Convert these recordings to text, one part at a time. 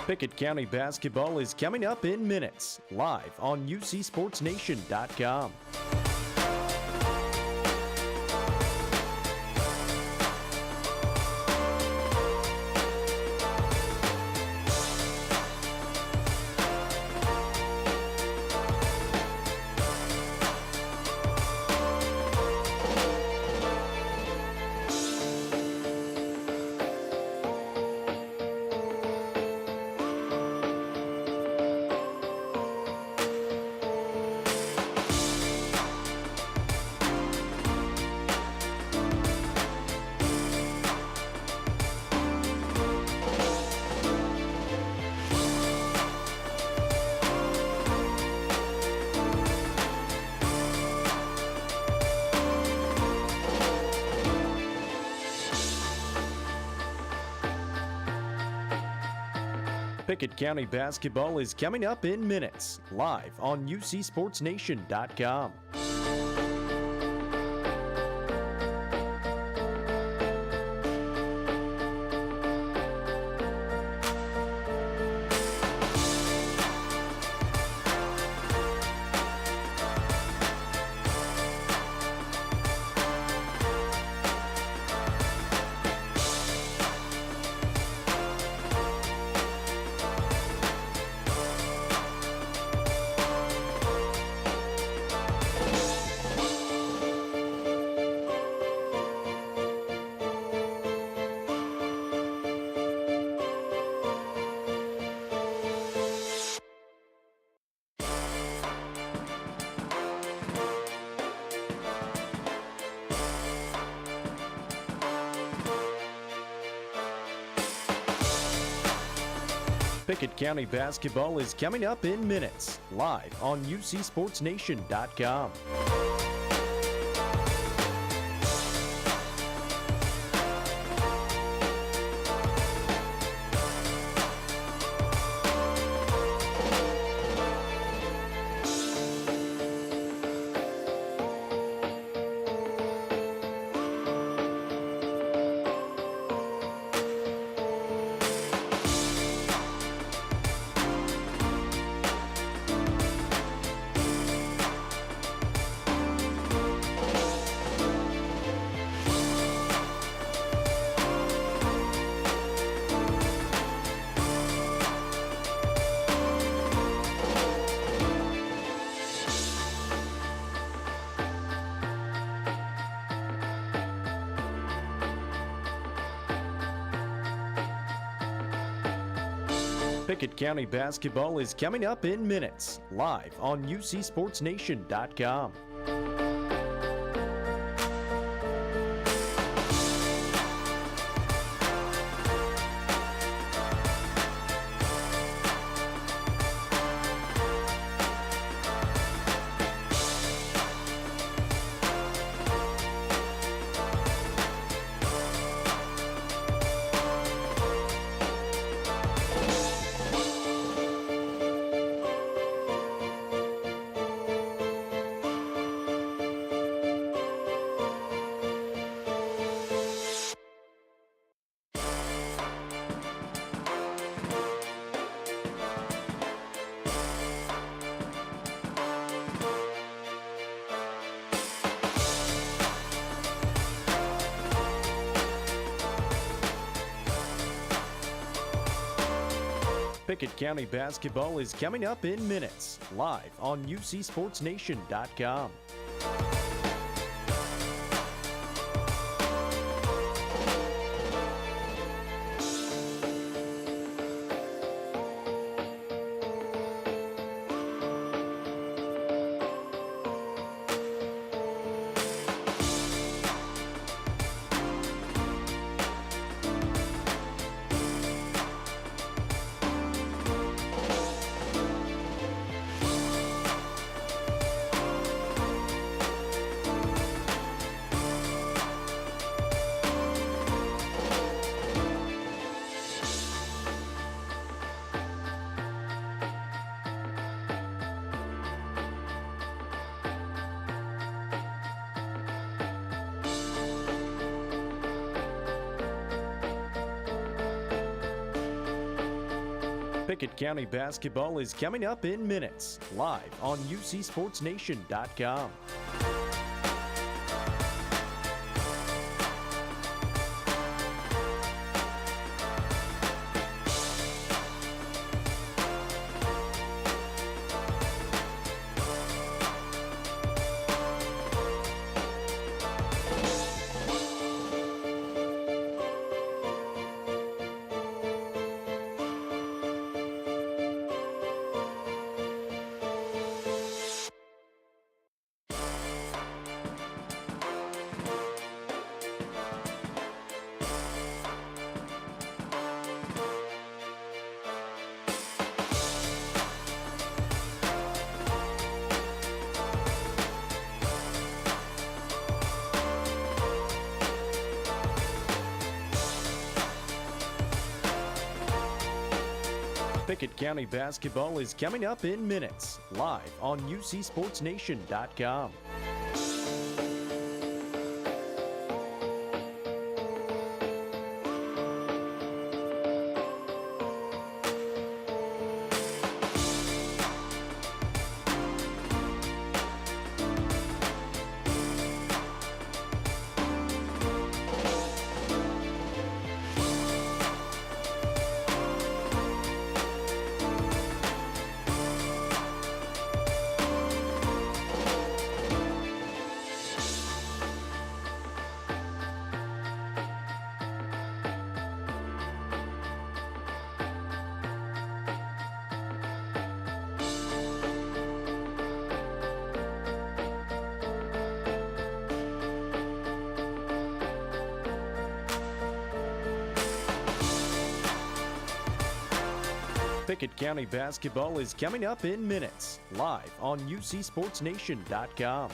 Pickett County basketball is coming up in minutes, live on UCSportsNation.com. Pickett County basketball is coming up in minutes, live on UCSportsNation.com. Pickett County basketball is coming up in minutes, live on UCSportsNation.com. Pickett County basketball is coming up in minutes, live on UCSportsNation.com. Pickett County basketball is coming up in minutes, live on UCSportsNation.com. Pickett County basketball is coming up in minutes, live on UCSportsNation.com. Pickett County basketball is coming up in minutes, live on UCSportsNation.com. Pickett County basketball is coming up in minutes, live on UCSportsNation.com.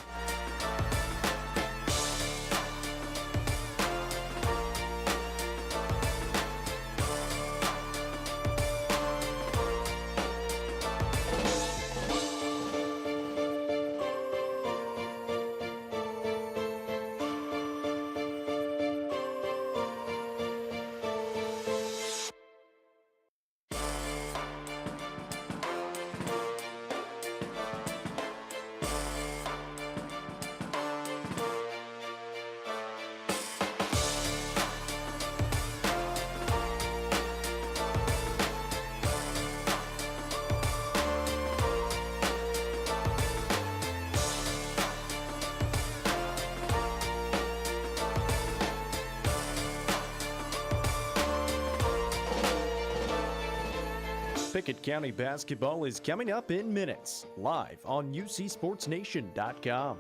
Pickett County basketball is coming up in minutes, live on UCSportsNation.com.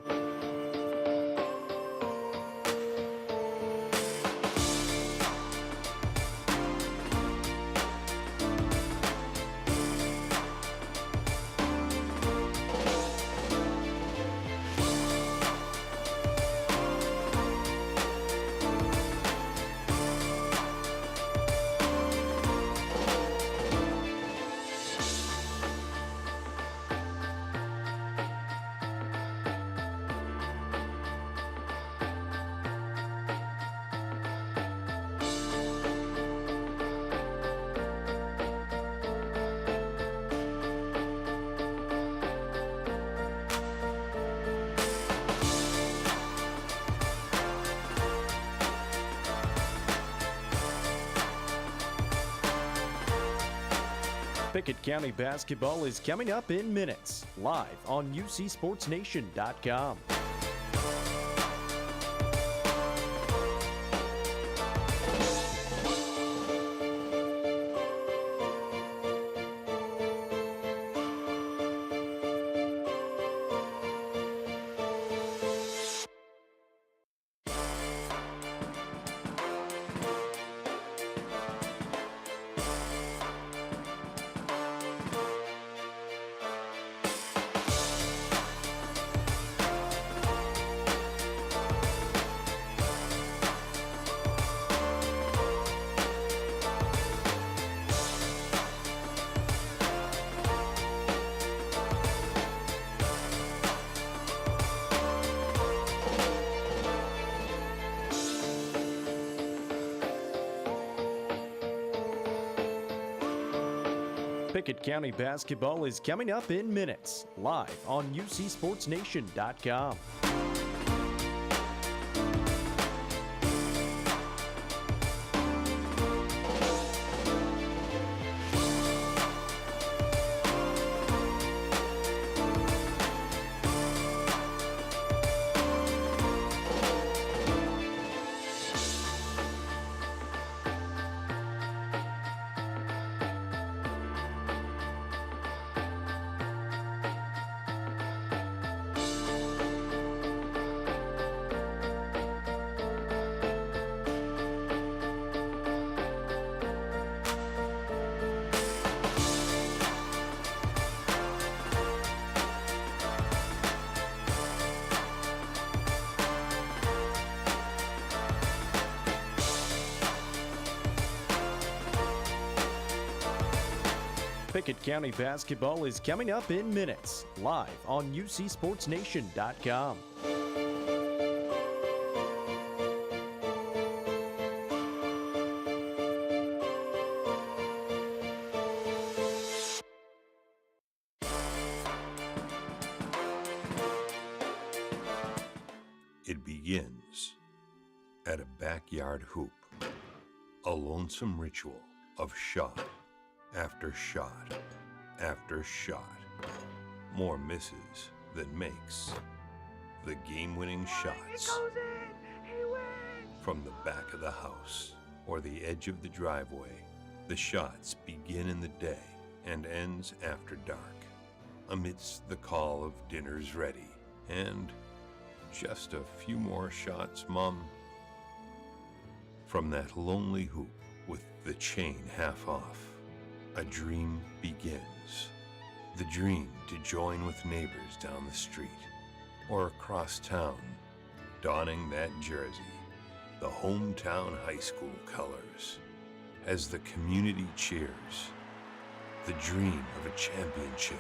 Pickett County basketball is coming up in minutes, live on UCSportsNation.com. Pickett County basketball is coming up in minutes, live on UCSportsNation.com. Pickett County basketball is coming up in minutes, live on UCSportsNation.com. It begins at a backyard hoop, a lonesome ritual of shot after shot after shot, more misses than makes. The game-winning shots from the back of the house or the edge of the driveway. The shots begin in the day and ends after dark, amidst the call of dinner's ready and just a few more shots, Mom. From that lonely hoop with the chain half off, a dream begins. The dream to join with neighbors down the street or across town, donning that jersey, the hometown high school colors, as the community cheers. The dream of a championship.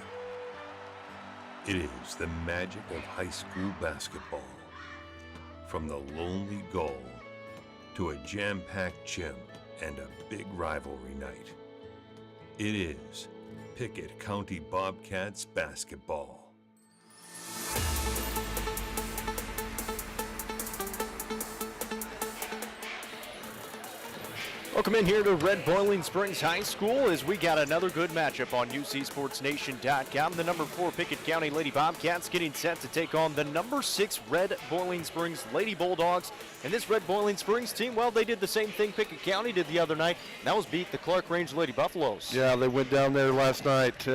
It is the magic of high school basketball. From the lonely goal to a jam-packed gym and a big rivalry night. It is Pickett County Bobcats basketball. Welcome in here to Red Boiling Springs High School as we got another good matchup on UCSportsNation.com. The number 4 Pickett County Lady Bobcats getting set to take on the number 6 Red Boiling Springs Lady Bulldogs. And this Red Boiling Springs team, well, they did the same thing Pickett County did the other night. And that was beat the Clark Range Lady Buffaloes. Yeah, they went down there last night.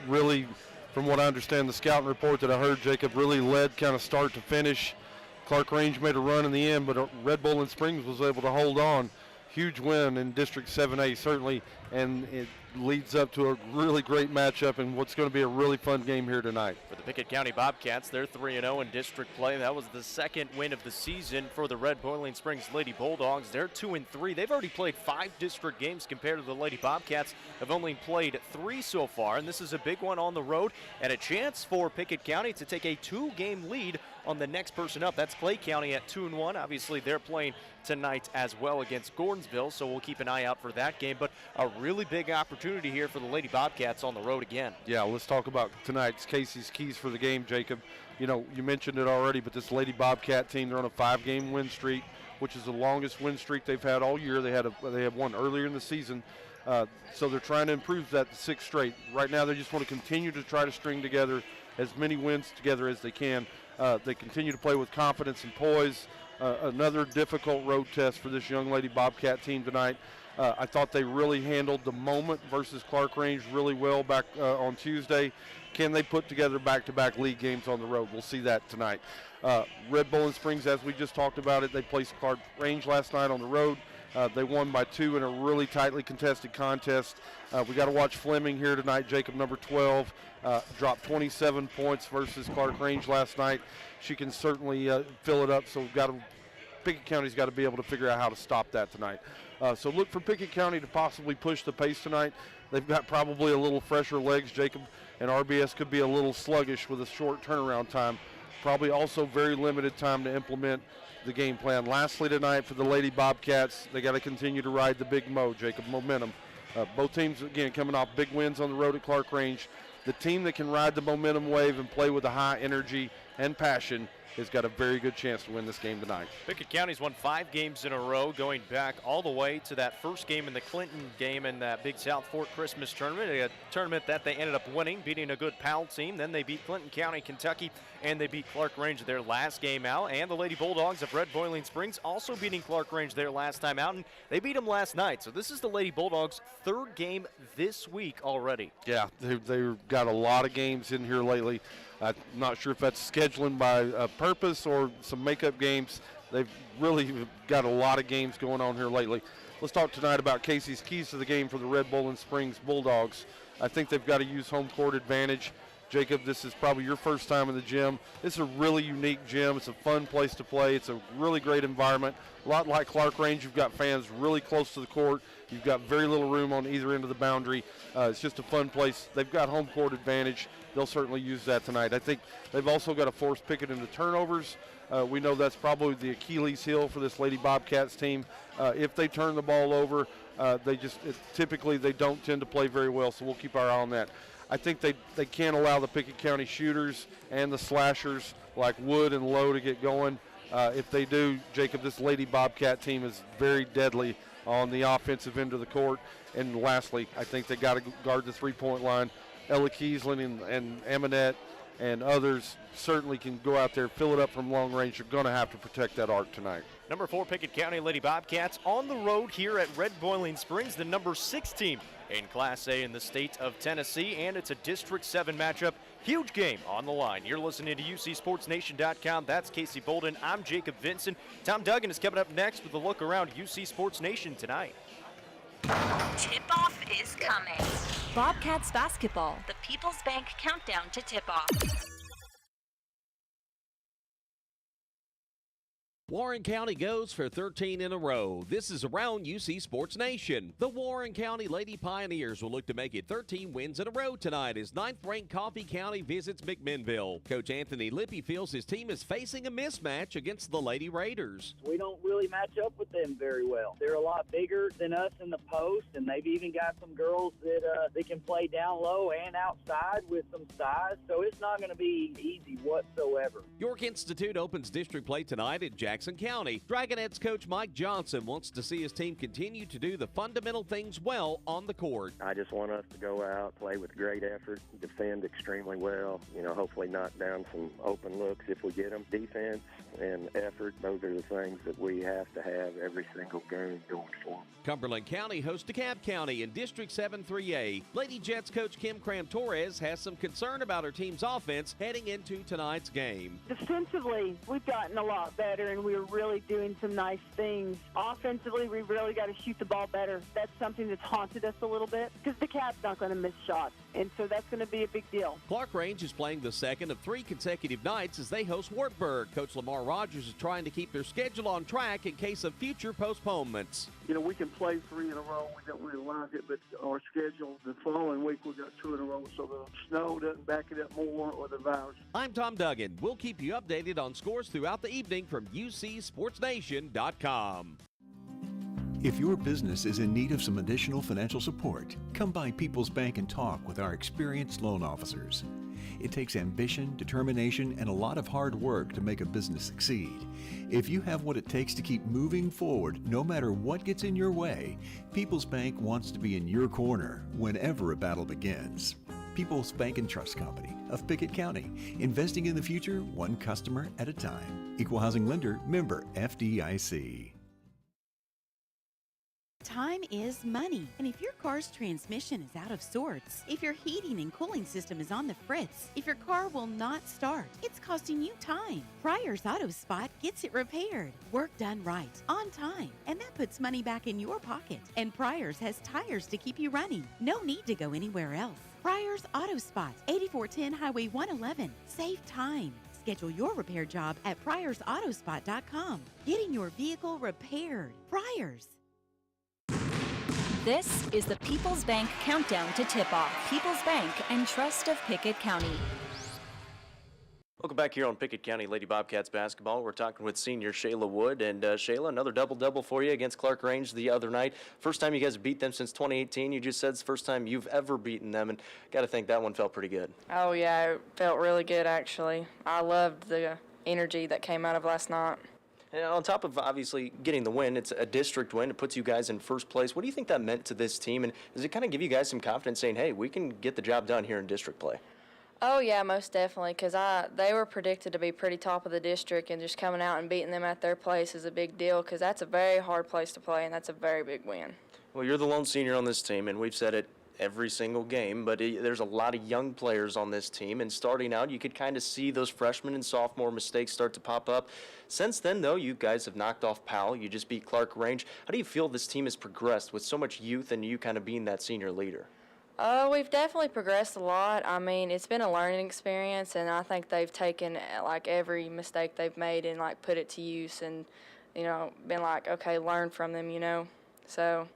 Really, from what I understand, the scouting report that I heard, Jacob, really led kind of start to finish. Clark Range made a run in the end, but Red Boiling Springs was able to hold on. Huge win in District 7A, certainly, and it leads up to a really great matchup and what's going to be a really fun game here tonight. For the Pickett County Bobcats, they're 3-0 in district play. That was the second win of the season for the Red Boiling Springs Lady Bulldogs. They're 2-3. They've already played 5 district games compared to the Lady Bobcats have only played 3 so far, and this is a big one on the road and a chance for Pickett County to take a 2-game lead on the next person up. That's Clay County at 2-1. Obviously, they're playing tonight as well against Gordonsville, so we'll keep an eye out for that game. But a really big opportunity here for the Lady Bobcats on the road again. Yeah, let's talk about tonight's Casey's keys for the game, Jacob. You know, you mentioned it already, but this Lady Bobcat team, they're on a 5-game win streak, which is the longest win streak they've had all year. They had one earlier in the season. So they're trying to improve that to 6 straight. Right now, they just want to continue to try to string together as many wins together as they can. They continue to play with confidence and poise. Another difficult road test for this young Lady Bobcat team tonight. I thought they really handled the moment versus Clark Range really well back on Tuesday. Can they put together back-to-back league games on the road? We'll see that tonight. Red Boiling Springs, as we just talked about it, they placed Clark Range last night on the road. They won by 2 in a really tightly contested contest. We got to watch Fleming here tonight. Jacob, number 12, dropped 27 points versus Clark Range last night. She can certainly fill it up, so Pickett County's got to be able to figure out how to stop that tonight. So look for Pickett County to possibly push the pace tonight. They've got probably a little fresher legs, Jacob, and RBS could be a little sluggish with a short turnaround time. Probably also very limited time to implement the game plan. Lastly tonight for the Lady Bobcats, they got to continue to ride the big Jacob, momentum. Both teams, again, coming off big wins on the road at Clark Range. The team that can ride the momentum wave and play with a high energy and passion has got a very good chance to win this game tonight. Pickett County's won 5 games in a row, going back all the way to that first game in the Clinton game in that Big South Fork Christmas tournament, a tournament that they ended up winning, beating a good Powell team. Then they beat Clinton County, Kentucky, and they beat Clark Range their last game out. And the Lady Bulldogs of Red Boiling Springs also beating Clark Range their last time out, and they beat them last night. So this is the Lady Bulldogs' 3rd game this week already. Yeah, they've got a lot of games in here lately. I'm not sure if that's scheduling by purpose or some makeup games. They've really got a lot of games going on here lately. Let's talk tonight about Casey's keys to the game for the Red Bowling Springs Bulldogs. I think they've got to use home court advantage. Jacob, this is probably your first time in the gym. It's a really unique gym. It's a fun place to play. It's a really great environment. A lot like Clark Range, you've got fans really close to the court. You've got very little room on either end of the boundary. It's just a fun place. They've got home court advantage. They'll certainly use that tonight. I think they've also got to force Pickett into turnovers. We know that's probably the Achilles heel for this Lady Bobcats team. If they turn the ball over, typically they don't tend to play very well, so we'll keep our eye on that. I think they can't allow the Pickett County shooters and the slashers like Wood and Lowe to get going. If they do, Jacob, this Lady Bobcat team is very deadly on the offensive end of the court. And lastly, I think they got to guard the three-point line. Ella Kiesling and Amanette and others certainly can go out there, fill it up from long range. You're going to have to protect that arc tonight. Number 4 Pickett County Lady Bobcats on the road here at Red Boiling Springs, the number 6 team in Class A in the state of Tennessee, and it's a District 7 matchup. Huge game on the line. You're listening to UCSportsNation.com. That's Casey Bolden. I'm Jacob Vinson. Tom Duggan is coming up next with a look around UC Sports Nation tonight. Tip-off is coming. Bobcats basketball, the People's Bank countdown to tip-off. Warren County goes for 13 in a row. This is around UC Sports Nation. The Warren County Lady Pioneers will look to make it 13 wins in a row tonight as 9th-ranked Coffee County visits McMinnville. Coach Anthony Lippy feels his team is facing a mismatch against the Lady Raiders. We don't really match up with them very well. They're a lot bigger than us in the post, and they've even got some girls that they can play down low and outside with some size, so it's not going to be easy whatsoever. York Institute opens district play tonight at Jackson County. Dragonettes coach Mike Johnson wants to see his team continue to do the fundamental things well on the court. I just want us to go out, play with great effort, defend extremely well, hopefully knock down some open looks if we get them. Defense and effort, those are the things that we have to have every single game going forward. Cumberland County hosts DeKalb County in District 7 3A. Lady Jets coach Kim Cram-Torres has some concern about her team's offense heading into tonight's game. Defensively, we've gotten a lot better, and we're really doing some nice things. Offensively, we really got to shoot the ball better. That's something that's haunted us a little bit because DeKalb's not going to miss shots, and so that's going to be a big deal. Clark Range is playing the second of 3 consecutive nights as they host Wartburg. Coach Lamar Rogers is trying to keep their schedule on track in case of future postponements. We can play 3 in a row. We don't really like it, but our schedule, the following week, we got 2 in a row, so the snow doesn't back it up more or the virus. I'm Tom Duggan. We'll keep you updated on scores throughout the evening from UCSportsNation.com. If your business is in need of some additional financial support, come by People's Bank and talk with our experienced loan officers. It takes ambition, determination, and a lot of hard work to make a business succeed. If you have what it takes to keep moving forward, no matter what gets in your way, People's Bank wants to be in your corner whenever a battle begins. People's Bank and Trust Company of Pickett County, investing in the future one customer at a time. Equal Housing Lender, member FDIC. Time is money, and if your car's transmission is out of sorts, if your heating and cooling system is on the fritz, if your car will not start, it's costing you time. Pryor's Auto Spot gets it repaired, work done right, on time, and that puts money back in your pocket. And Pryor's has tires to keep you running. No need to go anywhere else. Pryor's Auto Spot, 8410 Highway 111. Save time. Schedule your repair job at pryorsautospot.com. Getting your vehicle repaired. Pryor's. This is the People's Bank countdown to tip-off. People's Bank and Trust of Pickett County. Welcome back here on Pickett County Lady Bobcats basketball. We're talking with senior Shayla Wood. And Shayla, another double-double for you against Clark Range the other night. First time you guys beat them since 2018. You just said it's the first time you've ever beaten them, and got to think that one felt pretty good. Oh, yeah, it felt really good, actually. I loved the energy that came out of last night. And on top of obviously getting the win, it's a district win. It puts you guys in first place. What do you think that meant to this team? And does it kind of give you guys some confidence saying, hey, we can get the job done here in district play? Oh, yeah, most definitely, because they were predicted to be pretty top of the district, and just coming out and beating them at their place is a big deal, because that's a very hard place to play, and that's a very big win. Well, you're the lone senior on this team, and we've said it every single game, but there's a lot of young players on this team, and starting out, you could kind of see those freshman and sophomore mistakes start to pop up. Since then, though, you guys have knocked off Powell. You just beat Clark Range. How do you feel this team has progressed with so much youth and you kind of being that senior leader? We've definitely progressed a lot. I mean, it's been a learning experience, and I think they've taken, like, every mistake they've made and, like, put it to use and, you know, been like, okay, learn from them, you know. So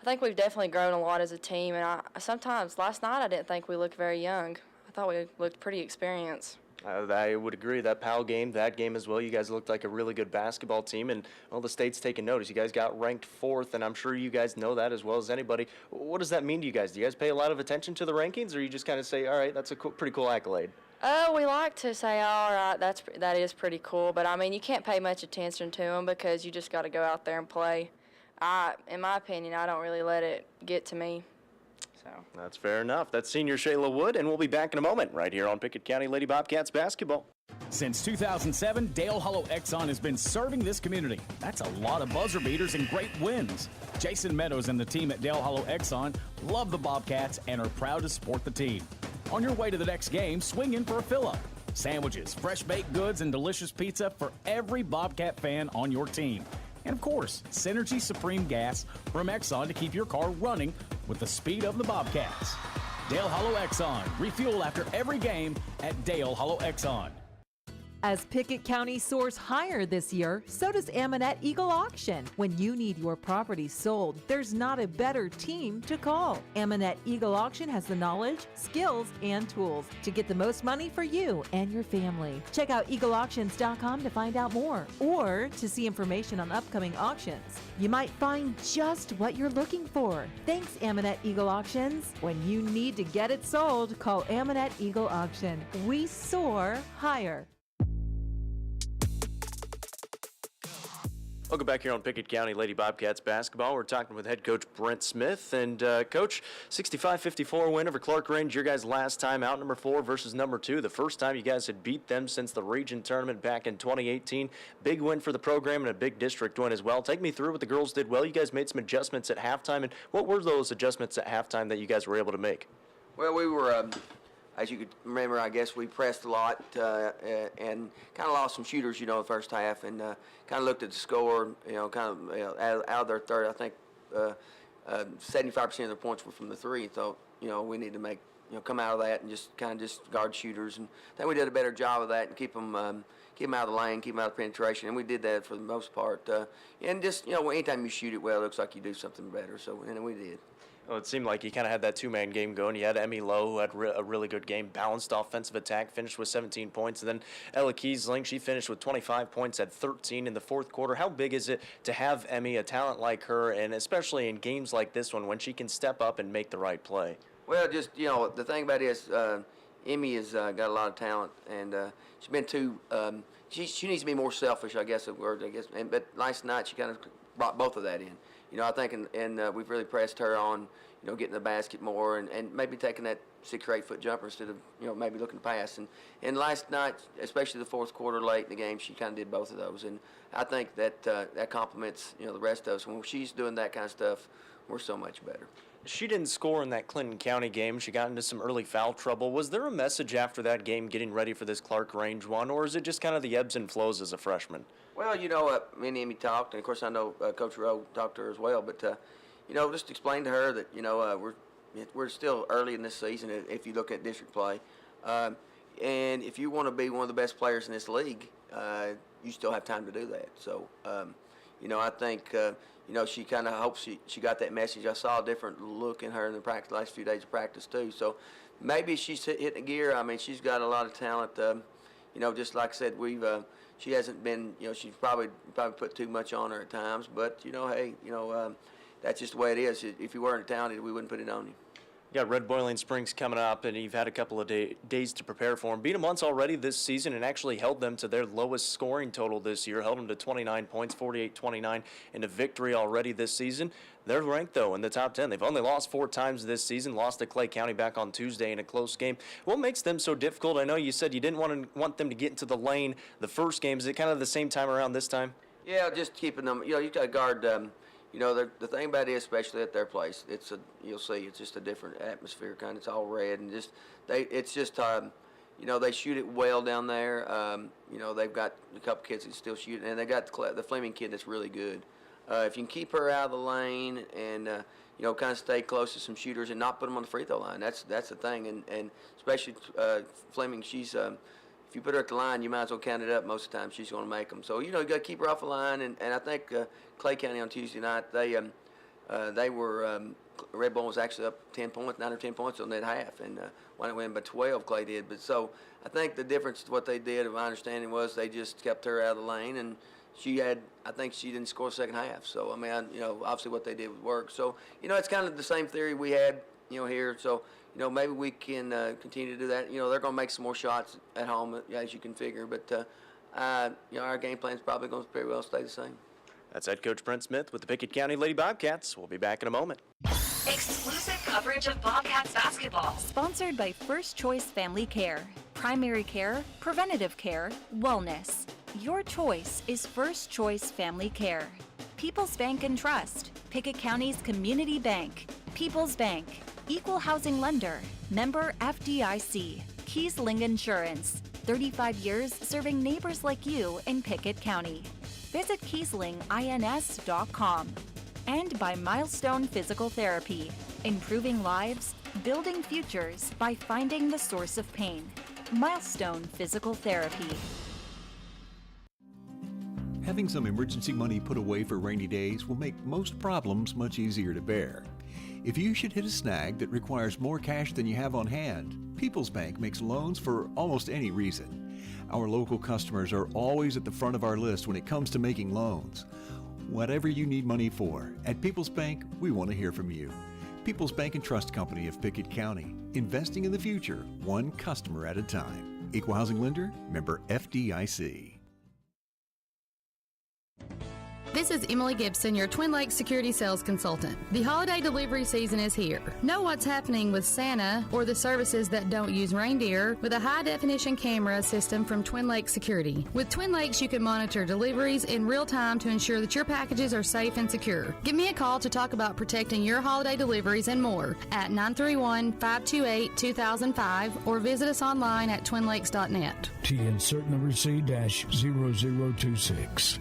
I think we've definitely grown a lot as a team, and sometimes last night I didn't think we looked very young. I thought we looked pretty experienced. I would agree. That Powell game, that game as well, you guys looked like a really good basketball team, and, well, the state's taking notice. You guys got ranked 4th, and I'm sure you guys know that as well as anybody. What does that mean to you guys? Do you guys pay a lot of attention to the rankings, or you just kind of say, all right, that's a pretty cool accolade? We like to say, all right, that is pretty cool, but, I mean, you can't pay much attention to them because you just got to go out there and play. In my opinion, I don't really let it get to me. So. That's fair enough. That's senior Shayla Wood, and we'll be back in a moment right here on Pickett County Lady Bobcats basketball. Since 2007, Dale Hollow Exxon has been serving this community. That's a lot of buzzer beaters and great wins. Jason Meadows and the team at Dale Hollow Exxon love the Bobcats and are proud to support the team. On your way to the next game, swing in for a fill-up. Sandwiches, fresh baked goods, and delicious pizza for every Bobcat fan on your team. And of course, Synergy Supreme Gas from Exxon to keep your car running with the speed of the Bobcats. Dale Hollow Exxon. Refuel after every game at Dale Hollow Exxon. As Pickett County soars higher this year, so does Amanette Eagle Auction. When you need your property sold, there's not a better team to call. Amanette Eagle Auction has the knowledge, skills, and tools to get the most money for you and your family. Check out eagleauctions.com to find out more or to see information on upcoming auctions. You might find just what you're looking for. Thanks, Amanette Eagle Auctions. When you need to get it sold, call Amanette Eagle Auction. We soar higher. Welcome back here on Pickett County Lady Bobcats basketball. We're talking with head coach Brent Smith. And, Coach, 65-54 win over Clark Range, your guys' last time out, number 4 versus number 2. The first time you guys had beat them since the region tournament back in 2018. Big win for the program and a big district win as well. Take me through what the girls did well. You guys made some adjustments at halftime. And what were those adjustments at halftime that you guys were able to make? Well, we were... as you could remember, I guess we pressed a lot and kind of lost some shooters, you know, the first half, and kind of looked at the score, you know, kind of out of their third, I think 75% of their points were from the three. So, you know, we need to make, you know, come out of that and just kind of just guard shooters. And I think we did a better job of that and keep them out of the lane, keep them out of penetration, and we did that for the most part. And just, you know, anytime you shoot it well, it looks like you do something better. So, and we did. Well, it seemed like you kind of had that two-man game going. You had Emmy Lowe, who had a really good game, balanced offensive attack, finished with 17 points. And then Ella Kiesling, she finished with 25 points, had 13 in the fourth quarter. How big is it to have Emmy, a talent like her, and especially in games like this one when she can step up and make the right play? Well, just, you know, the thing about it is Emmy has got a lot of talent, and she's been too she needs to be more selfish, I guess, but last night she kind of brought both of that in. You know, I think, and we've really pressed her on, you know, getting the basket more and maybe taking that 6 or 8 foot jumper instead of, you know, maybe looking to pass. And last night, especially the fourth quarter late in the game, she kind of did both of those. And I think that that complements, you know, the rest of us. When she's doing that kind of stuff, we're so much better. She didn't score in that Clinton County game. She got into some early foul trouble. Was there a message after that game getting ready for this Clark Range one, or is it just kind of the ebbs and flows as a freshman? Well, you know, me and Emmy talked, and of course I know Coach Rowe talked to her as well. But you know, just explain to her that, you know, we're still early in this season. If you look at district play, and if you want to be one of the best players in this league, you still have time to do that. So, you know, I think you know, she kind of hopes she got that message. I saw a different look in her in the last few days of practice too. So maybe she's hitting a gear. I mean, she's got a lot of talent. just like I said, she hasn't been, she's probably put too much on her at times, but, hey, that's just the way it is. If you weren't talented, we wouldn't put it on you. You got Red Boiling Springs coming up, and you've had a couple of days to prepare for them. Beat them once already this season and actually held them to their lowest scoring total this year, held them to 29 points, 48-29, and a victory already this season. They're ranked, though, in the top 10. They've only lost 4 times this season, lost to Clay County back on Tuesday in a close game. What makes them so difficult? I know you said you didn't want them to get into the lane the first game. Is it kind of the same time around this time? Yeah, just keeping them, you got to guard the thing about it, especially at their place, you'll see, it's just a different atmosphere, kind of. It's all red, and they shoot it well down there. They've got a couple kids that still shoot, and they got the Fleming kid that's really good. If you can keep her out of the lane and kind of stay close to some shooters and not put them on the free throw line, that's the thing. And especially Fleming, she's if you put her at the line, you might as well count it up. Most of the time, she's going to make them. So you got to keep her off the line. And I think Clay County on Tuesday night, they were Red Bull was actually up 9 or 10 points on that half, and won it win by 12. Clay did, but so I think the difference what they did, my understanding was they just kept her out of the lane, and I think she didn't score the second half. So I mean, obviously what they did would work. So it's kind of the same theory we had here. So maybe we can continue to do that. They're going to make some more shots at home, as you can figure. But our game plan is probably going to pretty well stay the same. That's head coach Brent Smith with the Pickett County Lady Bobcats. We'll be back in a moment. Exclusive coverage of Bobcats basketball. Sponsored by First Choice Family Care. Primary care, preventative care, wellness. Your choice is First Choice Family Care. People's Bank and Trust. Pickett County's community bank. People's Bank. Equal housing lender. Member FDIC. Kiesling Insurance. 35 years serving neighbors like you in Pickett County. Visit KieslingINS.com. And by Milestone Physical Therapy. Improving lives, building futures by finding the source of pain. Milestone Physical Therapy. Having some emergency money put away for rainy days will make most problems much easier to bear. If you should hit a snag that requires more cash than you have on hand, People's Bank makes loans for almost any reason. Our local customers are always at the front of our list when it comes to making loans. Whatever you need money for, at People's Bank, we want to hear from you. People's Bank and Trust Company of Pickett County, investing in the future, one customer at a time. Equal housing lender, member FDIC. This is Emily Gibson, your Twin Lakes Security Sales Consultant. The holiday delivery season is here. Know what's happening with Santa or the services that don't use reindeer with a high-definition camera system from Twin Lakes Security. With Twin Lakes, you can monitor deliveries in real time to ensure that your packages are safe and secure. Give me a call to talk about protecting your holiday deliveries and more at 931-528-2005 or visit us online at twinlakes.net. T insert number C-0026.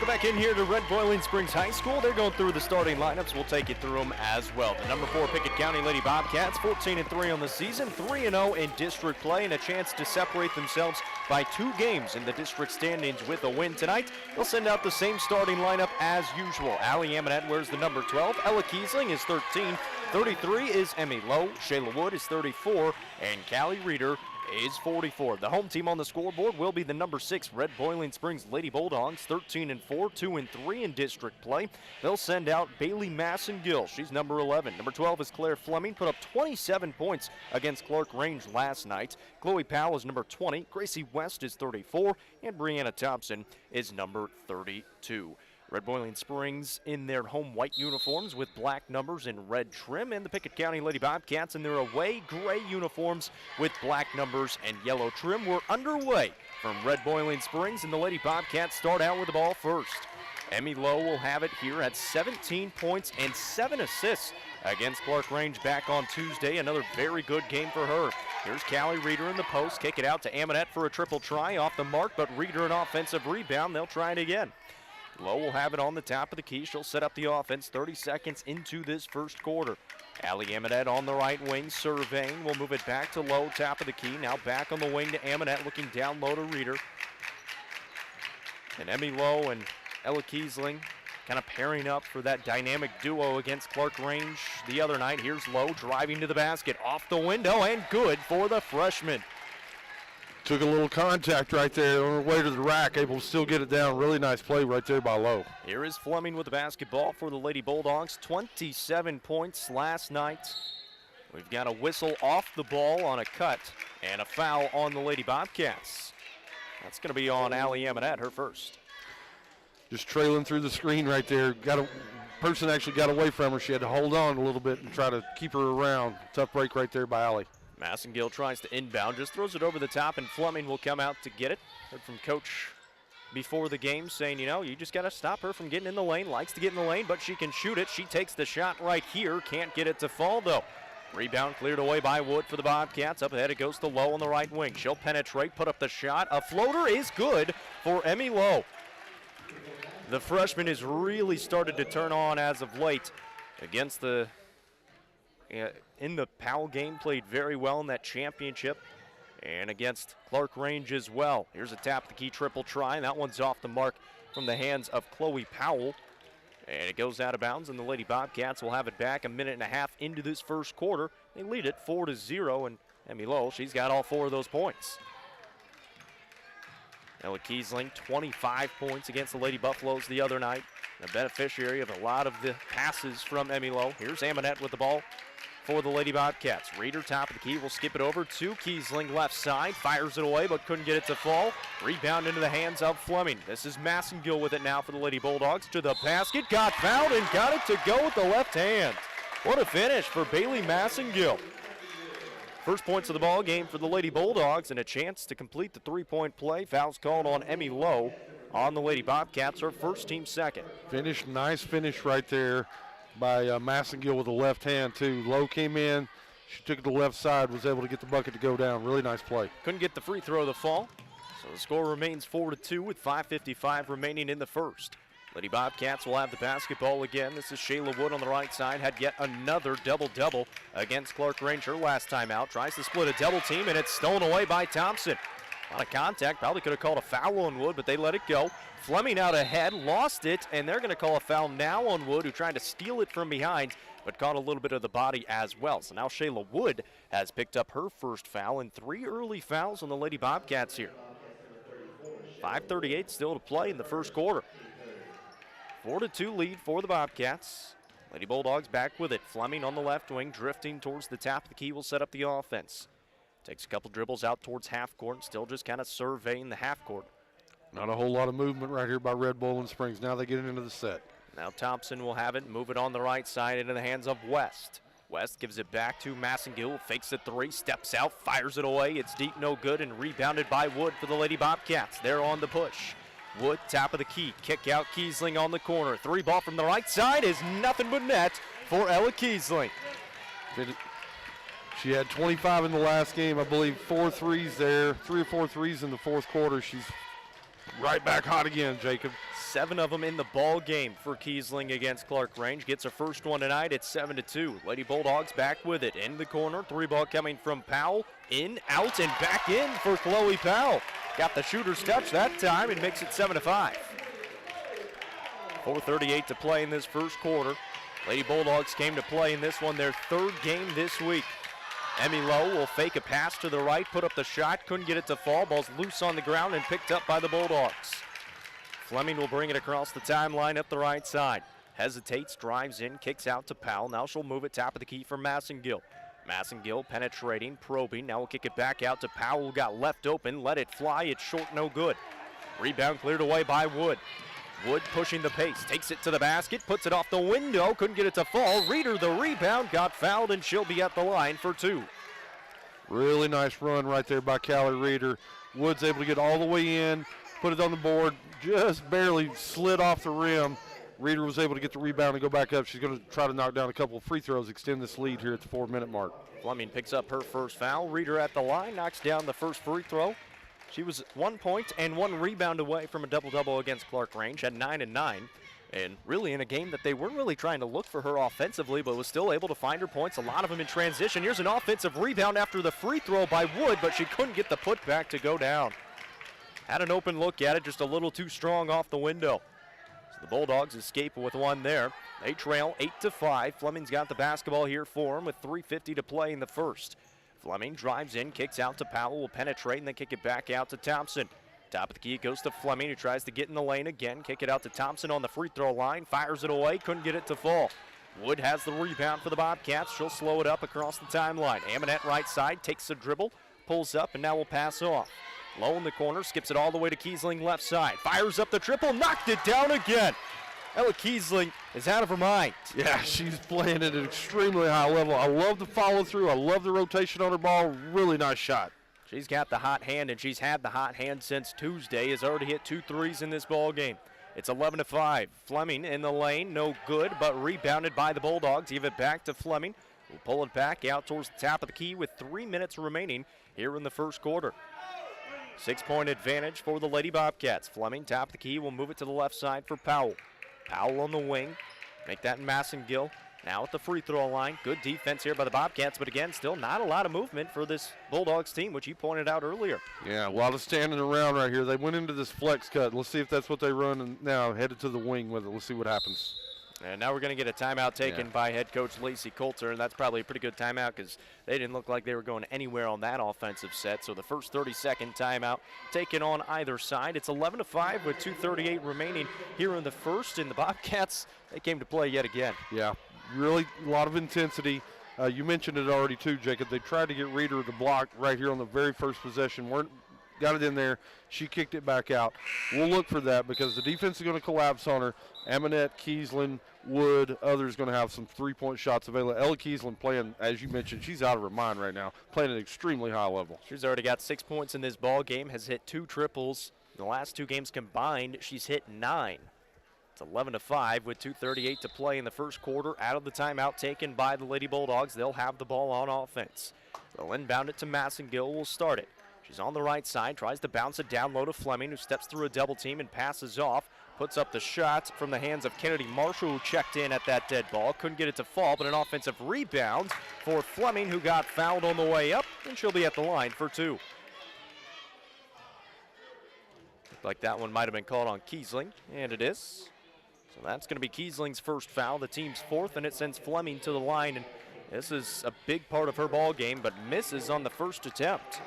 Back in here to Red Boiling Springs High School. They're going through the starting lineups. We'll take you through them as well. The number 4 Pickett County Lady Bobcats, 14-3 on the season, 3-0 in district play, and a chance to separate themselves by 2 games in the district standings with a win tonight. They'll send out the same starting lineup as usual. Allie Amonette wears the number 12. Ella Kiesling is 13. 33 is Emmy Lowe. Shayla Wood is 34. And Callie Reeder is 44. The home team on the scoreboard will be the number 6 Red Boiling Springs Lady Bulldogs, 13-4, 2-3 in district play. They'll send out Bailey Masson-Gill. She's number 11. Number 12 is Claire Fleming, put up 27 points against Clark Range last night. Chloe Powell is number 20. Gracie West is 34, and Brianna Thompson is number 32. Red Boiling Springs in their home white uniforms with black numbers and red trim, and the Pickett County Lady Bobcats in their away gray uniforms with black numbers and yellow trim. We're underway from Red Boiling Springs, and the Lady Bobcats start out with the ball first. Emmy Lowe will have it here at 17 points and 7 assists against Clark Range back on Tuesday. Another very good game for her. Here's Callie Reeder in the post. Kick it out to Amonette for a triple try off the mark, but Reeder an offensive rebound. They'll try it again. Lowe will have it on the top of the key. She'll set up the offense 30 seconds into this first quarter. Allie Amonette on the right wing, surveying. We'll move it back to Lowe, top of the key. Now back on the wing to Amonette, looking down low to Reeder. And Emmy Lowe and Ella Kiesling kind of pairing up for that dynamic duo against Clark Range the other night. Here's Lowe driving to the basket, off the window, and good for the freshman. Took a little contact right there on her way to the rack, able to still get it down. Really nice play right there by Lowe. Here is Fleming with the basketball for the Lady Bulldogs. 27 points last night. We've got a whistle off the ball on a cut and a foul on the Lady Bobcats. That's going to be on Allie Amonette, her first. Just trailing through the screen right there. Person actually got away from her. She had to hold on a little bit and try to keep her around. Tough break right there by Allie. Massengill tries to inbound, just throws it over the top, and Fleming will come out to get it. Heard from Coach before the game saying, you just got to stop her from getting in the lane. Likes to get in the lane, but she can shoot it. She takes the shot right here. Can't get it to fall, though. Rebound cleared away by Wood for the Bobcats. Up ahead it goes to Lowe on the right wing. She'll penetrate, put up the shot. A floater is good for Emmy Lowe. The freshman has really started to turn on as of late against the in the Powell game, played very well in that championship and against Clark Range as well. Here's a tap the key triple try, and that one's off the mark from the hands of Chloe Powell. And it goes out of bounds, and the Lady Bobcats will have it back a minute and a half into this first quarter. They lead it 4-0, and Emmy Lowe, she's got all 4 of those points. Ella Kiesling, 25 points against the Lady Buffaloes the other night. The beneficiary of a lot of the passes from Emmy Lowe. Here's Amonette with the ball for the Lady Bobcats. Reeder, top of the key, will skip it over to Kiesling, left side. Fires it away, but couldn't get it to fall. Rebound into the hands of Fleming. This is Massengill with it now for the Lady Bulldogs. To the basket, got fouled and got it to go with the left hand. What a finish for Bailey Massengill. First points of the ball game for the Lady Bulldogs, and a chance to complete the three-point play. Fouls called on Emmy Lowe on the Lady Bobcats, her first team second. Nice finish right there by Massengill with the left hand, too. Lowe came in, she took it to the left side, was able to get the bucket to go down. Really nice play. Couldn't get the free throw to fall, so the score remains 4-2 with 5:55 remaining in the first. Lady Bobcats will have the basketball again. This is Shayla Wood on the right side, had yet another double-double against Clark Range her last time out. Tries to split a double team, and it's stolen away by Thompson. A lot of contact, probably could have called a foul on Wood, but they let it go. Fleming out ahead, lost it, and they're going to call a foul now on Wood, who tried to steal it from behind, but caught a little bit of the body as well. So now Shayla Wood has picked up her first foul, and 3 early fouls on the Lady Bobcats here. 5:38 still to play in the first quarter. 4-2 lead for the Bobcats. Lady Bulldogs back with it. Fleming on the left wing, drifting towards the top of the key, will set up the offense. Takes a couple dribbles out towards half court, still just kind of surveying the half court. Not a whole lot of movement right here by Red Bull and Springs. Now they get into the set. Now Thompson will have it, move it on the right side into the hands of West. West gives it back to Massengill, fakes the 3, steps out, fires it away. It's deep, no good, and rebounded by Wood for the Lady Bobcats. They're on the push. Wood, top of the key, kick out Kiesling on the corner. 3 ball from the right side is nothing but net for Ella Kiesling. She had 25 in the last game, I believe 4 threes there, 3 or 4 threes in the fourth quarter. She's right back hot again, Jacob. 7 of them in the ball game for Kiesling against Clark Range. Gets her first one tonight. It's 7-2. Lady Bulldogs back with it in the corner. 3 ball coming from Powell. In, out, and back in for Chloe Powell. Got the shooter's touch that time and makes it 7-5. 4:38 to play in this first quarter. Lady Bulldogs came to play in this one, their 3rd game this week. Emmy Lowe will fake a pass to the right, put up the shot, couldn't get it to fall. Ball's loose on the ground and picked up by the Bulldogs. Fleming will bring it across the timeline up the right side. Hesitates, drives in, kicks out to Powell. Now she'll move it top of the key for Massengill. Massengill penetrating, probing. Now we'll kick it back out to Powell, who got left open. Let it fly. It's short, no good. Rebound cleared away by Wood. Wood pushing the pace, takes it to the basket, puts it off the window, couldn't get it to fall. Reeder, the rebound, got fouled, and she'll be at the line for 2. Really nice run right there by Callie Reeder. Wood's able to get all the way in, put it on the board, just barely slid off the rim. Reeder was able to get the rebound and go back up. She's going to try to knock down a couple of free throws, extend this lead here at the 4-minute mark. Fleming picks up her first foul. Reeder at the line, knocks down the first free throw. She was 1 point and 1 rebound away from a double-double against Clark Range, had 9 and 9. And really in a game that they weren't really trying to look for her offensively, but was still able to find her points, a lot of them in transition. Here's an offensive rebound after the free throw by Wood, but she couldn't get the putback to go down. Had an open look at it, just a little too strong off the window. So The Bulldogs escape with one there. They trail 8-5. Fleming's got the basketball here for him with 3:50 to play in the first. Fleming drives in, kicks out to Powell, will penetrate, and then kick it back out to Thompson. Top of the key, it goes to Fleming, who tries to get in the lane again. Kick it out to Thompson on the free throw line, fires it away, couldn't get it to fall. Wood has the rebound for the Bobcats. She'll slow it up across the timeline. Amonette right side, takes the dribble, pulls up, and now will pass off. Low in the corner, skips it all the way to Kiesling left side. Fires up the triple, knocked it down again. Ella Kiesling is out of her mind. Yeah, she's playing at an extremely high level. I love the follow through. I love the rotation on her ball. Really nice shot. She's got the hot hand, and she's had the hot hand since Tuesday. Has already hit 2 threes in this ball game. It's 11-5. Fleming in the lane, no good, but rebounded by the Bulldogs. Give it back to Fleming. We'll pull it back out towards the top of the key with 3 minutes remaining here in the first quarter. 6-point advantage for the Lady Bobcats. Fleming, top of the key, will move it to the left side for Powell. Powell on the wing. Make that Massengill. Now at the free throw line. Good defense here by the Bobcats, but again, still not a lot of movement for this Bulldogs team, which you pointed out earlier. Yeah, a lot of standing around right here. They went into this flex cut. Let's see if that's what they run, and now headed to the wing with it. Let's see what happens. And now we're going to get a timeout taken by head coach Lacey Coulter, and that's probably a pretty good timeout because they didn't look like they were going anywhere on that offensive set. So the first 30-second timeout taken on either side. It's 11-5 with 2:38 remaining here in the first, and the Bobcats, they came to play yet again. Yeah, really a lot of intensity. You mentioned it already too, Jacob. They tried to get Reeder the block right here on the very first possession. Got it in there. She kicked it back out. We'll look for that because the defense is going to collapse on her. Amonette, Kiesling, Wood, others going to have some three-point shots available. Ella Kiesling playing, as you mentioned, she's out of her mind right now, playing at an extremely high level. She's already got 6 points in this ball game, has hit 2 triples. In the last 2 games combined, she's hit 9. It's 11-5 with 2:38 to play in the first quarter. Out of the timeout taken by the Lady Bulldogs, they'll have the ball on offense. They'll inbound it to Massengill, will start it. She's on the right side, tries to bounce it down low to Fleming, who steps through a double team and passes off. Puts up the shot from the hands of Kennedy Marshall, who checked in at that dead ball. Couldn't get it to fall, but an offensive rebound for Fleming, who got fouled on the way up, and she'll be at the line for 2. Looked like that one might have been called on Kiesling, and it is. So that's going to be Kiesling's first foul, the team's 4th, and it sends Fleming to the line. And this is a big part of her ball game, but misses on the first attempt.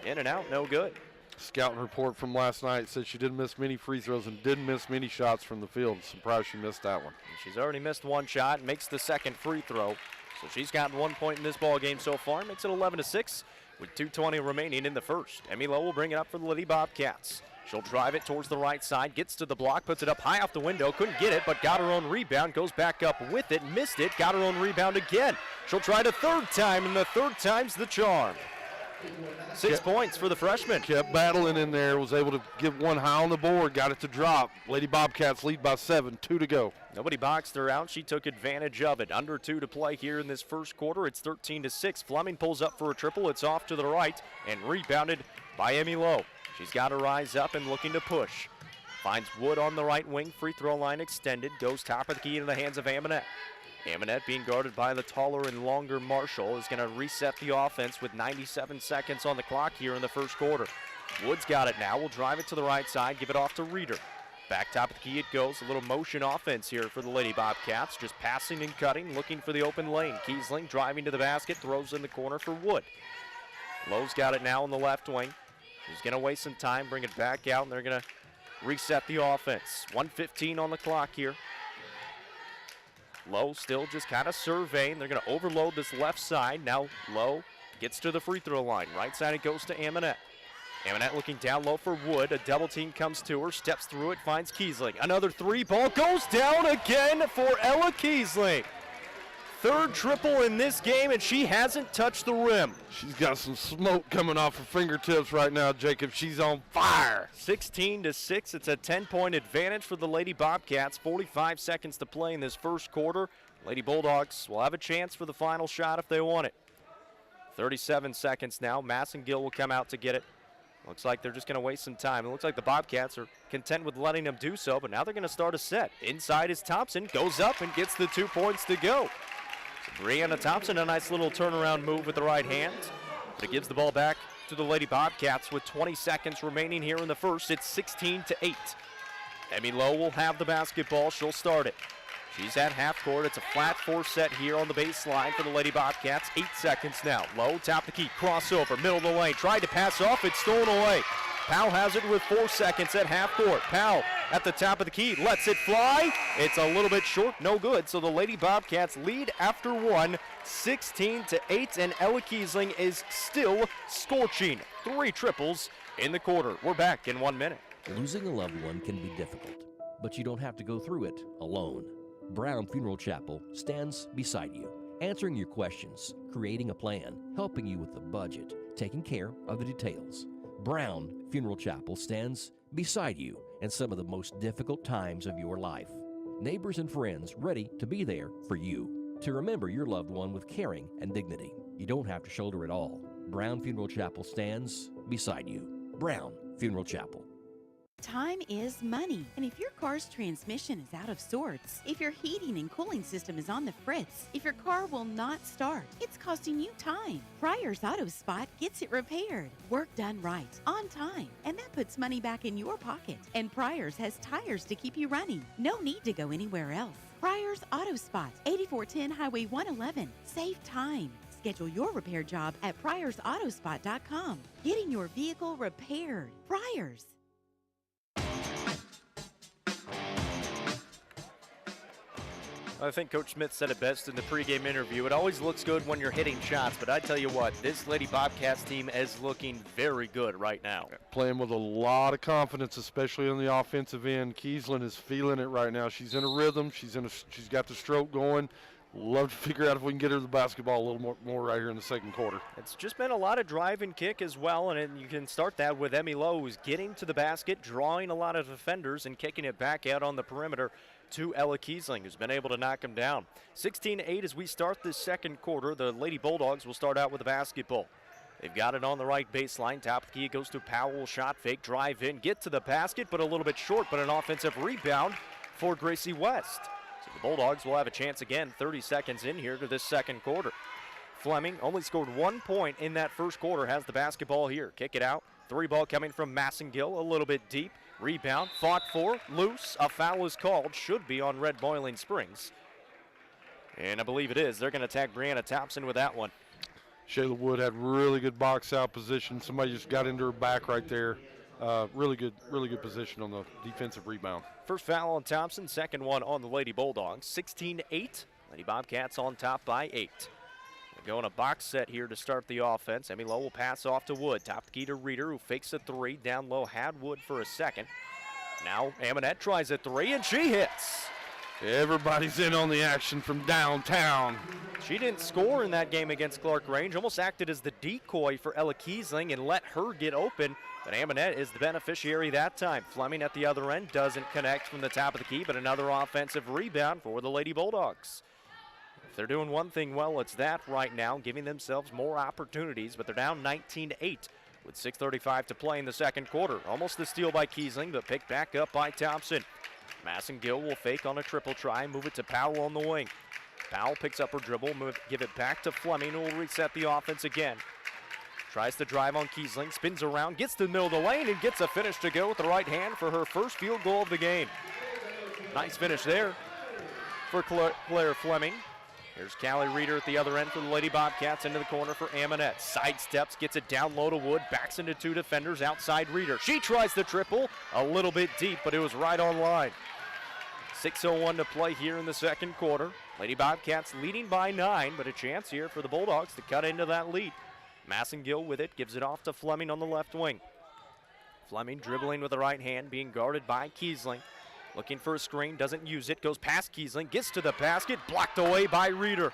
In and out, no good. Scouting report from last night said she didn't miss many free throws and didn't miss many shots from the field. Surprised she missed that one. She's already missed 1 shot, makes the second free throw. So she's gotten 1 point in this ball game so far, makes it 11-6 with 2:20 remaining in the first. Emmy Lowe will bring it up for the Lady Bobcats. She'll drive it towards the right side, gets to the block, puts it up high off the window, couldn't get it, but got her own rebound, goes back up with it, missed it, got her own rebound again. She'll try it a 3rd time, and the 3rd time's the charm. 6 points for the freshman. Kept battling in there, was able to get one high on the board, got it to drop. Lady Bobcats lead by 7, 2 to go. Nobody boxed her out. She took advantage of it. Under 2 to play here in this first quarter. It's 13-6. Fleming pulls up for a triple. It's off to the right and rebounded by Emmy Lowe. She's got to rise up and looking to push. Finds Wood on the right wing. Free throw line extended. Goes top of the key into the hands of Amonette. Amonette being guarded by the taller and longer Marshall is going to reset the offense with 97 seconds on the clock here in the first quarter. Wood's got it now. Will drive it to the right side. Give it off to Reeder. Back top of the key it goes. A little motion offense here for the Lady Bobcats. Just passing and cutting, looking for the open lane. Kiesling driving to the basket, throws in the corner for Wood. Lowe's got it now on the left wing. He's going to waste some time, bring it back out, and they're going to reset the offense. 1:15 on the clock here. Lowe still just kind of surveying. They're going to overload this left side. Now Lowe gets to the free throw line. Right side it goes to Amonette. Amonette looking down low for Wood. A double team comes to her, steps through it, finds Kiesling. Another 3 ball goes down again for Ella Kiesling. 3rd triple in this game, and she hasn't touched the rim. She's got some smoke coming off her fingertips right now, Jacob. She's on fire. 16-6. It's a 10-point advantage for the Lady Bobcats. 45 seconds to play in this first quarter. Lady Bulldogs will have a chance for the final shot if they want it. 37 seconds now. Massengill will come out to get it. Looks like they're just going to waste some time. It looks like the Bobcats are content with letting them do so, but now they're going to start a set. Inside is Thompson, goes up and gets the 2 points to go. So Brianna Thompson, a nice little turnaround move with the right hand, but it gives the ball back to the Lady Bobcats with 20 seconds remaining here in the first. It's 16-8. Emmy Lowe will have the basketball. She'll start it. She's at half court. It's a flat 4 set here on the baseline for the Lady Bobcats. 8 seconds now. Lowe, top the key, crossover, middle of the lane. Tried to pass off. It's stolen away. Powell has it with 4 seconds at half court. Powell at the top of the key, lets it fly. It's a little bit short, no good. So the Lady Bobcats lead after 1, 16-8, and Ella Kiesling is still scorching. 3 triples in the quarter. We're back in 1 minute. Losing a loved one can be difficult, but you don't have to go through it alone. Brown Funeral Chapel stands beside you, answering your questions, creating a plan, helping you with the budget, taking care of the details. Brown Funeral Chapel stands beside you in some of the most difficult times of your life. Neighbors and friends ready to be there for you, to remember your loved one with caring and dignity. You don't have to shoulder it all. Brown Funeral Chapel stands beside you. Brown Funeral Chapel. Time is money, and if your car's transmission is out of sorts, if your heating and cooling system is on the fritz, if your car will not start, it's costing you time. Pryor's Auto Spot gets it repaired, work done right, on time, and that puts money back in your pocket. And Pryor's has tires to keep you running. No need to go anywhere else. Pryor's Auto Spot, 8410 Highway 111. Save time. Schedule your repair job at pryorsautospot.com. Getting your vehicle repaired. Pryor's. I think Coach Smith said it best in the pregame interview. It always looks good when you're hitting shots, but I tell you what, this Lady Bobcats team is looking very good right now. Playing with a lot of confidence, especially on the offensive end. Kiesling is feeling it right now. She's in a rhythm. She's got the stroke going. Love to figure out if we can get her the basketball a little more right here in the second quarter. It's just been a lot of drive and kick as well, and you can start that with Emmy Lowe, who's getting to the basket, drawing a lot of defenders, and kicking it back out on the perimeter to Ella Kiesling, who's been able to knock him down. 16-8 as we start this second quarter. The Lady Bulldogs will start out with the basketball. They've got it on the right baseline. Top of the key goes to Powell. Shot fake, drive in, get to the basket, but a little bit short, but an offensive rebound for Gracie West. So the Bulldogs will have a chance again 30 seconds in here to this second quarter. Fleming only scored 1 point in that first quarter, has the basketball here. Kick it out. 3 ball coming from Massengill, a little bit deep. Rebound, fought for, loose. A foul is called. Should be on Red Boiling Springs. And I believe it is. They're going to tag Brianna Thompson with that one. Shayla Wood had really good box out position. Somebody just got into her back right there. Really good position on the defensive rebound. First foul on Thompson, second one on the Lady Bulldogs. 16-8. Lady Bobcats on top by 8. They're going a box set here to start the offense. Emmy Lowe will pass off to Wood. Top key to Reeder, who fakes a 3. Down low, had Wood for a second. Now Amonette tries a 3, and she hits. Everybody's in on the action from downtown. She didn't score in that game against Clark Range. Almost acted as the decoy for Ella Kiesling and let her get open. But Amonette is the beneficiary that time. Fleming at the other end doesn't connect from the top of the key, but another offensive rebound for the Lady Bulldogs. If they're doing one thing well, it's that right now, giving themselves more opportunities, but they're down 19-8 with 6:35 to play in the second quarter. Almost the steal by Kiesling, but picked back up by Thompson. Massengill will fake on a triple try, move it to Powell on the wing. Powell picks up her dribble, give it back to Fleming, who will reset the offense again. Tries to drive on Kiesling, spins around, gets to the middle of the lane, and gets a finish to go with the right hand for her first field goal of the game. Nice finish there for Claire Fleming. Here's Callie Reeder at the other end for the Lady Bobcats into the corner for Amonette. Sidesteps, gets it down low to Wood, backs into 2 defenders outside Reeder. She tries the triple, a little bit deep, but it was right on line. 6:01 to play here in the second quarter. Lady Bobcats leading by 9, but a chance here for the Bulldogs to cut into that lead. Massengill with it, gives it off to Fleming on the left wing. Fleming dribbling with the right hand, being guarded by Kiesling. Looking for a screen, doesn't use it, goes past Kiesling, gets to the basket, blocked away by Reeder.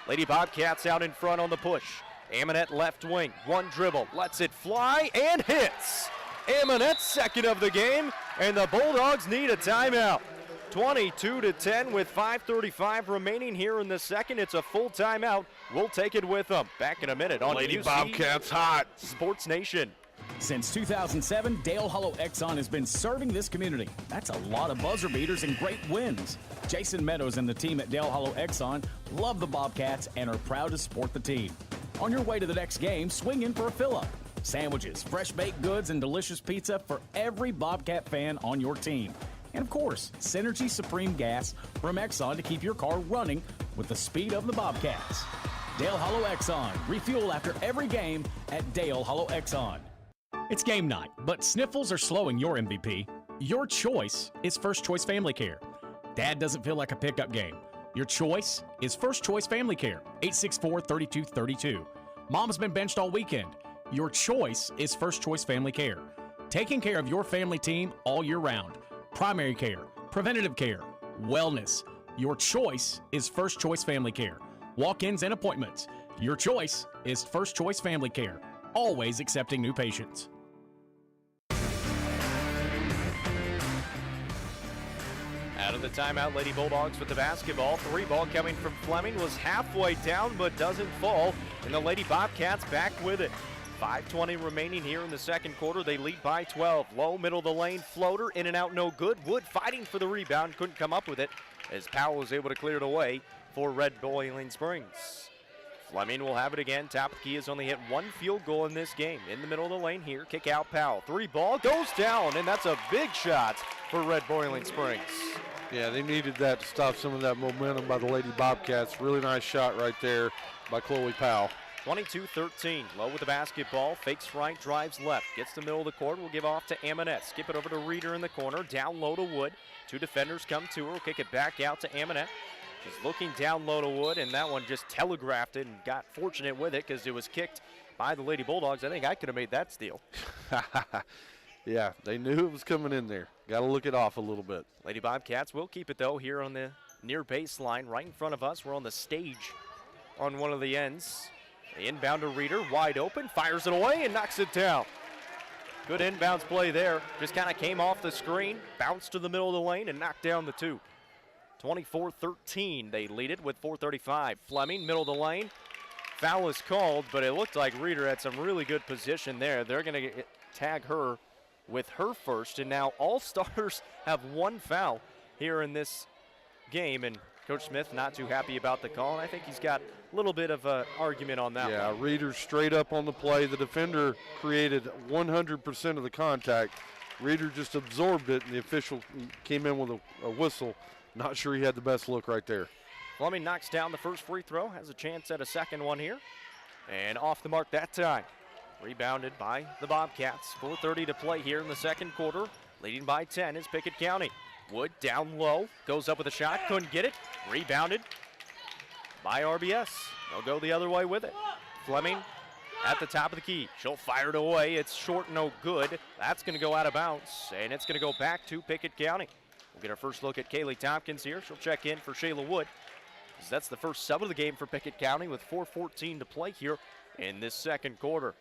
Lady Bobcats out in front on the push. Amonette left wing, 1 dribble, lets it fly, and hits. Amonette's second of the game, and the Bulldogs need a timeout. 22-10 with 5:35 remaining here in the second. It's a full timeout. We'll take it with them. Back in a minute on Lady UC Bobcats hot. Sports Nation. Since 2007, Dale Hollow Exxon has been serving this community. That's a lot of buzzer beaters and great wins. Jason Meadows and the team at Dale Hollow Exxon love the Bobcats and are proud to support the team. On your way to the next game, swing in for a fill-up. Sandwiches, fresh baked goods, and delicious pizza for every Bobcat fan on your team. And of course, Synergy Supreme Gas from Exxon to keep your car running with the speed of the Bobcats. Dale Hollow Exxon. Refuel after every game at Dale Hollow Exxon. It's game night, but sniffles are slowing your MVP. Your choice is First Choice Family Care. Dad doesn't feel like a pickup game. Your choice is First Choice Family Care, 864-3232. Mom's been benched all weekend. Your choice is First Choice Family Care. Taking care of your family team all year round. Primary care, preventative care, wellness. Your choice is First Choice Family Care. Walk-ins and appointments. Your choice is First Choice Family Care. Always accepting new patients. Out of the timeout, Lady Bulldogs with the basketball. 3-ball coming from Fleming was halfway down but doesn't fall. And the Lady Bobcats back with it. 5:20 remaining here in the second quarter. They lead by 12. Low, middle of the lane, floater, in and out, no good. Wood fighting for the rebound, couldn't come up with it as Powell was able to clear it away for Red Boiling Springs. Fleming will have it again. Top of the key has only hit one field goal in this game. In the middle of the lane here, kick out Powell. 3-ball goes down, and that's a big shot for Red Boiling Springs. Yeah, they needed that to stop some of that momentum by the Lady Bobcats. Really nice shot right there by Chloe Powell. 22-13, Low with the basketball, fakes right, drives left, gets the middle of the court, will give off to Amonette. Skip it over to Reeder in the corner, down low to Wood. Two defenders come to her, will kick it back out to Amonette. She's looking down low to Wood, and that one just telegraphed it and got fortunate with it because it was kicked by the Lady Bulldogs. I think I could have made that steal. Yeah, they knew it was coming in there. Got to look it off a little bit. Lady Bobcats will keep it, though, here on the near baseline, right in front of us. We're on the stage on one of the ends. The inbound to Reeder, wide open, fires it away and knocks it down. Good inbounds play there. Just kind of came off the screen, bounced to the middle of the lane, and knocked down the two. 24-13, they lead it with 4:35. Fleming, middle of the lane. Foul is called, but it looked like Reeder had some really good position there. They're going to tag her with her first, and now all starters have one foul here in this game, and Coach Smith not too happy about the call, and I think he's got a little bit of an argument on that one. Yeah, Reeder straight up on the play. The defender created 100% of the contact. Reeder just absorbed it, and the official came in with a whistle. Not sure he had the best look right there. Fleming knocks down the first free throw, has a chance at a second one here, and off the mark that time. Rebounded by the Bobcats. 4:30 to play here in the second quarter. Leading by 10 is Pickett County. Wood down low, goes up with a shot, couldn't get it. Rebounded by RBS. They'll go the other way with it. Fleming at the top of the key. She'll fire it away. It's short, no good. That's going to go out of bounds, and it's going to go back to Pickett County. We'll get our first look at Kaylee Tompkins here. She'll check in for Shayla Wood. That's the first sub of the game for Pickett County with 4:14 to play here in this second quarter.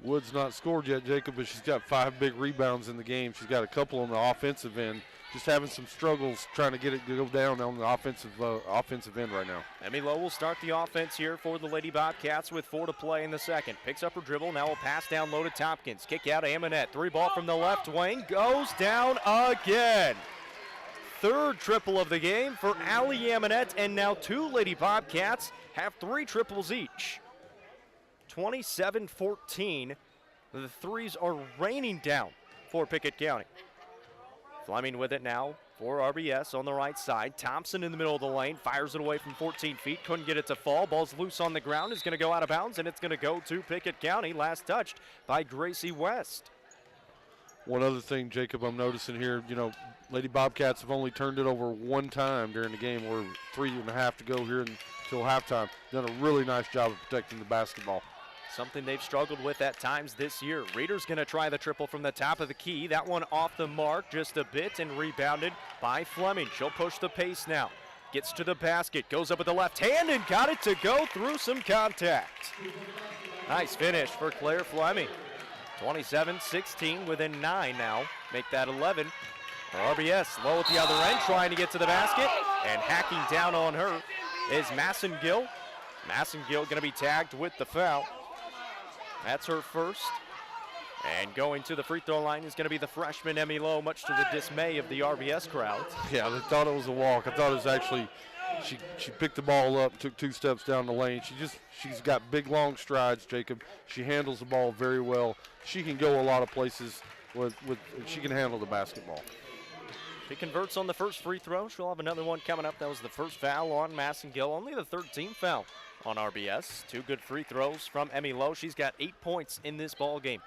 Wood's not scored yet, Jacob, but she's got 5 big rebounds in the game. She's got a couple on the offensive end. Just having some struggles trying to get it to go down on the offensive end right now. Emmy Lowe will start the offense here for the Lady Bobcats with 4 to play in the second. Picks up her dribble, now will pass down low to Tompkins. Kick out to Amonette. 3-ball from the left wing, goes down again. Third triple of the game for Allie Amonette, and now 2 Lady Bobcats have 3 triples each. 27-14. The threes are raining down for Pickett County. Fleming with it now for RBS on the right side. Thompson in the middle of the lane, fires it away from 14 feet. Couldn't get it to fall. Ball's loose on the ground. Is going to go out of bounds, and it's going to go to Pickett County. Last touched by Gracie West. One other thing, Jacob, I'm noticing here, Lady Bobcats have only turned it over one time during the game. We're 3.5 to go here until halftime. Done a really nice job of protecting the basketball. Something they've struggled with at times this year. Reeder's going to try the triple from the top of the key. That one off the mark just a bit and rebounded by Fleming. She'll push the pace now. Gets to the basket, goes up with the left hand and got it to go through some contact. Nice finish for Claire Fleming. 27-16 within 9 now. Make that 11. RBS low at the other end, trying to get to the basket, and hacking down on her is Massengill. Massengill going to be tagged with the foul. That's her first. And going to the free throw line is going to be the freshman Emmy Lowe, much to the dismay of the RBS crowd. Yeah, they thought it was a walk. I thought it was actually, she picked the ball up, took 2 steps down the lane. She's got big, long strides, Jacob. She handles the ball very well. She can go a lot of places she can handle the basketball. She converts on the first free throw. She'll have another one coming up. That was the first foul on Massengill, only the 13th foul on RBS. 2 good free throws from Emmy Lowe. She's got 8 points in this ball game.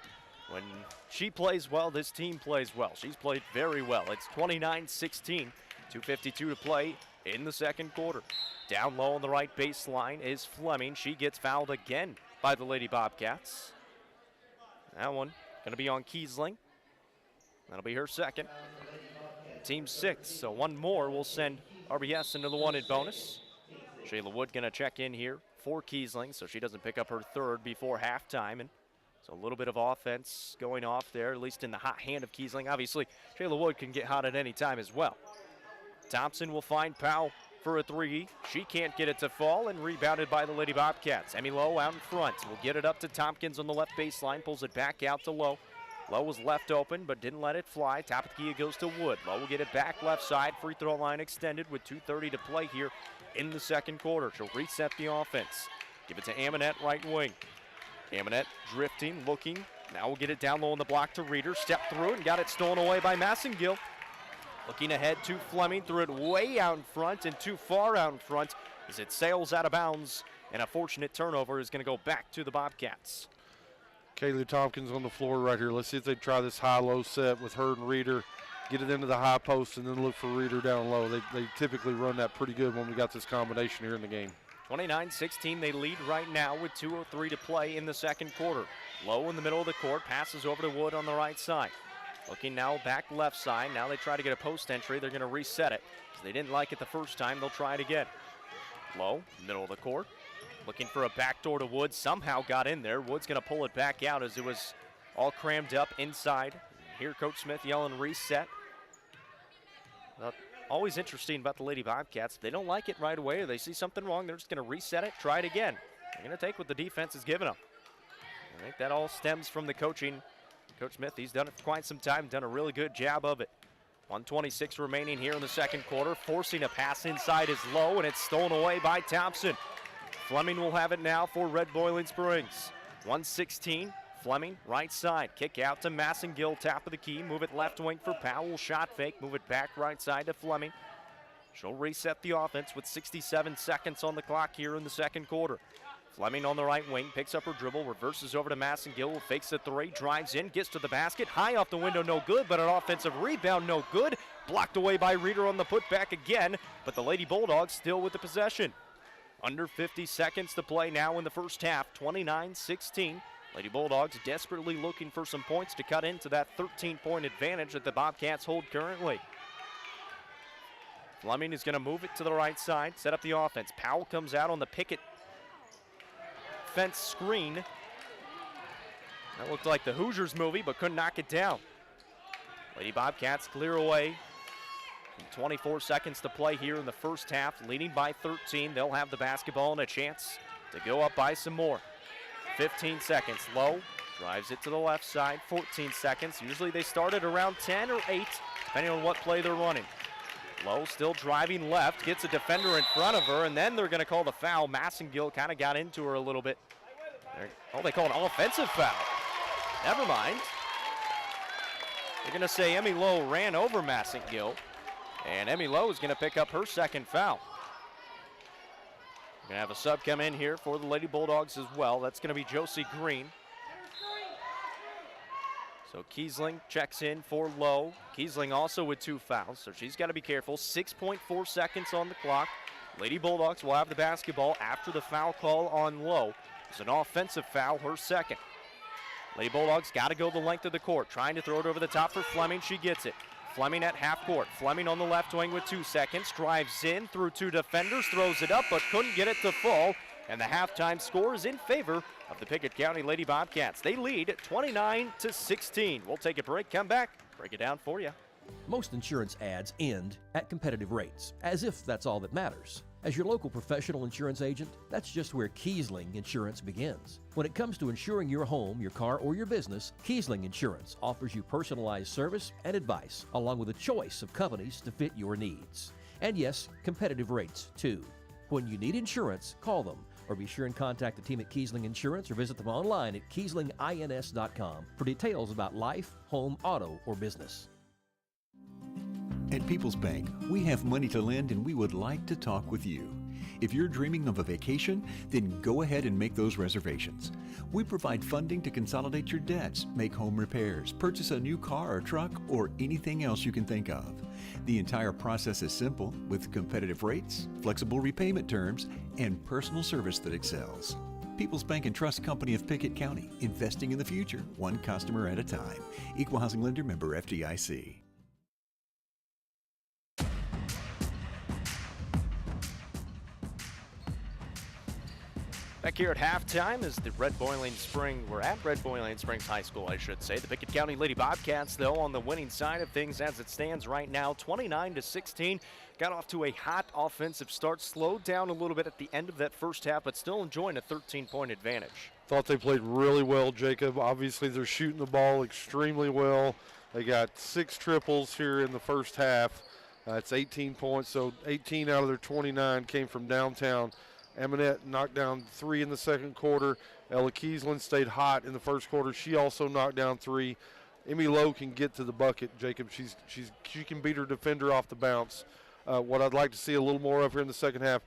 When she plays well, this team plays well. She's played very well. It's 29-16, 2:52 to play in the second quarter. Down low on the right baseline is Fleming. She gets fouled again by the Lady Bobcats. That one going to be on Kiesling. That'll be her second. Team 6, so one more will send RBS into the wanted bonus. Shayla Wood going to check in here for Kiesling, so she doesn't pick up her third before halftime. And so a little bit of offense going off there, at least in the hot hand of Kiesling. Obviously, Shayla Wood can get hot at any time as well. Thompson will find Powell for a 3. She can't get it to fall, and rebounded by the Lady Bobcats. Emmy Lowe out in front will get it up to Tompkins on the left baseline, pulls it back out to Lowe. Lowe was left open, but didn't let it fly. Top of the key goes to Wood. Lowe will get it back left side. Free throw line extended with 2:30 to play here in the second quarter. She'll reset the offense. Give it to Amonette, right wing. Amonette drifting, looking. Now we'll get it down low on the block to Reeder. Step through and got it stolen away by Massengill. Looking ahead to Fleming, threw it way out in front and too far out in front as it sails out of bounds. And a fortunate turnover is going to go back to the Bobcats. Kaylee Tompkins on the floor right here. Let's see if they try this high-low set with her and Reeder. Get it into the high post and then look for Reeder down low. They typically run that pretty good when we got this combination here in the game. 29-16, they lead right now with 2:03 to play in the second quarter. Low in the middle of the court, passes over to Wood on the right side. Looking now back left side. Now they try to get a post entry. They're going to reset it. If they didn't like it the first time, they'll try it again. Low, middle of the court. Looking for a backdoor to Wood. Somehow got in there. Wood's going to pull it back out as it was all crammed up inside. Here Coach Smith yelling reset. Always interesting about the Lady Bobcats. If they don't like it right away or they see something wrong, they're just going to reset it, try it again. They're going to take what the defense is giving them. I think that all stems from the coaching. Coach Smith, he's done it for quite some time, done a really good job of it. 1:26 remaining here in the second quarter. Forcing a pass inside is Low, and it's stolen away by Thompson. Fleming will have it now for Red Boiling Springs. 1:16, Fleming, right side. Kick out to Massengill, top of the key. Move it left wing for Powell. Shot fake, move it back right side to Fleming. She'll reset the offense with 67 seconds on the clock here in the second quarter. Fleming on the right wing, picks up her dribble, reverses over to Massengill, fakes the 3, drives in, gets to the basket. High off the window, no good, but an offensive rebound, no good. Blocked away by Reeder on the putback again, but the Lady Bulldogs still with the possession. Under 50 seconds to play now in the first half, 29-16. Lady Bulldogs desperately looking for some points to cut into that 13-point advantage that the Bobcats hold currently. Fleming is going to move it to the right side, set up the offense. Powell comes out on the Pickett fence screen. That looked like the Hoosiers movie, but couldn't knock it down. Lady Bobcats clear away. 24 seconds to play here in the first half, leading by 13. They'll have the basketball and a chance to go up by some more. 15 seconds. Low drives it to the left side. 14 seconds. Usually they start at around 10 or 8, depending on what play they're running. Low still driving left, gets a defender in front of her, and then they're going to call the foul. Massengill kind of got into her a little bit. Oh, they call an offensive foul. Never mind. They're going to say Emmy Lowe ran over Massengill, and Emmy Lowe is going to pick up her second foul. We're going to have a sub come in here for the Lady Bulldogs as well. That's going to be Josie Green. So Kiesling checks in for Lowe. Kiesling also with 2 fouls, so she's got to be careful. 6.4 seconds on the clock. Lady Bulldogs will have the basketball after the foul call on Lowe. It's an offensive foul, her second. Lady Bulldogs got to go the length of the court, trying to throw it over the top for Fleming. She gets it. Fleming at half court. Fleming on the left wing with 2 seconds. Drives in through 2 defenders, throws it up, but couldn't get it to fall. And the halftime score is in favor of the Pickett County Lady Bobcats. They lead 29-16. We'll take a break, come back, break it down for you. Most insurance ads end at competitive rates, as if that's all that matters. As your local professional insurance agent, that's just where Kiesling Insurance begins. When it comes to insuring your home, your car, or your business, Kiesling Insurance offers you personalized service and advice, along with a choice of companies to fit your needs. And yes, competitive rates too. When you need insurance, call them, or be sure and contact the team at Kiesling Insurance or visit them online at KieslingINS.com for details about life, home, auto, or business. At People's Bank, we have money to lend and we would like to talk with you. If you're dreaming of a vacation, then go ahead and make those reservations. We provide funding to consolidate your debts, make home repairs, purchase a new car or truck, or anything else you can think of. The entire process is simple with competitive rates, flexible repayment terms, and personal service that excels. People's Bank and Trust Company of Pickett County, investing in the future, one customer at a time. Equal Housing Lender, member FDIC. Back here at halftime is the Red Boiling Spring. We're at Red Boiling Springs High School, I should say. The Pickett County Lady Bobcats, though, on the winning side of things as it stands right now, 29-16. Got off to a hot offensive start, slowed down a little bit at the end of that first half, but still enjoying a 13-point advantage. Thought they played really well, Jacob. Obviously, they're shooting the ball extremely well. They got 6 triples here in the first half. It's 18 points, so 18 out of their 29 came from downtown. Eminette knocked down 3 in the second quarter. Ella Kiesland stayed hot in the first quarter. She also knocked down 3. Emmy Lowe can get to the bucket, Jacob. She can beat her defender off the bounce. What I'd like to see a little more of here in the second half,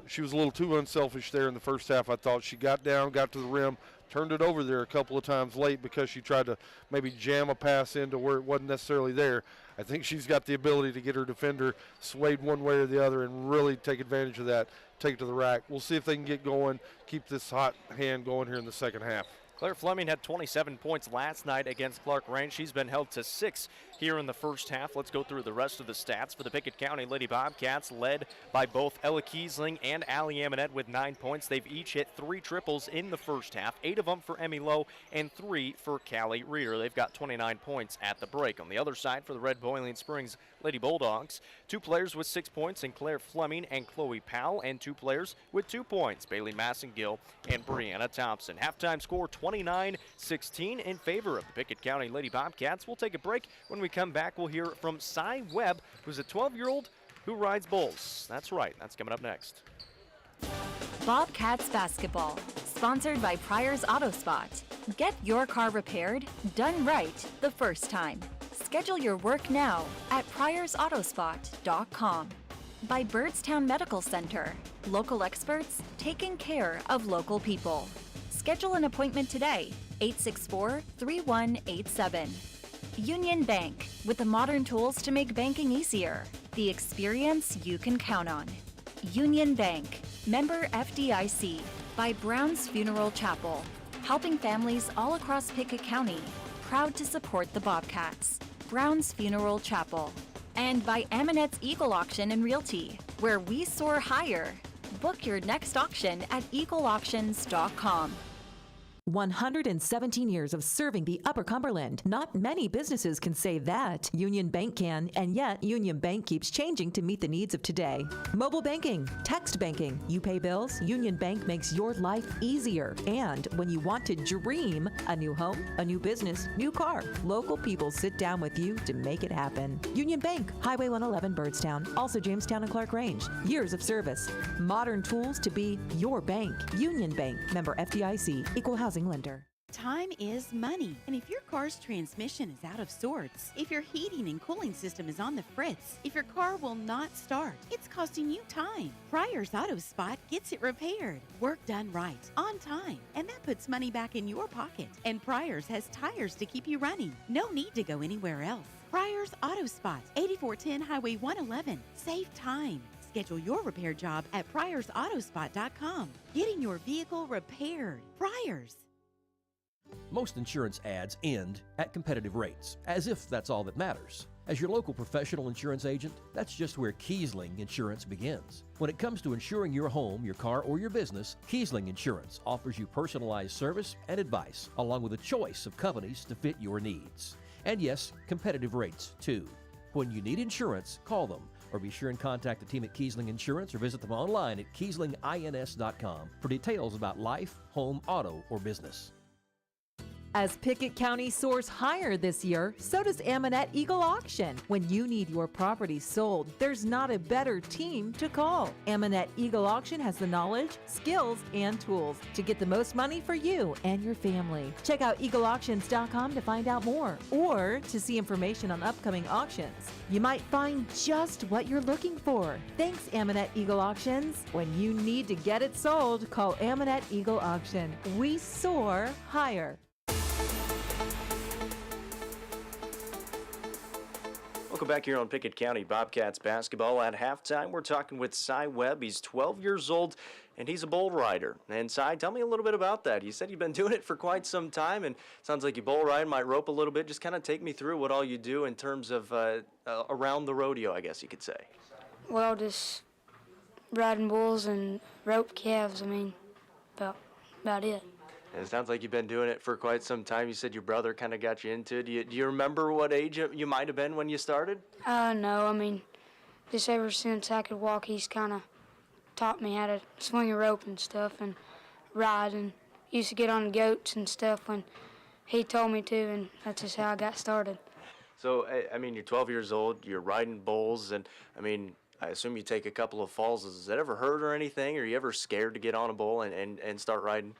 she was a little too unselfish there in the first half, I thought. She got down, got to the rim, turned it over there a couple of times late because she tried to maybe jam a pass into where it wasn't necessarily there. I think she's got the ability to get her defender swayed one way or the other and really take advantage of that, take it to the rack. We'll see if they can get going, keep this hot hand going here in the second half. Claire Fleming had 27 points last night against Clark Range. She's been held to 6 here in the first half. Let's go through the rest of the stats for the Pickett County Lady Bobcats, led by both Ella Kiesling and Allie Amonette with 9 points. They've each hit 3 triples in the first half, 8 of them for Emmy Lowe and 3 for Callie Reeder. They've got 29 points at the break. On the other side for the Red Boiling Springs Lady Bulldogs, 2 players with 6 points in Claire Fleming and Chloe Powell, and 2 players with 2 points, Bailey Massengill and Brianna Thompson. Halftime score 29-16 in favor of the Pickett County Lady Bobcats. We'll take a break. When we come back, we'll hear from Cy Webb, who's a 12-year-old who rides bulls. That's right. That's coming up next. Bobcats basketball, sponsored by Pryor's Auto Spot. Get your car repaired, done right the first time. Schedule your work now at pryorsautospot.com. By Byrdstown Medical Center, local experts taking care of local people. Schedule an appointment today, 864-3187. Union Bank, with the modern tools to make banking easier. The experience you can count on. Union Bank, member FDIC. By Brown's Funeral Chapel, helping families all across Pickett County. Proud to support the Bobcats. Brown's Funeral Chapel. And by Amonette's Eagle Auction and Realty, where we soar higher. Book your next auction at eagleauctions.com. 117 years of serving the Upper Cumberland. Not many businesses can say that. Union Bank can, and yet Union Bank keeps changing to meet the needs of today. Mobile banking, text banking, you pay bills, Union Bank makes your life easier. And when you want to dream a new home, a new business, new car, local people sit down with you to make it happen. Union Bank, Highway 111 Byrdstown, also Jamestown and Clark Range. Years of service, modern tools to be your bank. Union Bank, member FDIC, equal housing lender. Time is money, and if your car's transmission is out of sorts, if your heating and cooling system is on the fritz, if your car will not start, it's costing you time. Pryor's Auto Spot gets it repaired, work done right, on time, and that puts money back in your pocket. And Pryor's has tires to keep you running. No need to go anywhere else. Pryor's Auto Spot, 8410 Highway 111. Save time. Schedule your repair job at pryorsautospot.com. Getting your vehicle repaired. Pryor's. Most insurance ads end at competitive rates, as if that's all that matters. As your local professional insurance agent, that's just where Kiesling Insurance begins. When it comes to insuring your home, your car, or your business, Kiesling Insurance offers you personalized service and advice, along with a choice of companies to fit your needs. And yes, competitive rates, too. When you need insurance, call them, or be sure and contact the team at Kiesling Insurance or visit them online at kieslingins.com for details about life, home, auto, or business. As Pickett County soars higher this year, so does Amanette Eagle Auction. When you need your property sold, there's not a better team to call. Amanette Eagle Auction has the knowledge, skills, and tools to get the most money for you and your family. Check out eagleauctions.com to find out more or to see information on upcoming auctions. You might find just what you're looking for. Thanks, Amanette Eagle Auctions. When you need to get it sold, call Amanette Eagle Auction. We soar higher. Welcome back here on Pickett County Bobcats basketball. At halftime, we're talking with Cy Webb. He's 12 years old, and he's a bull rider. And Cy, tell me a little bit about that. You said you've been doing it for quite some time, and it sounds like you bull ride, might rope a little bit. Just kind of take me through what all you do in terms of around the rodeo, I guess you could say. Well, just riding bulls and rope calves. I mean, about it. And it sounds like you've been doing it for quite some time. You said your brother kind of got you into it. Do you remember what age you might have been when you started? No, I mean, just ever since I could walk, he's kind of taught me how to swing a rope and stuff and ride, and used to get on goats and stuff when he told me to, and that's just how I got started. So, I mean, you're 12 years old, you're riding bulls, and, I mean, I assume you take a couple of falls. Does that ever hurt or anything? Are you ever scared to get on a bull and start riding?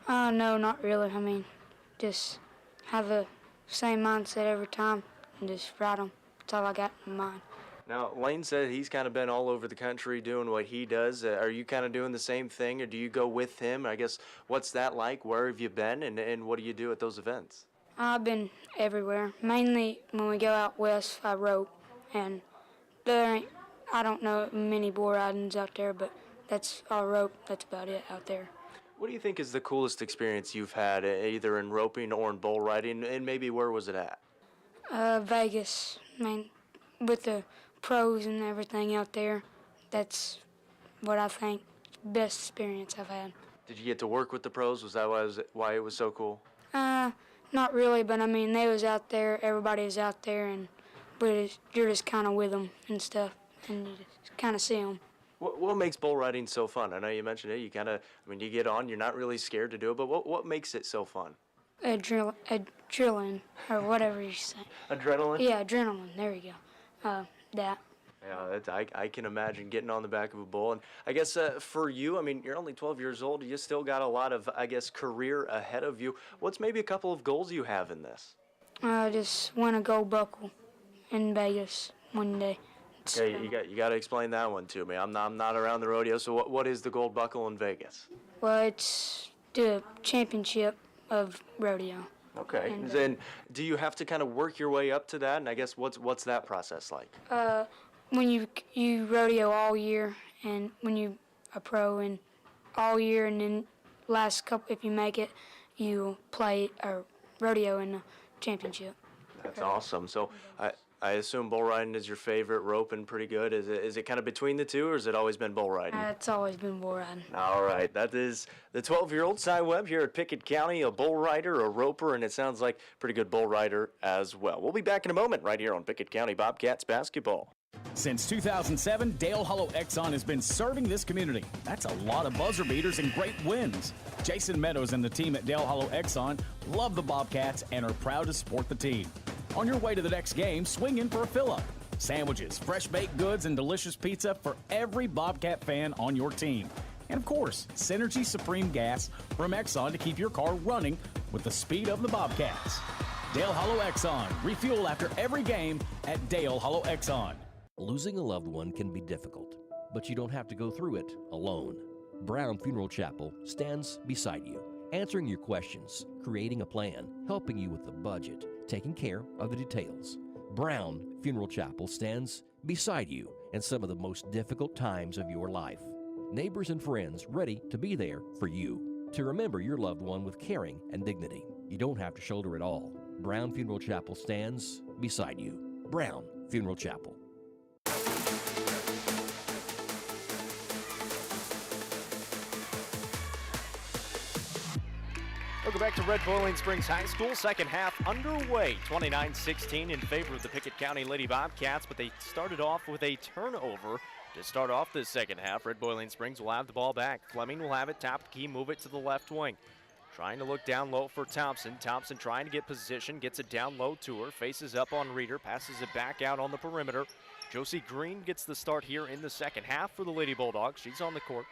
No, not really. I mean, just have the same mindset every time and just ride them. That's all I got in mind. Now, Lane said he's kind of been all over the country doing what he does. Are you kind of doing the same thing, or do you go with him? I guess, what's that like? Where have you been, and what do you do at those events? I've been everywhere. Mainly when we go out west, I rope, and I don't know many bull ridings out there, but that's all rope. That's about it out there. What do you think is the coolest experience you've had, either in roping or in bull riding, and maybe where was it at? Vegas. I mean, with the pros and everything out there, that's what I think best experience I've had. Did you get to work with the pros? Was that why it was so cool? Not really, but I mean, they was out there, everybody was out there, and you're just kind of with them and stuff, and you just kind of see them. What makes bull riding so fun? I know you mentioned it. You kind of, I mean, you get on, you're not really scared to do it, but what makes it so fun? Adrenaline, or whatever you say. Adrenaline? Yeah, adrenaline. There you go. That. Yeah, I can imagine getting on the back of a bull. And I guess for you, I mean, you're only 12 years old. You still got a lot of, I guess, career ahead of you. What's maybe a couple of goals you have in this? Just win a gold buckle in Vegas one day. Okay, you got to explain that one to me. I'm not around the rodeo, so what is the gold buckle in Vegas? Well, it's the championship of rodeo. Okay. And then do you have to kind of work your way up to that? And I guess what's that process like? When you rodeo all year, and when you are pro and all year, and then last couple, if you make it, you play a rodeo in the championship. That's awesome. So I assume bull riding is your favorite, roping pretty good. Is it kind of between the two, or has it always been bull riding? It's always been bull riding. All right. That is the 12-year-old Cy Webb here at Pickett County, a bull rider, a roper, and it sounds like a pretty good bull rider as well. We'll be back in a moment right here on Pickett County Bobcats basketball. Since 2007, Dale Hollow Exxon has been serving this community. That's a lot of buzzer beaters and great wins. Jason Meadows and the team at Dale Hollow Exxon love the Bobcats and are proud to support the team. On your way to the next game, swing in for a fill-up. Sandwiches, fresh baked goods, and delicious pizza for every Bobcat fan on your team. And of course, Synergy Supreme Gas from Exxon to keep your car running with the speed of the Bobcats. Dale Hollow Exxon. Refuel after every game at Dale Hollow Exxon. Losing a loved one can be difficult, but you don't have to go through it alone. Brown Funeral Chapel stands beside you, answering your questions, creating a plan, helping you with the budget, taking care of the details. Brown Funeral Chapel stands beside you in some of the most difficult times of your life. Neighbors and friends ready to be there for you, to remember your loved one with caring and dignity. You don't have to shoulder it all. Brown Funeral Chapel stands beside you. Brown Funeral Chapel. Welcome back to Red Boiling Springs High School. Second half underway, 29-16 in favor of the Pickett County Lady Bobcats, but they started off with a turnover to start off this second half. Red Boiling Springs will have the ball back. Fleming will have it, top key, move it to the left wing. Trying to look down low for Thompson. Thompson trying to get position, gets it down low to her, faces up on Reeder, passes it back out on the perimeter. Josie Green gets the start here in the second half for the Lady Bulldogs. She's on the court.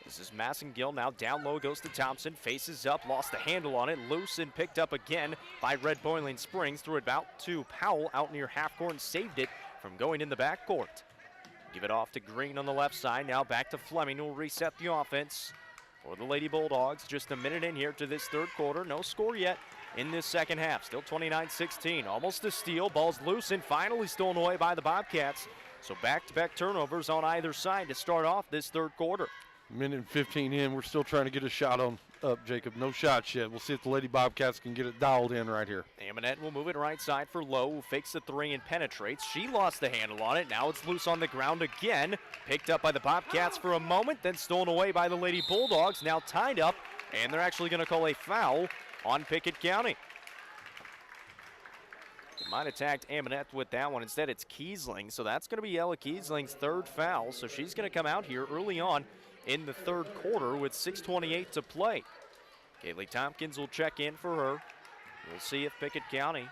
This is Massengill now down low, goes to Thompson, faces up, lost the handle on it, loose and picked up again by Red Boiling Springs. Threw it about to Powell out near half court and saved it from going in the backcourt. Give it off to Green on the left side, now back to Fleming, who will reset the offense for the Lady Bulldogs. Just a minute in here to this third quarter, no score yet in this second half. Still 29-16, almost a steal, ball's loose and finally stolen away by the Bobcats. So back-to-back turnovers on either side to start off this third quarter. Minute and 15 in, we're still trying to get a shot on up, Jacob. No shots yet. We'll see if the Lady Bobcats can get it dialed in right here. Amonette will move it right side for Lowe, who fakes the three and penetrates. She lost the handle on it. Now it's loose on the ground again. Picked up by the Bobcats for a moment, then stolen away by the Lady Bulldogs. Now tied up, and they're actually going to call a foul on Pickett County. Might have tagged Amonette with that one. Instead, it's Kiesling. So that's going to be Ella Kiesling's third foul. So she's going to come out here early on in the third quarter with 6:28 to play. Kaylee Tompkins will check in for her. We'll see if Pickett County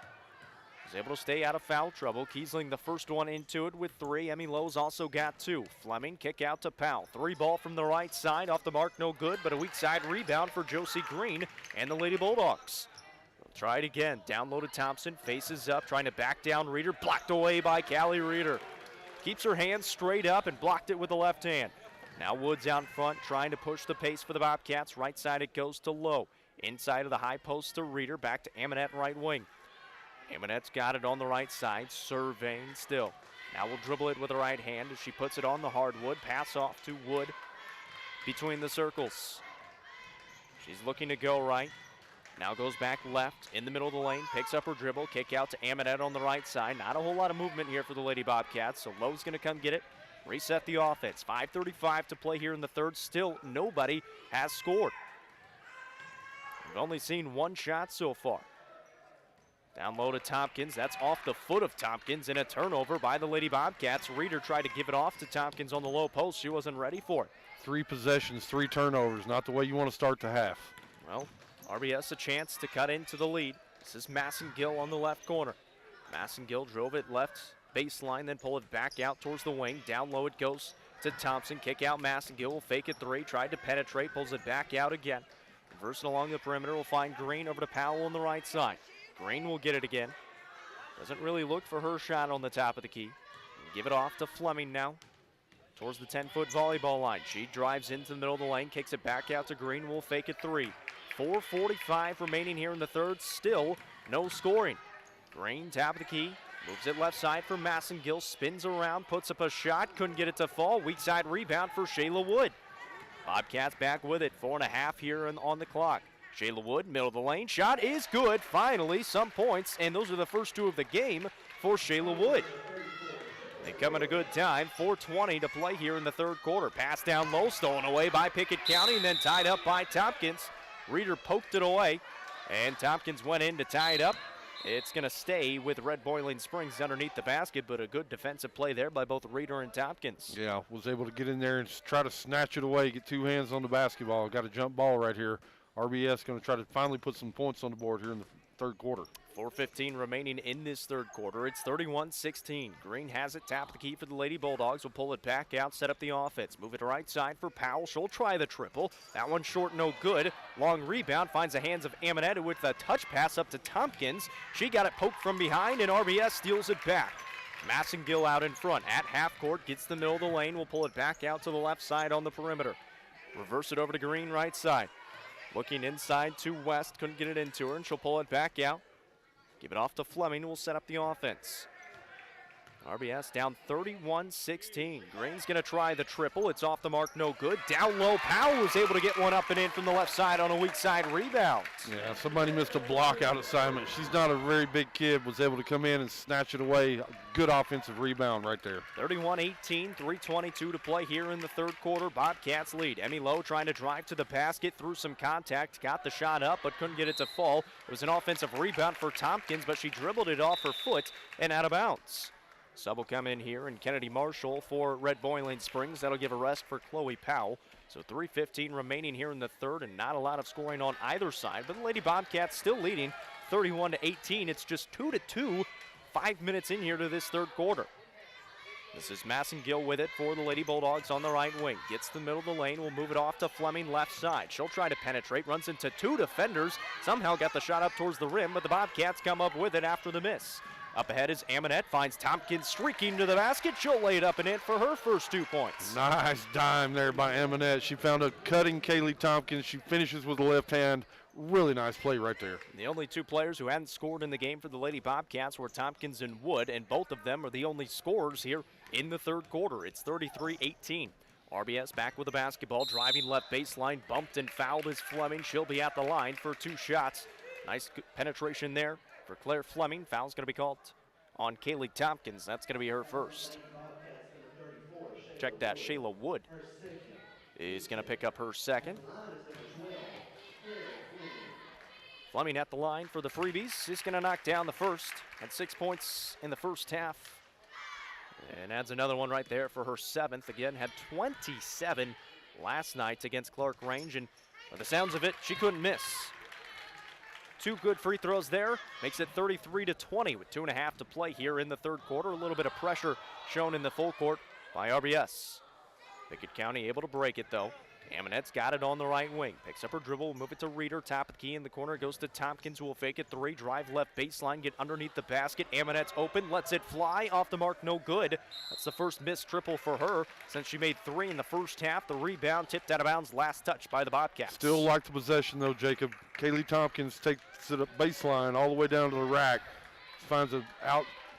is able to stay out of foul trouble. Kiesling the first one into it with three. Emmy Lowe's also got two. Fleming kick out to Powell. Three ball from the right side, off the mark, no good, but a weak side rebound for Josie Green and the Lady Bulldogs. They'll try it again. Down low to Thompson, faces up, trying to back down Reeder. Blocked away by Callie Reeder. Keeps her hands straight up and blocked it with the left hand. Now Woods out in front, trying to push the pace for the Bobcats. Right side it goes to Lowe. Inside of the high post to Reeder, back to Amonette right wing. Amonette's got it on the right side, surveying still. Now we'll dribble it with the right hand as she puts it on the hardwood. Pass off to Wood between the circles. She's looking to go right. Now goes back left in the middle of the lane, picks up her dribble, kick out to Amonette on the right side. Not a whole lot of movement here for the Lady Bobcats, so Lowe's going to come get it. Reset the offense. 5:35 to play here in the third. Still nobody has scored. We've only seen one shot so far. Down low to Tompkins. That's off the foot of Tompkins and a turnover by the Lady Bobcats. Reeder tried to give it off to Tompkins on the low post. She wasn't ready for it. 3 possessions, 3 turnovers. Not the way you want to start the half. Well, RBS a chance to cut into the lead. This is Massengill on the left corner. Massengill drove it left baseline, then pull it back out towards the wing. Down low it goes to Thompson. Kick out Massengill, will fake it three, tried to penetrate, pulls it back out again. Reversing along the perimeter, will find Green over to Powell on the right side. Green will get it again. Doesn't really look for her shot on the top of the key. Give it off to Fleming now towards the 10-foot volleyball line. She drives into the middle of the lane, kicks it back out to Green, will fake it three. 4:45 remaining here in the third, still no scoring. Green, top of the key, moves it left side for Massengill, spins around, puts up a shot, couldn't get it to fall. Weak side rebound for Shayla Wood. Bobcats back with it, 4.5 here on the clock. Shayla Wood, middle of the lane, shot is good. Finally, some points, and those are the first 2 of the game for Shayla Wood. They come at a good time, 4:20 to play here in the third quarter. Pass down low, stolen away by Pickett County, and then tied up by Tompkins. Reeder poked it away, and Tompkins went in to tie it up. It's going to stay with Red Boiling Springs underneath the basket, but a good defensive play there by both Reeder and Tompkins. Yeah, was able to get in there and try to snatch it away, get 2 hands on the basketball. Got a jump ball right here. RBS going to try to finally put some points on the board here in the third quarter. 4:15 remaining in this third quarter. It's 31-16. Green has it, tap the key for the Lady Bulldogs. Will pull it back out, set up the offense. Move it right side for Powell. She'll try the triple. That one short, no good. Long rebound, finds the hands of Amonette with a touch pass up to Tompkins. She got it poked from behind, and RBS steals it back. Massengill out in front at half court, gets the middle of the lane. Will pull it back out to the left side on the perimeter. Reverse it over to Green right side. Looking inside to West, couldn't get it into her, and she'll pull it back out. Give it off to Fleming, who will set up the offense. RBS down 31-16. Green's going to try the triple. It's off the mark, no good. Down low, Powell was able to get one up and in from the left side on a weak side rebound. Yeah, somebody missed a block out assignment. She's not a very big kid, was able to come in and snatch it away. Good offensive rebound right there. 31-18, 3:22 to play here in the third quarter. Bobcats lead. Emmy Lowe trying to drive to the basket, through some contact, got the shot up, but couldn't get it to fall. It was an offensive rebound for Tompkins, but she dribbled it off her foot and out of bounds. Sub will come in here, and Kennedy Marshall for Red Boiling Springs. That'll give a rest for Chloe Powell. So 3:15 remaining here in the third, and not a lot of scoring on either side. But the Lady Bobcats still leading 31-18. It's just 2-2, 5 minutes in here to this third quarter. This is Massengill with it for the Lady Bulldogs on the right wing. Gets the middle of the lane, will move it off to Fleming left side. She'll try to penetrate, runs into two defenders. Somehow got the shot up towards the rim, but the Bobcats come up with it after the miss. Up ahead is Amonette, finds Tompkins streaking to the basket. She'll lay it up and in for her first 2 points. Nice dime there by Amonette. She found a cutting Kaylee Tompkins. She finishes with the left hand. Really nice play right there. The only 2 players who hadn't scored in the game for the Lady Bobcats were Tompkins and Wood, and both of them are the only scorers here in the third quarter. It's 33-18. RBS back with the basketball, driving left baseline, bumped and fouled is Fleming. She'll be at the line for 2 shots. Nice penetration there for Claire Fleming. Foul's going to be called on Kaylee Tompkins. That's going to be her first. Check that. Shayla Wood is going to pick up her second. Fleming at the line for the freebies. Is going to knock down the first. Had 6 points in the first half. And adds another one right there for her 7th. Again, had 27 last night against Clark Range. And by the sounds of it, she couldn't miss. 2 good free throws there. Makes it 33-20 with 2.5 to play here in the third quarter. A little bit of pressure shown in the full court by RBS. Pickett County able to break it though. Amonette's got it on the right wing. Picks up her dribble, move it to Reeder. Top of the key in the corner. Goes to Tompkins, who will fake it 3. Drive left baseline, get underneath the basket. Amonette's open, lets it fly. Off the mark, no good. That's the first missed triple for her since she made 3 in the first half. The rebound tipped out of bounds, last touch by the Bobcats. Still like the possession though, Jacob. Kaylee Tompkins takes it up baseline all the way down to the rack. Finds an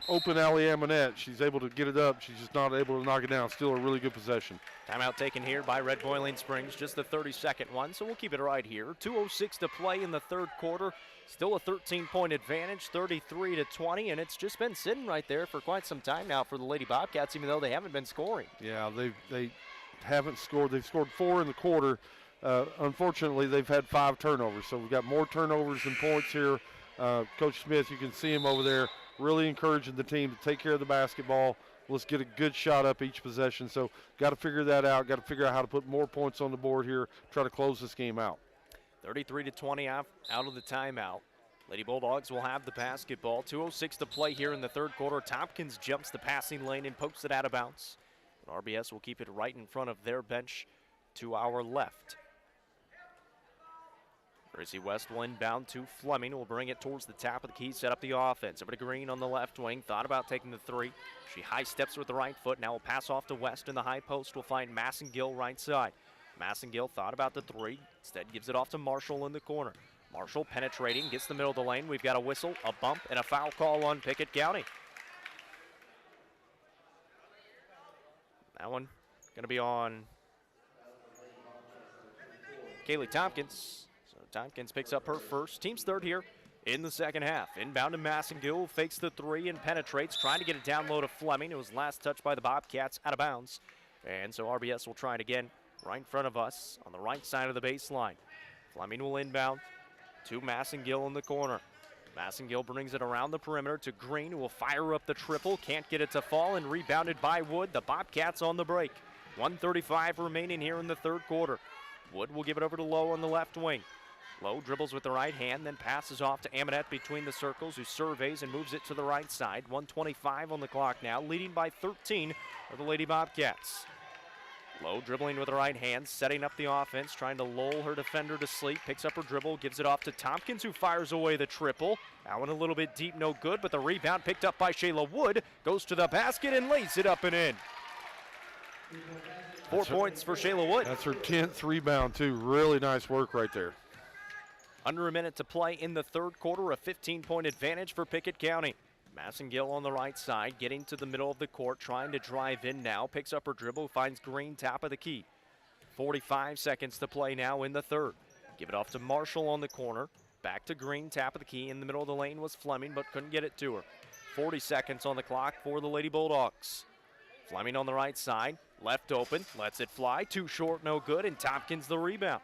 open alley Amonette. She's able to get it up. She's just not able to knock it down. Still a really good possession. Timeout taken here by Red Boiling Springs, just the 32nd one, so we'll keep it right here. 2:06 to play in the third quarter. Still a 13-point advantage, 33-20, and it's just been sitting right there for quite some time now for the Lady Bobcats, even though they haven't been scoring. Yeah, they haven't scored. They've scored 4 in the quarter. Unfortunately, they've had 5 turnovers, so we've got more turnovers than points here. Coach Smith, you can see him over there, really encouraging the team to take care of the basketball. Let's get a good shot up each possession. So got to figure that out. Got to figure out how to put more points on the board here, try to close this game out. 33-20 out of the timeout. Lady Bulldogs will have the basketball. 2:06 to play here in the third quarter. Tompkins jumps the passing lane and pokes it out of bounds. But RBS will keep it right in front of their bench to our left. Gracie West will inbound to Fleming. Will bring it towards the top of the key, set up the offense. Over to Green on the left wing. Thought about taking the 3. She high steps with the right foot. Now will pass off to West in the high post. Will find Massengill right side. Massengill thought about the 3. Instead gives it off to Marshall in the corner. Marshall penetrating, gets the middle of the lane. We've got a whistle, a bump, and a foul call on Pickett County. That one going to be on Kaylee Tompkins. Tompkins picks up her first. Team's third here in the second half. Inbound to Massengill, fakes the 3 and penetrates, trying to get it down low to Fleming. It was last touched by the Bobcats, out of bounds. And so RBS will try it again right in front of us on the right side of the baseline. Fleming will inbound to Massengill in the corner. Massengill brings it around the perimeter to Green, who will fire up the triple. Can't get it to fall, and rebounded by Wood. The Bobcats on the break. 1:35 remaining here in the third quarter. Wood will give it over to Lowe on the left wing. Lowe dribbles with the right hand, then passes off to Amonette between the circles, who surveys and moves it to the right side. 1:25 on the clock now, leading by 13 are the Lady Bobcats. Lowe dribbling with the right hand, setting up the offense, trying to lull her defender to sleep. Picks up her dribble, gives it off to Tompkins, who fires away the triple. That one a little bit deep, no good, but the rebound picked up by Shayla Wood. Goes to the basket and lays it up and in. 4 points for Shayla Wood. That's her 10th rebound, too. Really nice work right there. Under a minute to play in the third quarter, a 15-point advantage for Pickett County. Massengill on the right side, getting to the middle of the court, trying to drive in now. Picks up her dribble, finds Green, top of the key. 45 seconds to play now in the third. Give it off to Marshall on the corner. Back to Green, top of the key. In the middle of the lane was Fleming, but couldn't get it to her. 40 seconds on the clock for the Lady Bulldogs. Fleming on the right side, left open, lets it fly. Too short, no good, and Tompkins the rebound.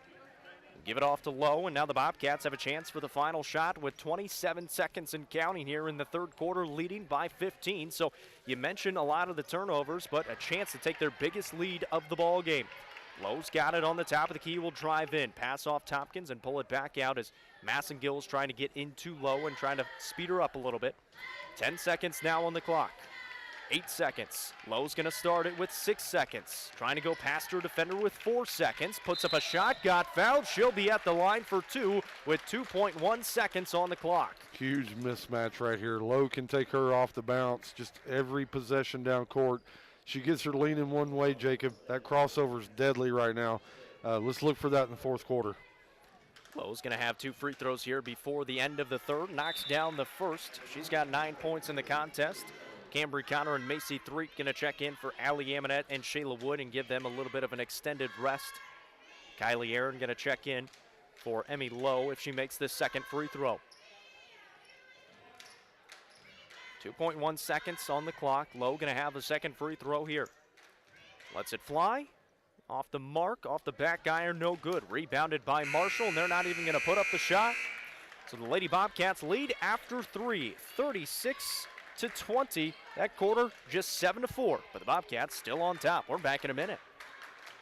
Give it off to Lowe, and now the Bobcats have a chance for the final shot with 27 seconds and counting here in the third quarter, leading by 15. So you mentioned a lot of the turnovers, but a chance to take their biggest lead of the ball game. Lowe's got it on the top of the key, will drive in, pass off Tompkins and pull it back out as Massengill's trying to get into Lowe and trying to speed her up a little bit. 10 seconds now on the clock. 8 seconds. Lowe's going to start it with 6 seconds. Trying to go past her defender with 4 seconds. Puts up a shot, got fouled. She'll be at the line for 2 with 2.1 seconds on the clock. Huge mismatch right here. Lowe can take her off the bounce. Just every possession down court. She gets her leaning one way, Jacob. That crossover is deadly right now. Let's look for that in the fourth quarter. Lowe's going to have 2 free throws here before the end of the third. Knocks down the first. She's got 9 points in the contest. Cambry Connor and Macy Threet going to check in for Allie Amonette and Shayla Wood and give them a little bit of an extended rest. Kylie Aaron going to check in for Emmy Lowe if she makes this second free throw. 2.1 seconds on the clock. Lowe going to have a second free throw here. Lets it fly. Off the mark, off the back iron, no good. Rebounded by Marshall, and they're not even going to put up the shot. So the Lady Bobcats lead after 3, 36-20. That quarter just 7-4, but the Bobcats still on top. We're back in a minute.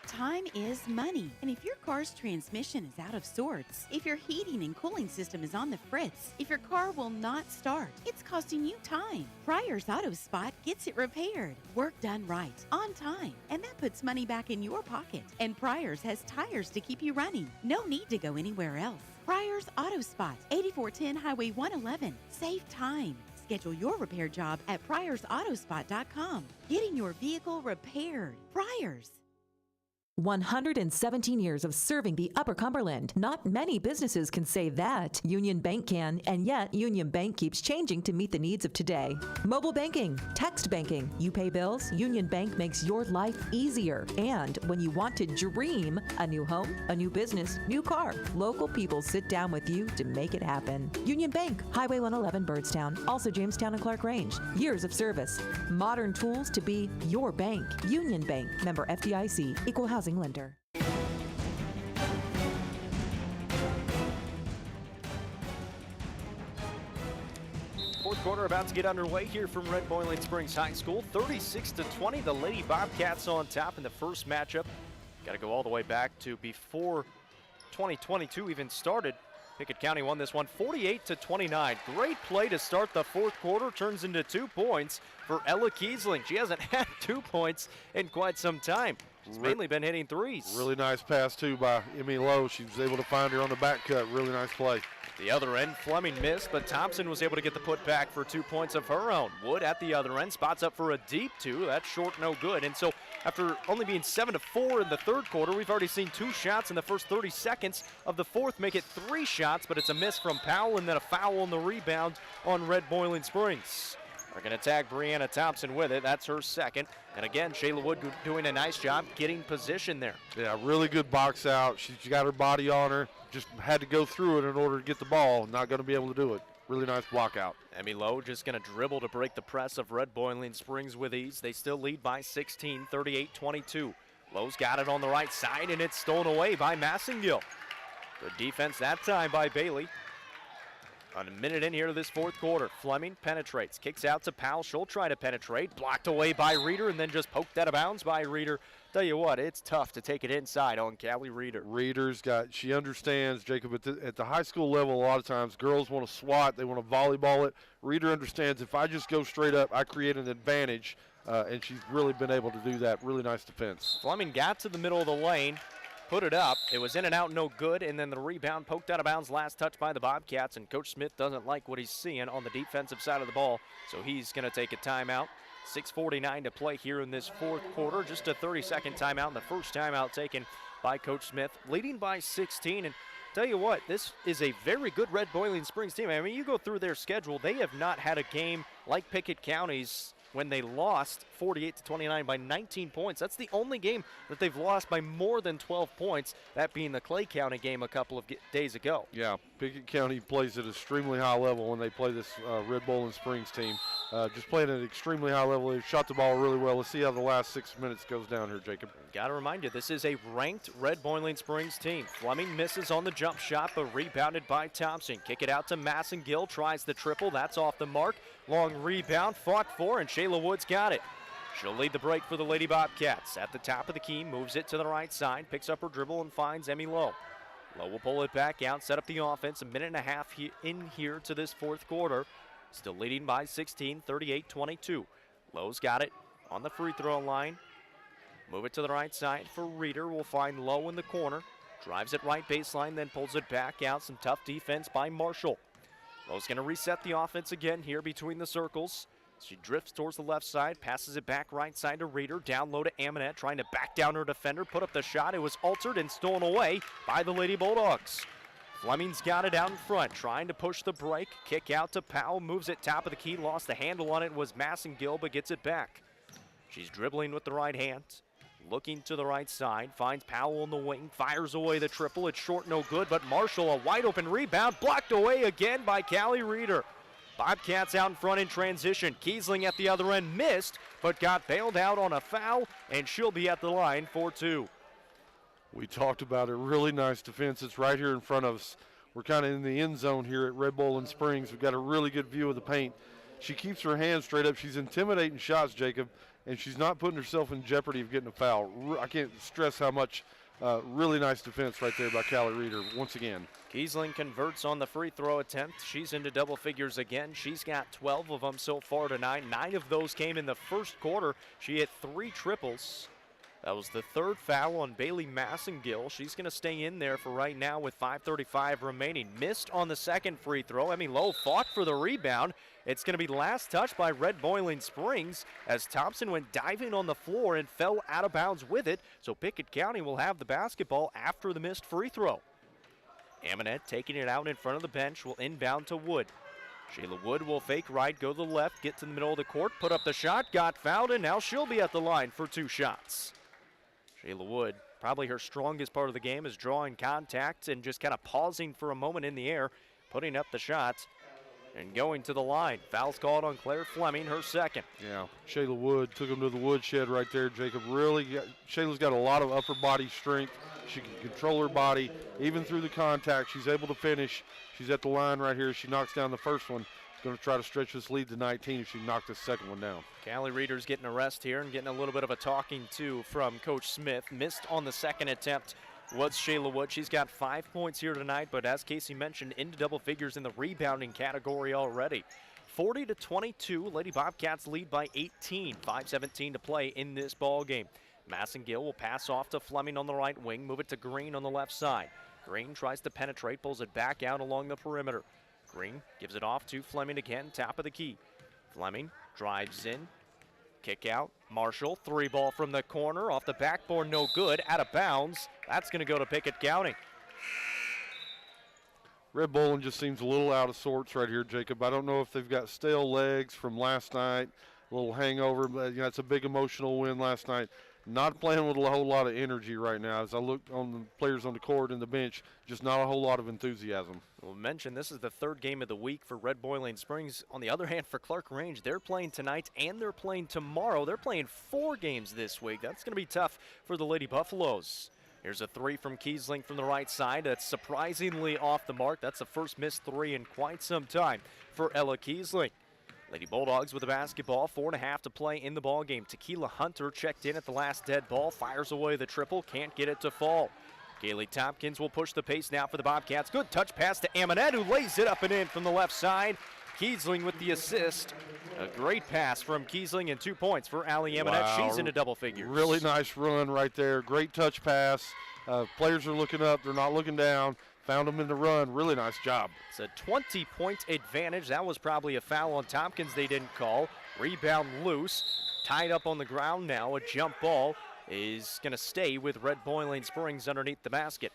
Time is money, and if your car's transmission is out of sorts, if your heating and cooling system is on the fritz, if your car will not start, it's costing you time. Pryor's Auto Spot gets it repaired, work done right, on time, and that puts money back in your pocket. And Pryor's has tires to keep you running. No need to go anywhere else. Pryor's Auto Spot, 8410 Highway 111. Save time. Schedule your repair job at pryorsautospot.com. Getting your vehicle repaired. Pryor's. 117 years of serving the Upper Cumberland. Not many businesses can say that. Union Bank can, and yet Union Bank keeps changing to meet the needs of today. Mobile banking, text banking, you pay bills, Union Bank makes your life easier. And when you want to dream a new home, a new business, new car, local people sit down with you to make it happen. Union Bank, Highway 111 Birdstown, also Jamestown and Clark Range. Years of service, modern tools to be your bank. Union Bank, member FDIC, equal housing lender. Fourth quarter about to get underway here from Red Boiling Springs High School. 36-20, the Lady Bobcats on top in the first matchup. Got to go all the way back to before 2022 even started. Pickett County won this one 48-29. Great play to start the fourth quarter. Turns into 2 points for Ella Kiesling. She hasn't had 2 points in quite some time. She's mainly been hitting threes. Really nice pass, too, by Emmy Lowe. She was able to find her on the back cut. Really nice play. The other end, Fleming missed, but Thompson was able to get the putback for 2 points of her own. Wood at the other end, spots up for a deep 2. That's short, no good. And so after only being 7-4 in the third quarter, we've already seen 2 shots in the first 30 seconds of the fourth, make it 3 shots, but it's a miss from Powell and then a foul on the rebound on Red Boiling Springs. They're going to tag Brianna Thompson with it. That's her second. And again, Shayla Wood doing a nice job getting position there. Yeah, really good box out. She's got her body on her. Just had to go through it in order to get the ball. Not going to be able to do it. Really nice block out. Emmy Lowe just going to dribble to break the press of Red Boiling Springs with ease. They still lead by 16, 38-22. Lowe's got it on the right side, and it's stolen away by Massengill. Good defense that time by Bailey. A minute in here to this fourth quarter. Fleming penetrates, kicks out to Powell. She'll try to penetrate, blocked away by Reeder, and then just poked out of bounds by Reeder. Tell you what, it's tough to take it inside on Callie Reeder. She understands, Jacob, at the high school level, a lot of times girls want to swat, they want to volleyball it. Reeder understands if I just go straight up, I create an advantage, and she's really been able to do that. Really nice defense. Fleming got to the middle of the lane, put it up. It was in and out, no good, and then the rebound poked out of bounds, last touch by the Bobcats, and Coach Smith doesn't like what he's seeing on the defensive side of the ball, so he's going to take a timeout. 6:49 to play here in this fourth quarter. Just a 30-second timeout, and the first timeout taken by Coach Smith, leading by 16. And tell you what, this is a very good Red Boiling Springs team. I mean, you go through their schedule, they have not had a game like Pickett County's when they lost 48-29 by 19 points. That's the only game that they've lost by more than 12 points, that being the Clay County game a couple of days ago. Yeah, Pickett County plays at an extremely high level when they play this Red Boiling Springs team. just playing at an extremely high level. They've shot the ball really well. Let's see how the last 6 minutes goes down here, Jacob. Got to remind you, this is a ranked Red Boiling Springs team. Fleming misses on the jump shot, but rebounded by Thompson. Kick it out to Massengill, tries the triple. That's off the mark. Long rebound, fought for, and Shayla Wood's got it. She'll lead the break for the Lady Bobcats. At the top of the key, moves it to the right side, picks up her dribble and finds Emmy Lowe. Lowe will pull it back out, set up the offense. A minute and a half in here to this fourth quarter. Still leading by 16, 38-22. Lowe's got it on the free throw line. Move it to the right side for Reeder. Will find Lowe in the corner. Drives it right baseline, then pulls it back out. Some tough defense by Marshall. Lowe's going to reset the offense again here between the circles. She drifts towards the left side, passes it back right side to Reeder. Down low to Amonette, trying to back down her defender. Put up the shot. It was altered and stolen away by the Lady Bulldogs. Fleming's got it out in front, trying to push the break. Kick out to Powell, moves it top of the key. Lost the handle on it, was Massengill, but gets it back. She's dribbling with the right hand. Looking to the right side, finds Powell on the wing, fires away the triple. It's short, no good, but Marshall, a wide open rebound, blocked away again by Callie Reeder. Bobcats out in front in transition. Kiesling at the other end missed, but got bailed out on a foul, and she'll be at the line for two. We talked about it. Really nice defense. It's right here in front of us. We're kind of in the end zone here at Red Bowling Springs. We've got a really good view of the paint. She keeps her hands straight up. She's intimidating shots, Jacob, and she's not putting herself in jeopardy of getting a foul. I can't stress how much really nice defense right there by Callie Reeder once again. Kiesling converts on the free throw attempt. She's into double figures again. She's got 12 of them so far tonight. 9 of those came in the first quarter. She hit 3 triples. That was the third foul on Bailey Massengill. She's going to stay in there for right now with 5:35 remaining. Missed on the second free throw. Emmy Lowe fought for the rebound. It's going to be last touch by Red Boiling Springs as Thompson went diving on the floor and fell out of bounds with it. So Pickett County will have the basketball after the missed free throw. Amonette taking it out in front of the bench, will inbound to Wood. Shayla Wood will fake right, go to the left, get to the middle of the court, put up the shot, got fouled, and now she'll be at the line for 2 shots. Shayla Wood, probably her strongest part of the game is drawing contact and just kind of pausing for a moment in the air, putting up the shots and going to the line. Foul's called on Claire Fleming, her second. Yeah, Shayla Wood took him to the woodshed right there, Jacob. Shayla's got a lot of upper body strength. She can control her body, even through the contact. She's able to finish. She's at the line right here. She knocks down the first one. She's going to try to stretch this lead to 19 if she knocked the second one down. Callie Reeder's getting a rest here and getting a little bit of a talking to from Coach Smith. Missed on the second attempt was Shayla Wood. She's got 5 points here tonight, but as Casey mentioned, into double figures in the rebounding category already. 40-22, Lady Bobcats lead by 18. 5:17 to play in this ball game. Massengill will pass off to Fleming on the right wing, move it to Green on the left side. Green tries to penetrate, pulls it back out along the perimeter. Green gives it off to Fleming again, top of the key. Fleming drives in, kick out. Marshall, 3 ball from the corner, off the backboard, no good, out of bounds. That's going to go to Pickett County. Red Bowling just seems a little out of sorts right here, Jacob. I don't know if they've got stale legs from last night, a little hangover, but it's a big emotional win last night. Not playing with a whole lot of energy right now. As I look on the players on the court and the bench, just not a whole lot of enthusiasm. We'll mention this is the 3rd game of the week for Red Boiling Springs. On the other hand, for Clark Range, they're playing tonight and they're playing tomorrow. They're playing 4 games this week. That's going to be tough for the Lady Buffaloes. Here's a 3 from Kiesling from the right side. That's surprisingly off the mark. That's the first missed 3 in quite some time for Ella Kiesling. Lady Bulldogs with the basketball, 4.5 to play in the ball game. Tequila Hunter checked in at the last dead ball, fires away the triple, can't get it to fall. Kaylee Tompkins will push the pace now for the Bobcats. Good touch pass to Amonette, who lays it up and in from the left side. Kiesling with the assist. A great pass from Kiesling and 2 points for Allie Amonette. Wow. She's into double figures. Really nice run right there. Great touch pass. Players are looking up. They're not looking down. Found them in the run. Really nice job. It's a 20-point advantage. That was probably a foul on Tompkins they didn't call. Rebound loose. Tied up on the ground now. A jump ball is going to stay with Red Boiling Springs underneath the basket.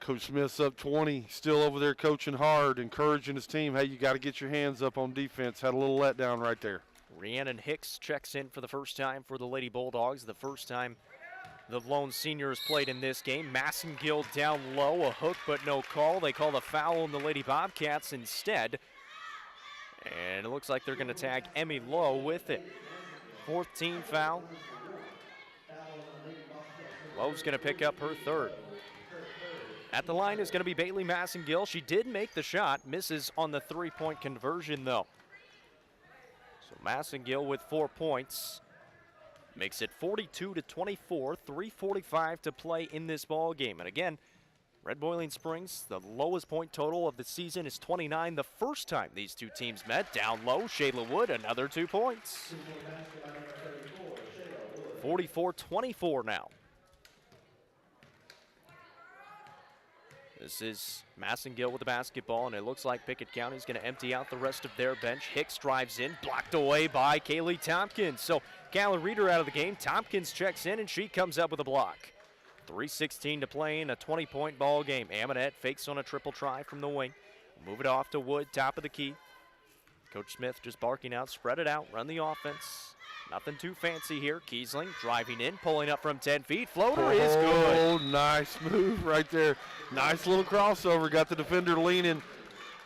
Coach Smith's up 20, still over there coaching hard, encouraging his team. Hey, you got to get your hands up on defense. Had a little letdown right there. Rhiannon Hicks checks in for the first time for the Lady Bulldogs. The first time the lone senior has played in this game. Massengill down low, a hook but no call. They call the foul on the Lady Bobcats instead. And it looks like they're going to tag Emmy Lowe with it. 4th team foul. Lowe's going to pick up her 3rd. At the line is going to be Bailey Massengill. She did make the shot, misses on the 3-point conversion though. So Massengill with 4 points. Makes it 42-24, 3:45 to play in this ball game. And again, Red Boiling Springs, the lowest point total of the season is 29. The first time these two teams met, down low, Shayla Wood, another 2 points. 44-24 now. This is Massengill with the basketball, and it looks like Pickett County is going to empty out the rest of their bench. Hicks drives in, blocked away by Kaylee Tompkins. So Callie Reeder out of the game. Tompkins checks in, and she comes up with a block. 3:16 to play in a 20-point ball game. Amonette fakes on a triple try from the wing. Move it off to Wood, top of the key. Coach Smith just barking out, spread it out, run the offense. Nothing too fancy here. Kiesling driving in, pulling up from 10 feet. Floater is good. Oh, nice move right there. Nice little crossover. Got the defender leaning.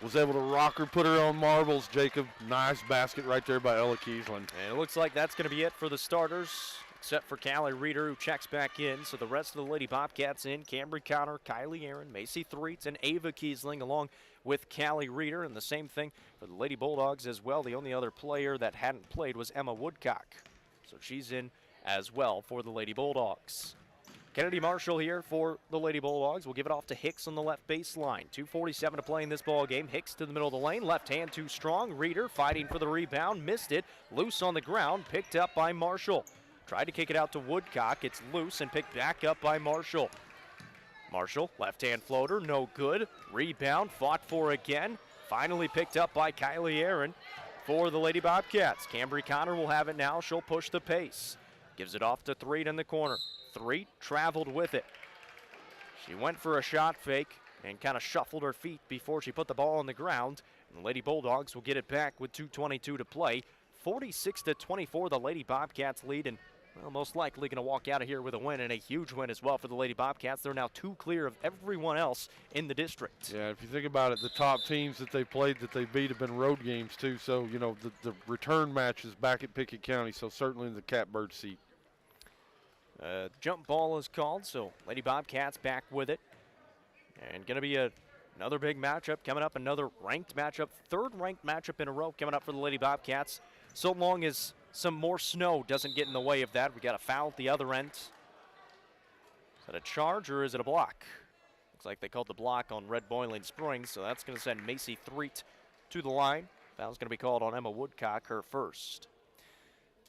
Was able to rock her, put her on marbles, Jacob. Nice basket right there by Ella Kiesling. And it looks like that's going to be it for the starters, except for Callie Reeder, who checks back in. So the rest of the Lady Bobcats in. Cambry Connor, Kylie Aaron, Macy Threets, and Ava Kiesling, along with Callie Reeder. And the same thing for the Lady Bulldogs as well. The only other player that hadn't played was Emma Woodcock. So she's in as well for the Lady Bulldogs. Kennedy Marshall here for the Lady Bulldogs. We'll give it off to Hicks on the left baseline. 2:47 to play in this ball game. Hicks to the middle of the lane. Left hand too strong. Reeder fighting for the rebound. Missed it. Loose on the ground. Picked up by Marshall. Tried to kick it out to Woodcock. It's loose and picked back up by Marshall. Marshall, left hand floater. No good. Rebound. Fought for again. Finally picked up by Kylie Aaron for the Lady Bobcats. Cambry Connor will have it now. She'll push the pace. Gives it off to Threet in the corner. Threet traveled with it. She went for a shot fake and kind of shuffled her feet before she put the ball on the ground. And the Lady Bulldogs will get it back with 2:22 to play. 46-24, the Lady Bobcats lead, and well, most likely going to walk out of here with a win, and a huge win as well for the Lady Bobcats. They're now 2 clear of everyone else in the district. Yeah, if you think about it, the top teams that they played that they beat have been road games too. So, you know, the return matches back at Pickett County, so certainly in the catbird seat. Jump ball is called, so Lady Bobcats back with it. And going to be another big matchup coming up, another ranked matchup, 3rd ranked matchup in a row coming up for the Lady Bobcats. So long as some more snow doesn't get in the way of that. We got a foul at the other end. Is that a charge or is it a block? Looks like they called the block on Red Boiling Springs, so that's going to send Macy Threet to the line. Foul's going to be called on Emma Woodcock, her first.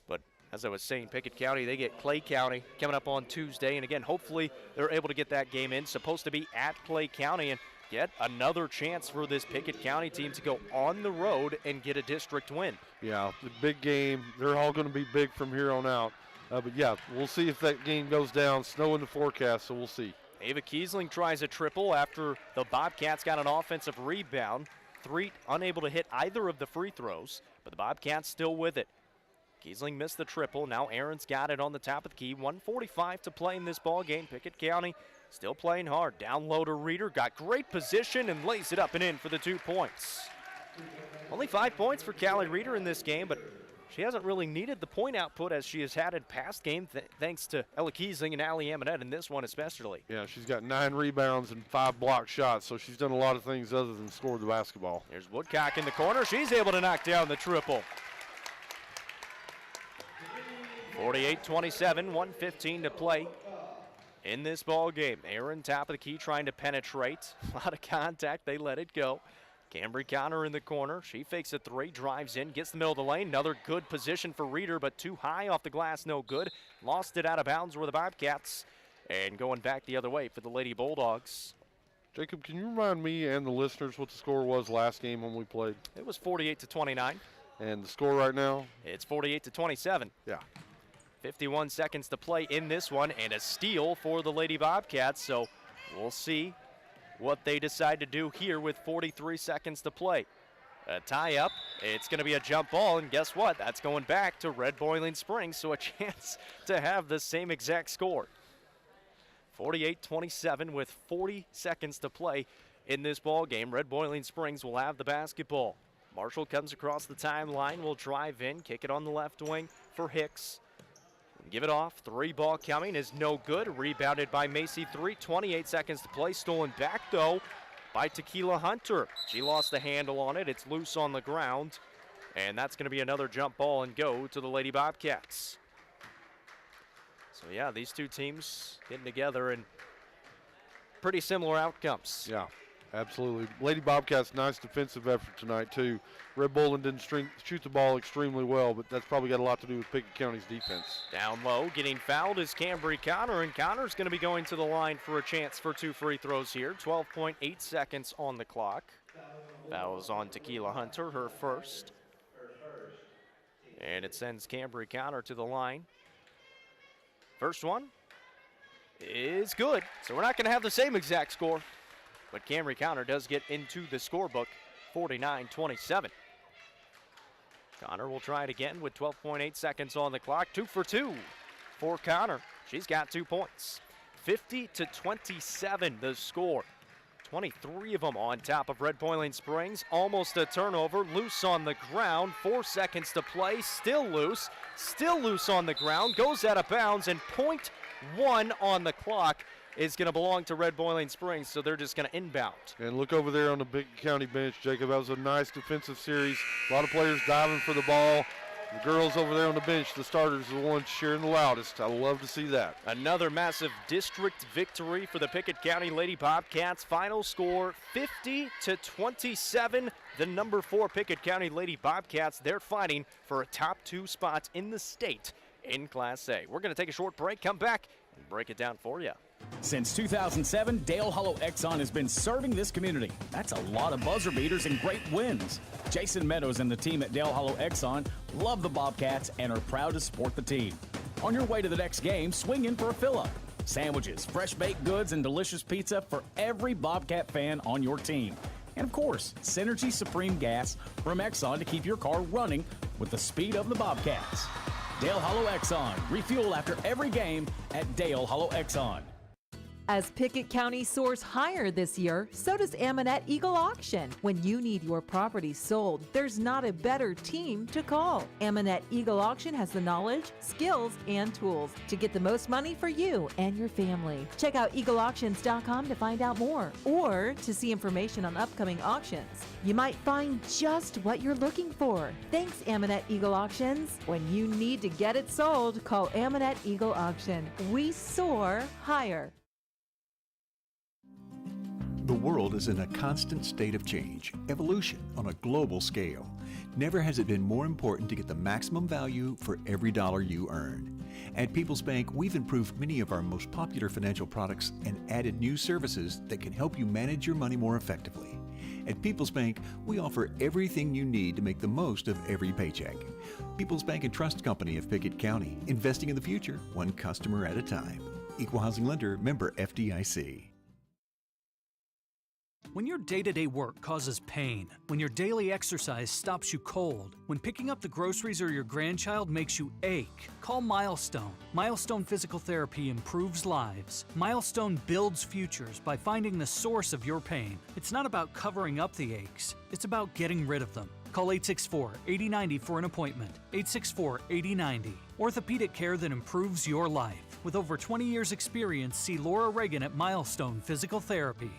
But as I was saying, Pickett County, they get Clay County coming up on Tuesday. And again, hopefully they're able to get that game in. Supposed to be at Clay County, and yet another chance for this Pickett County team to go on the road and get a district win. Yeah, the big game. They're all going to be big from here on out. But yeah, we'll see if that game goes down. Snow in the forecast, so we'll see. Ava Kiesling tries a triple after the Bobcats got an offensive rebound. Threet unable to hit either of the free throws, but the Bobcats still with it. Kiesling missed the triple. Now Aaron's got it on the top of the key. 1:45 to play in this ball game. Pickett County still playing hard. Down low to Reeder. Got great position and lays it up and in for the 2 points. Only 5 points for Callie Reeder in this game, but she hasn't really needed the point output as she has had in past games, thanks to Ella Kiesling and Allie Amonette in this one especially. Yeah, she's got 9 rebounds and 5 block shots, so she's done a lot of things other than score the basketball. There's Woodcock in the corner. She's able to knock down the triple. 48-27, 1:15 to play in this ball game. Aaron, top of the key, trying to penetrate. A lot of contact. They let it go. Cambry Connor in the corner. She fakes a 3, drives in, gets the middle of the lane. Another good position for Reeder, but too high off the glass, no good. Lost it out of bounds were the Bobcats. And going back the other way for the Lady Bulldogs. Jacob, can you remind me and the listeners what the score was last game when we played? It was 48-29. And the score right now? It's 48-27. Yeah. 51 seconds to play in this one, and a steal for the Lady Bobcats. So we'll see what they decide to do here with 43 seconds to play. A tie-up. It's going to be a jump ball, and guess what? That's going back to Red Boiling Springs, so a chance to have the same exact score. 48-27 with 40 seconds to play in this ball game. Red Boiling Springs will have the basketball. Marshall comes across the timeline, will drive in, kick it on the left wing for Hicks. Give it off, 3-ball coming is no good. Rebounded by Macy, 28 seconds to play. Stolen back though by Tequila Hunter. She lost the handle on it, it's loose on the ground. And that's gonna be another jump ball and go to the Lady Bobcats. So yeah, these two teams getting together and pretty similar outcomes. Yeah, absolutely. Lady Bobcats, nice defensive effort tonight too. Red Bowling didn't shoot the ball extremely well, but that's probably got a lot to do with Pickett County's defense. Down low, getting fouled is Cambry Connor, and Connor's going to be going to the line for a chance for 2 free throws here. 12.8 seconds on the clock. Foul is on Tequila Hunter, her first. And it sends Cambry Connor to the line. First one is good, so we're not going to have the same exact score, but Cambry Connor does get into the scorebook, 49-27. Connor will try it again with 12.8 seconds on the clock. 2 for 2 for Connor. She's got 2 points. 50-27 the score. 23 of them on top of Red Boiling Springs. Almost a turnover. Loose on the ground. 4 seconds to play. Still loose on the ground. Goes out of bounds, and .1 on the clock is going to belong to Red Boiling Springs, so they're just going to inbound. And look over there on the Pickett County bench, Jacob. That was a nice defensive series. A lot of players diving for the ball. The girls over there on the bench, the starters, are the ones cheering the loudest. I love to see that. Another massive district victory for the Pickett County Lady Bobcats. Final score 50-27. The number 4 Pickett County Lady Bobcats, they're fighting for a top 2 spot in the state in Class A. We're going to take a short break, come back, and break it down for you. Since 2007, Dale Hollow Exxon has been serving this community. That's a lot of buzzer beaters and great wins. Jason Meadows and the team at Dale Hollow Exxon love the Bobcats and are proud to support the team. On your way to the next game, swing in for a fill-up. Sandwiches, fresh baked goods, and delicious pizza for every Bobcat fan on your team. And of course, Synergy Supreme Gas from Exxon to keep your car running with the speed of the Bobcats. Dale Hollow Exxon. Refuel after every game at Dale Hollow Exxon. As Pickett County soars higher this year, so does Amonette Eagle Auction. When you need your property sold, there's not a better team to call. Amonette Eagle Auction has the knowledge, skills, and tools to get the most money for you and your family. Check out eagleauctions.com to find out more or to see information on upcoming auctions. You might find just what you're looking for. Thanks, Amonette Eagle Auctions. When you need to get it sold, call Amonette Eagle Auction. We soar higher. The world is in a constant state of change, evolution on a global scale. Never has it been more important to get the maximum value for every dollar you earn. At People's Bank, we've improved many of our most popular financial products and added new services that can help you manage your money more effectively. At People's Bank, we offer everything you need to make the most of every paycheck. People's Bank and Trust Company of Pickett County, investing in the future, one customer at a time. Equal Housing Lender, member FDIC. When your day-to-day work causes pain, when your daily exercise stops you cold, when picking up the groceries or your grandchild makes you ache, call Milestone. Milestone Physical Therapy improves lives. Milestone builds futures by finding the source of your pain. It's not about covering up the aches, it's about getting rid of them. Call 864-8090 for an appointment. 864-8090. Orthopedic care that improves your life. With over 20 years' experience, see Laura Reagan at Milestone Physical Therapy.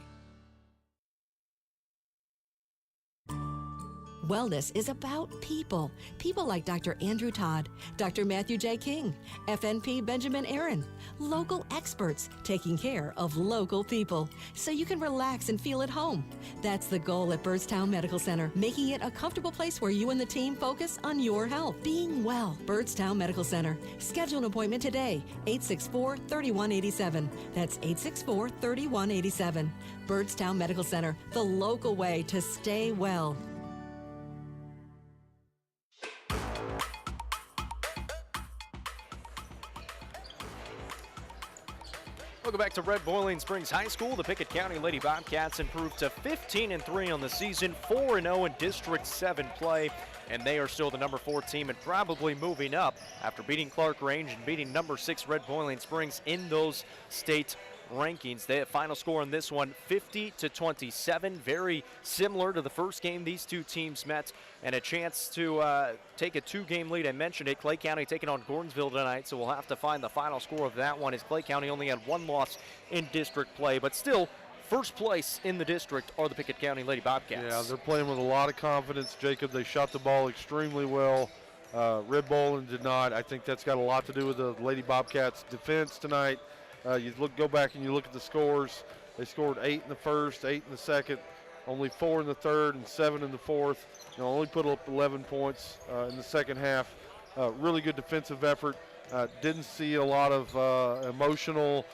Wellness is about people. People like Dr. Andrew Todd, Dr. Matthew J. King, FNP Benjamin Aaron. Local experts taking care of local people so you can relax and feel at home. That's the goal at Byrdstown Medical Center, making it a comfortable place where you and the team focus on your health. Being well, Byrdstown Medical Center. Schedule an appointment today, 864-3187. That's 864-3187. Byrdstown Medical Center, the local way to stay well. Welcome back to Red Boiling Springs High School. The Pickett County Lady Bobcats improved to 15-3 on the season, 4-0 in District 7 play, and they are still the number 4 team and probably moving up after beating Clark Range and beating number 6 Red Boiling Springs in those state rankings. The final score in this one, 50-27. Very similar to the first game these two teams met, and a chance to take a 2-game lead. I mentioned it. Clay County taking on Gordonsville tonight, so we'll have to find the final score of that one, as Clay County only had 1 loss in district play, but still first place in the district are the Pickett County Lady Bobcats. Yeah, they're playing with a lot of confidence, Jacob. They shot the ball extremely well. Red Bowling did not. I think that's got a lot to do with the Lady Bobcats' defense tonight. Go back and you look at the scores. They scored 8 in the first, 8 in the second, only 4 in the third, and 7 in the fourth. Only put up 11 points in the second half. Really good defensive effort. Didn't see a lot of emotional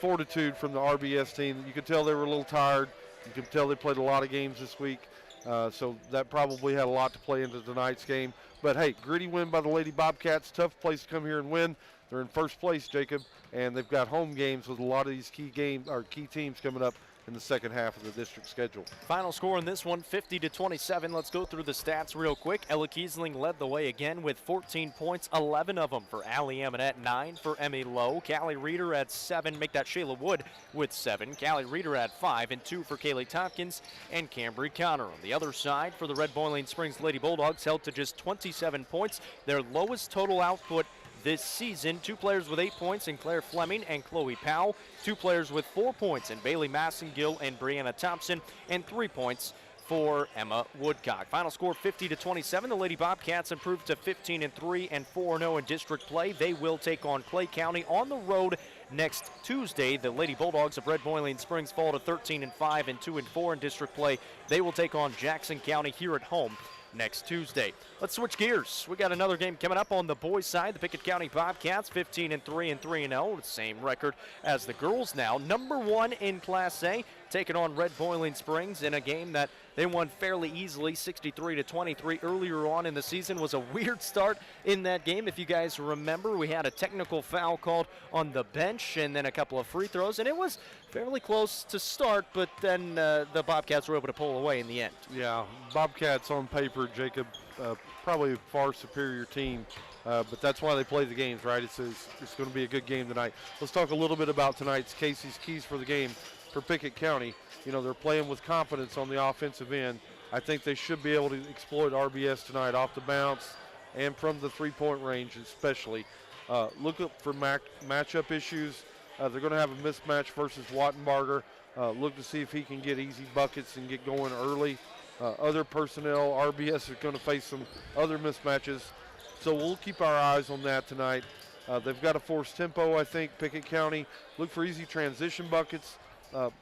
fortitude from the RBS team. You could tell they were a little tired. You could tell they played a lot of games this week. So that probably had a lot to play into tonight's game. But hey, gritty win by the Lady Bobcats. Tough place to come here and win. They're in first place, Jacob, and they've got home games with a lot of these key teams coming up in the second half of the district schedule. Final score in this one, 50-27. Let's go through the stats real quick. Ella Kiesling led the way again with 14 points, 11 of them for Allie Amonette, 9 for Emmy Lowe. Callie Reeder had 7, make that Shayla Wood with 7. Callie Reeder had 5, and 2 for Kaylee Tompkins and Cambry Connor. On the other side, for the Red Boiling Springs Lady Bulldogs, held to just 27 points, their lowest total output this season. 2 players with 8 points in Claire Fleming and Chloe Powell. 2 players with 4 points in Bailey Massengill and Brianna Thompson. And 3 points for Emma Woodcock. Final score 50-27. The Lady Bobcats improved to 15-3 and 4-0 in district play. They will take on Clay County on the road next Tuesday. The Lady Bulldogs of Red Boiling Springs fall to 13-5 and 2-4 in district play. They will take on Jackson County here at home next Tuesday. Let's switch gears. We got another game coming up on the boys' side. The Pickett County Bobcats 15-3 and 3-0, the same record as the girls now. Number 1 in Class A, taking on Red Boiling Springs in a game that they won fairly easily, 63-23. Earlier on in the season was a weird start in that game. If you guys remember, we had a technical foul called on the bench and then a couple of free throws, and it was fairly close to start, but then the Bobcats were able to pull away in the end. Yeah, Bobcats on paper, Jacob, probably a far superior team, but that's why they play the games, right? It's going to be a good game tonight. Let's talk a little bit about tonight's Casey's keys for the game for Pickett County. They're playing with confidence on the offensive end. I think they should be able to exploit RBS tonight off the bounce and from the three-point range especially. Look up for matchup issues. They're going to have a mismatch versus Wattenbarger. Look to see if he can get easy buckets and get going early. Other personnel, RBS is going to face some other mismatches. So we'll keep our eyes on that tonight. They've got to force tempo, I think, Pickett County. Look for easy transition buckets,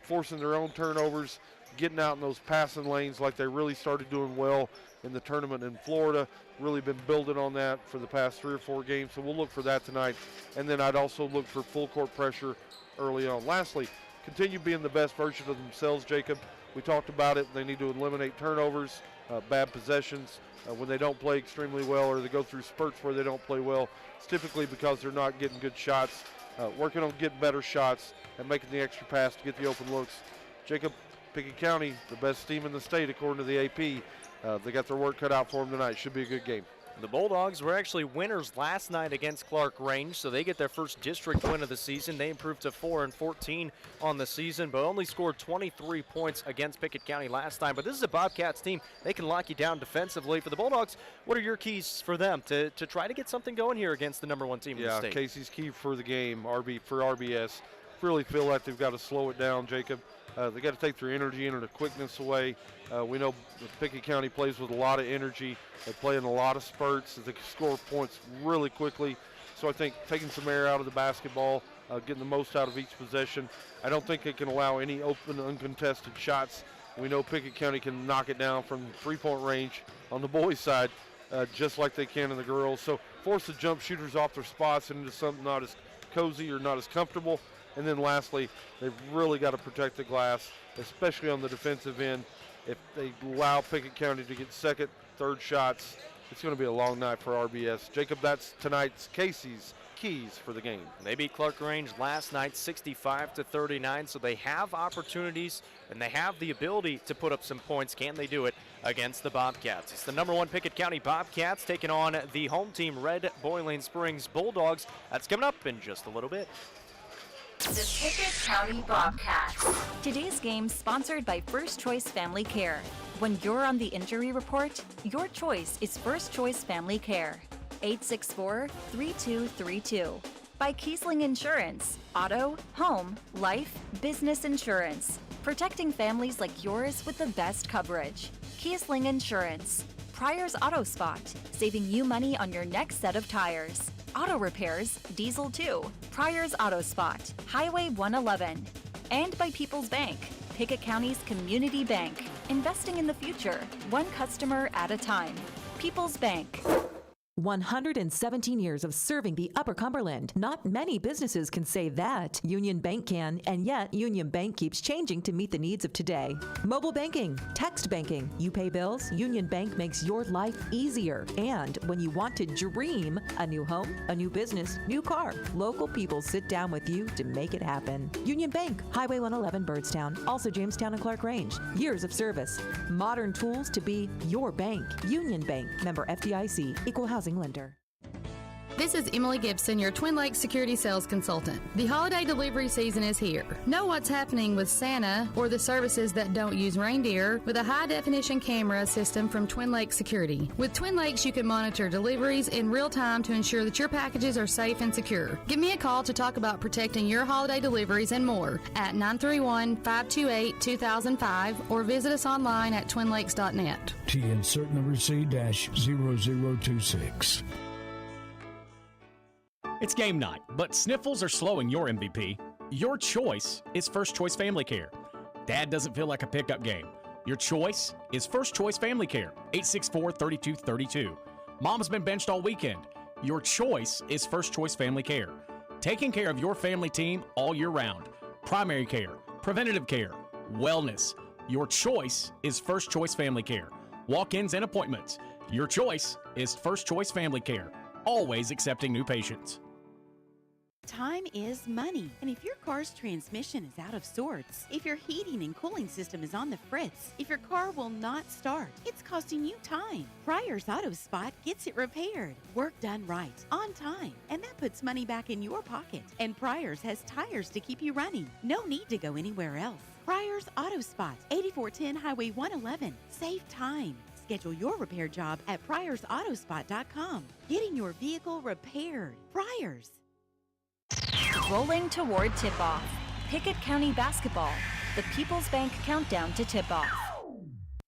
forcing their own turnovers, getting out in those passing lanes like they really started doing well in the tournament in Florida. Really been building on that for the past 3 or 4 games, so we'll look for that tonight. And then I'd also look for full court pressure early on. Lastly, continue being the best version of themselves, Jacob. We talked about it. They need to eliminate turnovers, bad possessions. When they don't play extremely well or they go through spurts where they don't play well, it's typically because they're not getting good shots. Working on getting better shots and making the extra pass to get the open looks. Jacob, Pickett County, the best team in the state according to the AP. They got their work cut out for them tonight. Should be a good game. The Bulldogs were actually winners last night against Clark Range, so they get their first district win of the season. They improved to 4-14 on the season, but only scored 23 points against Pickett County last time. But this is a Bobcats team. They can lock you down defensively. For the Bulldogs, what are your keys for them to try to get something going here against the number 1 team in the state? Yeah, Casey's key for the game, for RBS. Really feel like they've got to slow it down, Jacob. They got to take their energy and their quickness away. We know Pickett County plays with a lot of energy. They play in a lot of spurts. They can score points really quickly. So I think taking some air out of the basketball, getting the most out of each possession. I don't think it can allow any open, uncontested shots. We know Pickett County can knock it down from three-point range on the boys' side, just like they can in the girls. So force the jump shooters off their spots and into something not as cozy or not as comfortable. And then lastly, they've really got to protect the glass, especially on the defensive end. If they allow Pickett County to get second, third shots, it's going to be a long night for RBS. Jacob, that's tonight's Casey's keys for the game. They beat Clark Range last night 65-39, so they have opportunities and they have the ability to put up some points. Can they do it against the Bobcats? It's the number 1 Pickett County Bobcats taking on the home team Red Boiling Springs Bulldogs. That's coming up in just a little bit. The Pickett County Bobcats. Today's game sponsored by First Choice Family Care. When you're on the injury report, your choice is First Choice Family Care. 864-3232. By Kiesling Insurance. Auto, home, life, business insurance. Protecting families like yours with the best coverage. Kiesling Insurance. Pryor's Auto Spot. Saving you money on your next set of tires. Auto repairs, diesel too. Pryor's Auto Spot, Highway 111. And by People's Bank, Pickett County's community bank. Investing in the future, one customer at a time. People's Bank. 117 years of serving the Upper Cumberland. Not many businesses can say that. Union Bank can, and yet Union Bank keeps changing to meet the needs of today. Mobile banking, text banking. You pay bills, Union Bank makes your life easier. And when you want to dream a new home, a new business, new car, local people sit down with you to make it happen. Union Bank, Highway 111, Byrdstown, also Jamestown and Clark Range. Years of service, modern tools to be your bank. Union Bank, member FDIC, equal housing lender. This is Emily Gibson, your Twin Lakes security sales consultant. The holiday delivery season is here. Know what's happening with Santa or the services that don't use reindeer with a high-definition camera system from Twin Lakes Security. With Twin Lakes, you can monitor deliveries in real time to ensure that your packages are safe and secure. Give me a call to talk about protecting your holiday deliveries and more at 931-528-2005 or visit us online at twinlakes.net. T insert number C-0026. It's game night, but sniffles are slowing your MVP. Your choice is First Choice Family Care. Dad doesn't feel like a pickup game. Your choice is First Choice Family Care, 864-3232. Mom's been benched all weekend. Your choice is First Choice Family Care. Taking care of your family team all year round. Primary care, preventative care, wellness. Your choice is First Choice Family Care. Walk-ins and appointments. Your choice is First Choice Family Care. Always accepting new patients. Time is money, and if your car's transmission is out of sorts, if your heating and cooling system is on the fritz, if your car will not start, it's costing you time. Pryor's Auto Spot gets it repaired, work done right, on time, and that puts money back in your pocket. And Pryor's has tires to keep you running. No need to go anywhere else. Pryor's Auto Spot, 8410 Highway 111. Save time. Schedule your repair job at pryorsautospot.com. Getting your vehicle repaired. Pryor's. Rolling toward tip-off. Pickett County basketball. The People's Bank countdown to tip-off.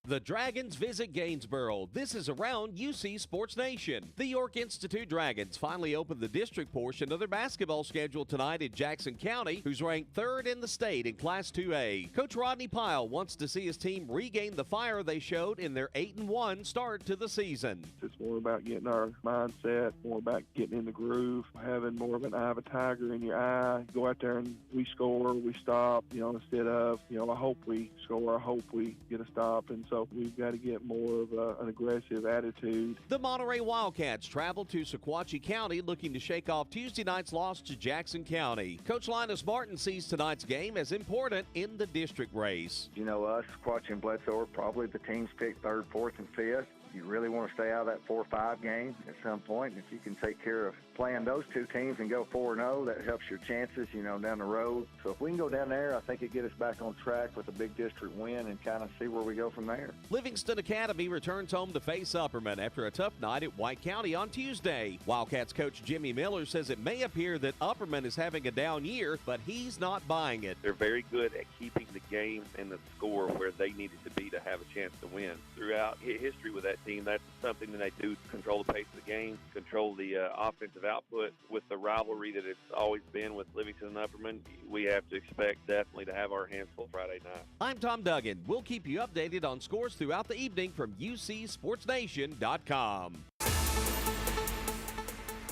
The Dragons visit Gainsboro. This is Around UC Sports Nation. The York Institute Dragons finally opened the district portion of their basketball schedule tonight in Jackson County, who's ranked third in the state in Class 2A. Coach Rodney Pyle wants to see his team regain the fire they showed in their 8-1 start to the season. It's more about getting our mindset, more about getting in the groove, having more of an eye of a tiger in your eye. Go out there and we score, we stop, instead of, I hope we score, I hope we get a stop. And so we've got to get more of an aggressive attitude. The Monterey Wildcats travel to Sequatchie County looking to shake off Tuesday night's loss to Jackson County. Coach Linus Martin sees tonight's game as important in the district race. Us, Sequatchie and Bledsoe, are probably the teams picked 3rd, 4th, and 5th. You really want to stay out of that 4-5 game at some point. If you can take care of playing those two teams and go 4-0, that helps your chances, down the road. So if we can go down there, I think it get us back on track with a big district win and kind of see where we go from there. Livingston Academy returns home to face Upperman after a tough night at White County on Tuesday. Wildcats coach Jimmy Miller says it may appear that Upperman is having a down year, but he's not buying it. They're very good at keeping the game and the score where they needed to be to have a chance to win. Throughout history with that team, that's something that they do, control the pace of the game, control the offensive output. With the rivalry that it's always been with Livingston and Upperman, we have to expect definitely to have our hands full Friday night. I'm Tom Duggan. We'll keep you updated on scores throughout the evening from UCSportsNation.com.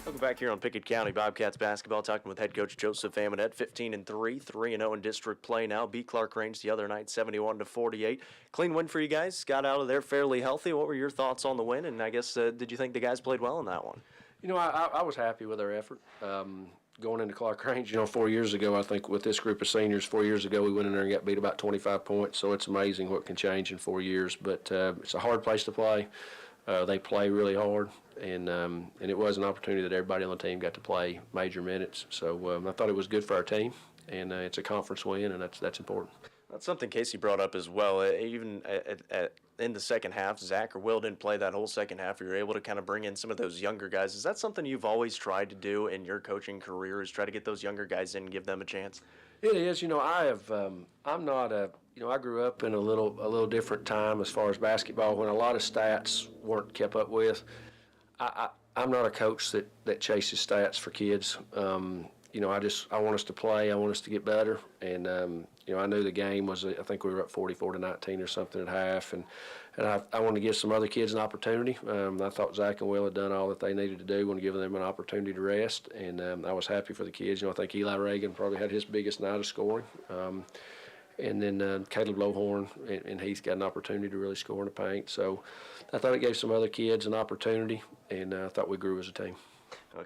Welcome back here on Pickett County Bobcats basketball, talking with head coach Joseph Amonette. 15-3, 3-0 in district play now. Beat Clark Range the other night, 71-48. Clean win for you guys. Got out of there fairly healthy. What were your thoughts on the win? And I guess, did you think the guys played well in that one? I was happy with our effort. Going into Clark Range, 4 years ago, I think with this group of seniors, 4 years ago, we went in there and got beat about 25 points. So it's amazing what can change in 4 years. But it's a hard place to play. They play really hard, and it was an opportunity that everybody on the team got to play major minutes. So I thought it was good for our team. and it's a conference win, and that's important. That's something Casey brought up as well. Even in the second half, Zach or Will didn't play that whole second half. You were able to kind of bring in some of those younger guys. Is that something you've always tried to do in your coaching career, is try to get those younger guys in and give them a chance? It is. I have. I'm not a. I grew up in a little different time as far as basketball, when a lot of stats weren't kept up with. I'm not a coach that chases stats for kids. I want us to play. I want us to get better. And I knew the game was. I think we were up 44-19 or something at half, and I wanted to give some other kids an opportunity. I thought Zach and Will had done all that they needed to do when giving them an opportunity to rest, and I was happy for the kids. I think Eli Reagan probably had his biggest night of scoring. And then Caleb Lowhorn and he's got an opportunity to really score in the paint. So I thought it gave some other kids an opportunity, and I thought we grew as a team.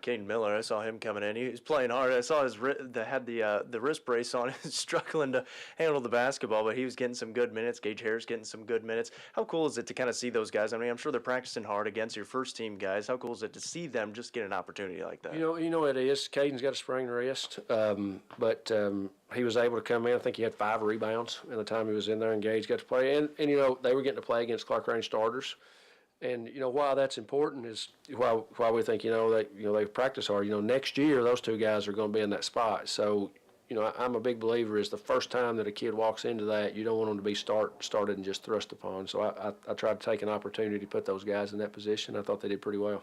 Caden Miller, I saw him coming in. He was playing hard. I saw had the wrist brace on, struggling to handle the basketball, but he was getting some good minutes. Gage Harris getting some good minutes. How cool is it to kind of see those guys? I mean, I'm sure they're practicing hard against your first team guys. How cool is it to see them just get an opportunity like that? It is. Caden's got a sprained wrist, but he was able to come in. I think he had 5 rebounds in the time he was in there, and Gage got to play. And they were getting to play against Clark Range starters. And why that's important is why we think they practice hard. Next year those two guys are going to be in that spot. So I'm a big believer is the first time that a kid walks into that, you don't want them to be started and just thrust upon. So I tried to take an opportunity to put those guys in that position. I thought they did pretty well.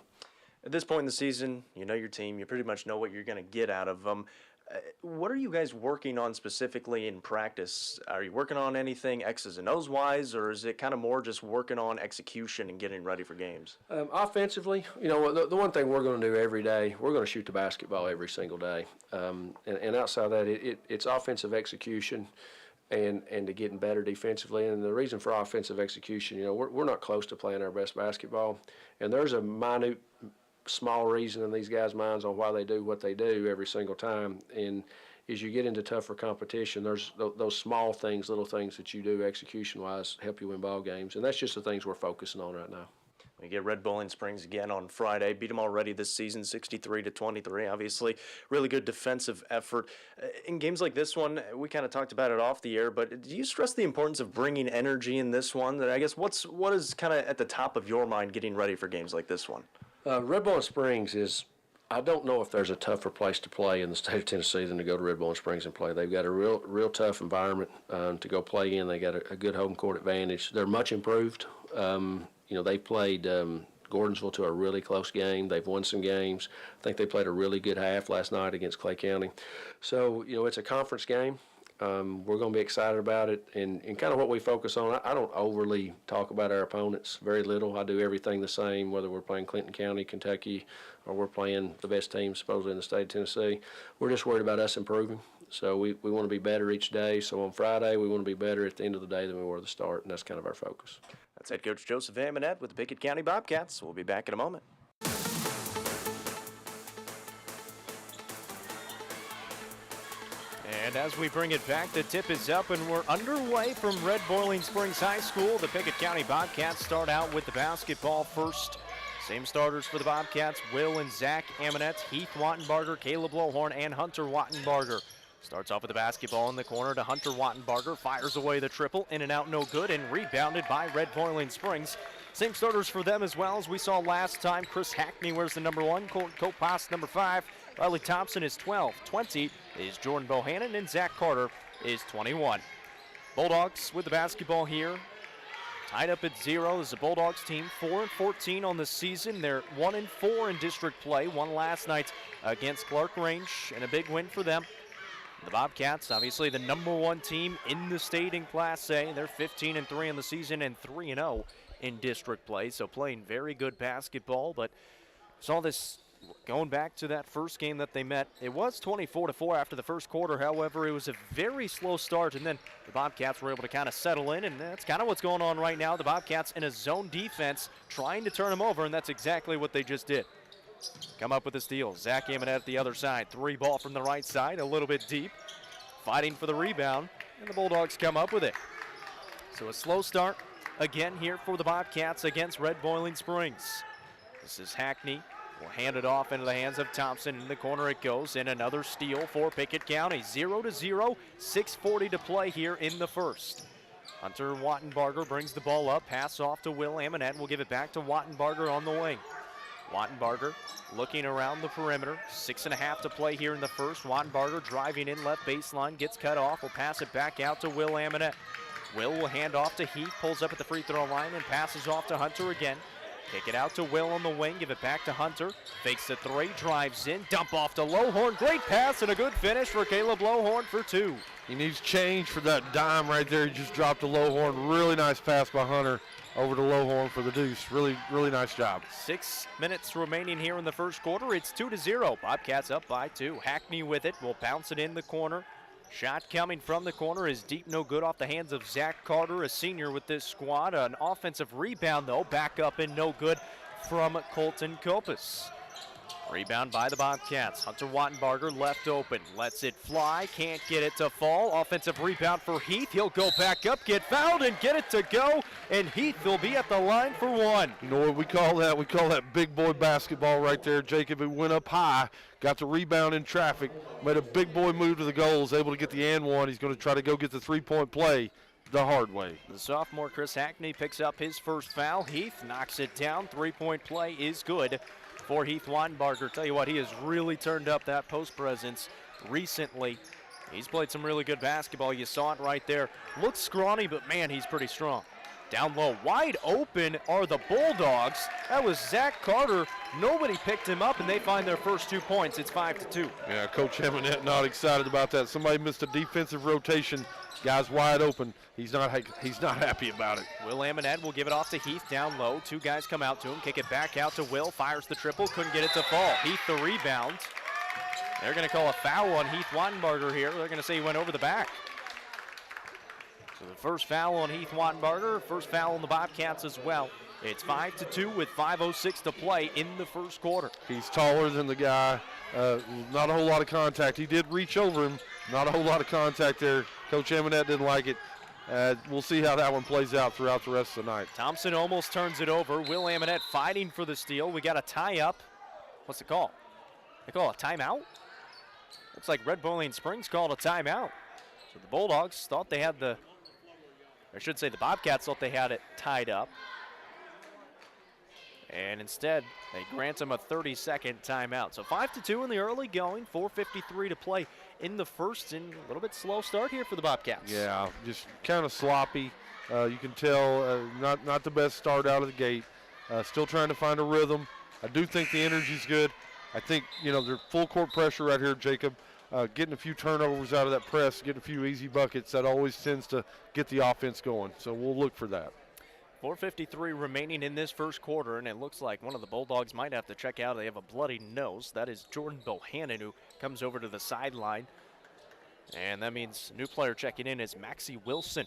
At this point in the season, you know your team. You pretty much know what you're going to get out of them. What are you guys working on specifically in practice? Are you working on anything X's and O's wise, or is it kind of more just working on execution and getting ready for games? Offensively, the one thing we're going to do every day, we're going to shoot the basketball every single day. And outside of that, it's offensive execution and to getting better defensively. And the reason for offensive execution, we're not close to playing our best basketball. And there's a minute, small reason in these guys' minds on why they do what they do every single time. And as you get into tougher competition, there's those small things, little things that you do execution-wise help you win ball games. And that's just the things we're focusing on right now. We get Red Bowling Springs again on Friday. Beat them already this season, 63-23. Obviously, really good defensive effort. In games like this one, we kind of talked about it off the air, but do you stress the importance of bringing energy in this one? I guess what is kind of at the top of your mind getting ready for games like this one? Red Bowling Springs is, I don't know if there's a tougher place to play in the state of Tennessee than to go to Red Bowling Springs and play. They've got a real tough environment to go play in. They got a good home court advantage. They're much improved. They played Gordonsville to a really close game. They've won some games. I think they played a really good half last night against Clay County. So, it's a conference game. We're going to be excited about it, and kind of what we focus on. I don't overly talk about our opponents, very little. I do everything the same, whether we're playing Clinton County, Kentucky, or we're playing the best team supposedly in the state of Tennessee. We're just worried about us improving. So we want to be better each day. So on Friday, we want to be better at the end of the day than we were at the start, and that's kind of our focus. That's head coach Joseph Amonette with the Pickett County Bobcats. We'll be back in a moment. And as we bring it back, the tip is up and we're underway from Red Bowling Springs High School. The Pickett County Bobcats start out with the basketball first. Same starters for the Bobcats, Will and Zach Amonette, Heath Wattenbarger, Caleb Lowhorn, and Hunter Wattenbarger. Starts off with the basketball in the corner to Hunter Wattenbarger, fires away the triple, in and out, no good, and rebounded by Red Bowling Springs. Same starters for them as well as we saw last time. Chris Hackney wears the number 1, Colton Copas number 5, Riley Thompson is 12, 20 is Jordan Bohannon, and Zach Carter is 21. Bulldogs with the basketball here. Tied up at 0 is the Bulldogs team, 4-14 on the season. They're 1-4 in district play, won last night against Clark Range, and a big win for them. The Bobcats, obviously the number 1 team in the state in Class A. They're 15-3 in the season and 3-0 in district play, so playing very good basketball. But saw this going back to that first game that they met. It was 24-4 after the first quarter. However, it was a very slow start, and then the Bobcats were able to kind of settle in, and that's kind of what's going on right now. The Bobcats in a zone defense trying to turn them over, and that's exactly what they just did. Come up with the steal. Zach Amonette at the other side. 3 ball from the right side, a little bit deep. Fighting for the rebound, and the Bulldogs come up with it. So a slow start again here for the Bobcats against Red Bowling Springs. This is Hackney will hand it off into the hands of Thompson. In the corner it goes, and another steal for Pickett County. 0-0, 6:40 to play here in the first. Hunter Wattenbarger brings the ball up, pass off to Will Amonette. We'll give it back to Wattenbarger on the wing. Wattenbarger looking around the perimeter. 6.5 to play here in the first. Wattenbarger driving in left baseline, gets cut off. Will pass it back out to Will Amonette. Will hand off to Heath, pulls up at the free throw line and passes off to Hunter again. Kick it out to Will on the wing, give it back to Hunter. Fakes the three, drives in, dump off to Lowhorn. Great pass and a good finish for Caleb Lowhorn for 2. He needs change for that dime right there. He just dropped to Lowhorn. Really nice pass by Hunter over to Lowhorn for the deuce. Really, really nice job. 6 minutes remaining here in the first quarter. It's 2-0. Bobcats up by 2. Hackney with it, will bounce it in the corner. Shot coming from the corner is deep, no good, off the hands of Zach Carter, a senior with this squad. An offensive rebound, though, back up and no good from Colton Kopus. Rebound by the Bobcats. Hunter Wattenbarger left open, lets it fly, can't get it to fall. Offensive rebound for Heath. He'll go back up, get fouled, and get it to go. And Heath will be at the line for 1. You know what we call that? We call that big boy basketball right there, Jacob. It went up high, got the rebound in traffic, made a big boy move to the goal, was able to get the and one. He's going to try to go get the three-point play the hard way. The sophomore Chris Hackney picks up his first foul. Heath knocks it down. Three-point play is good for Heath Wattenbarger. Tell you what, he has really turned up that post presence recently. He's played some really good basketball. You saw it right there. Looks scrawny, but man, he's pretty strong. Down low, wide open are the Bulldogs. That was Zach Carter. Nobody picked him up, and they find their first 2 points. It's 5-2. Yeah, Coach Eminette not excited about that. Somebody missed a defensive rotation. Guy's wide open. He's not happy about it. Will Amonette will give it off to Heath down low. 2 guys come out to him. Kick it back out to Will. Fires the triple. Couldn't get it to fall. Heath the rebound. They're going to call a foul on Heath Wattenbarger here. They're going to say he went over the back. So the first foul on Heath Wattenbarger. First foul on the Bobcats as well. It's 5-2 with 5:06 to play in the first quarter. He's taller than the guy. Not a whole lot of contact. He did reach over him. Not a whole lot of contact there. Coach Eminette didn't like it. We'll see how that one plays out throughout the rest of the night. Thompson almost turns it over. Will Amonette fighting for the steal. We got a tie-up. What's it called? They call it a timeout? Looks like Red Bowling Springs called a timeout. So the Bulldogs thought they had the Bobcats thought they had it tied up. And instead, they grant them a 30-second timeout. So 5-2 in the early going, 4:53 to play in the first, and a little bit slow start here for the Bobcats. Yeah, just kind of sloppy. You can tell not the best start out of the gate. Still trying to find a rhythm. I do think the energy's good. I think, they're full court pressure right here, Jacob. Getting a few turnovers out of that press, getting a few easy buckets, that always tends to get the offense going. So we'll look for that. 4:53 remaining in this first quarter, and it looks like one of the Bulldogs might have to check out. They have a bloody nose. That is Jordan Bohannon, who comes over to the sideline. And that means new player checking in is Maxie Wilson.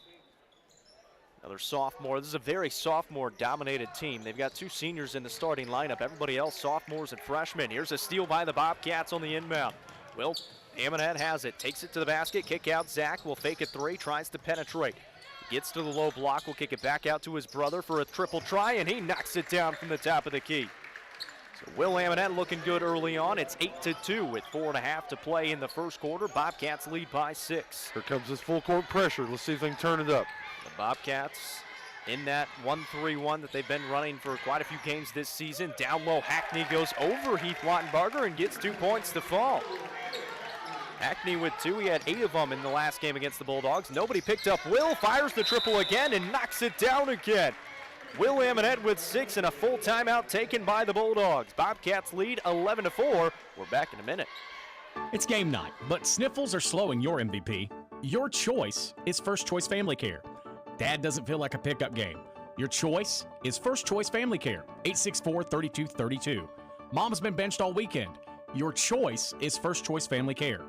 Another sophomore. This is a very sophomore-dominated team. They've got 2 seniors in the starting lineup. Everybody else sophomores and freshmen. Here's a steal by the Bobcats on the inbound. Will Amonette has it. Takes it to the basket. Kick out. Zach will fake a 3. Tries to penetrate. Gets to the low block, will kick it back out to his brother for a triple try, and he knocks it down from the top of the key. So Will Amonette looking good early on. It's 8-2 with 4.5 to play in the first quarter. Bobcats lead by 6. Here comes this full court pressure. Let's see if they can turn it up. The Bobcats in that 1-3-1 that they've been running for quite a few games this season. Down low, Hackney goes over Heath Wattenbarger and gets 2 points to fall. Hackney with 2. He had 8 of them in the last game against the Bulldogs. Nobody picked up Will. Fires the triple again and knocks it down again. Will Amonette with 6 and a full timeout taken by the Bulldogs. Bobcats lead 11-4. We're back in a minute. It's game night, but sniffles are slowing your MVP. Your choice is First Choice Family Care. Dad doesn't feel like a pickup game. Your choice is First Choice Family Care, 864-3232. Mom's been benched all weekend. Your choice is First Choice Family Care.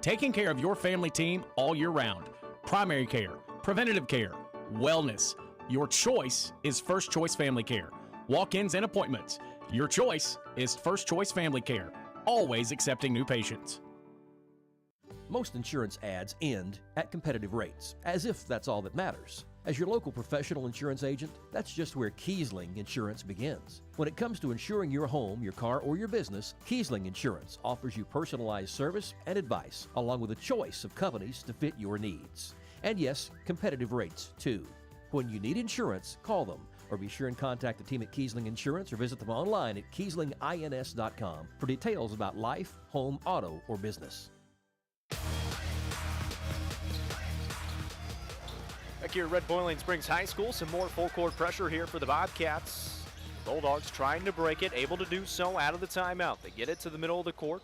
Taking care of your family team all year round. Primary care, preventative care, wellness. Your choice is First Choice Family Care. Walk-ins and appointments. Your choice is First Choice Family Care. Always accepting new patients. Most insurance ads end at competitive rates, as if that's all that matters. As your local professional insurance agent, that's just where Kiesling Insurance begins. When it comes to insuring your home, your car, or your business, Kiesling Insurance offers you personalized service and advice, along with a choice of companies to fit your needs. And yes, competitive rates, too. When you need insurance, call them, or be sure and contact the team at Kiesling Insurance or visit them online at KieslingINS.com for details about life, home, auto, or business. Back here at Red Boiling Springs High School, some more full court pressure here for the Bobcats. Bulldogs trying to break it, able to do so out of the timeout. They get it to the middle of the court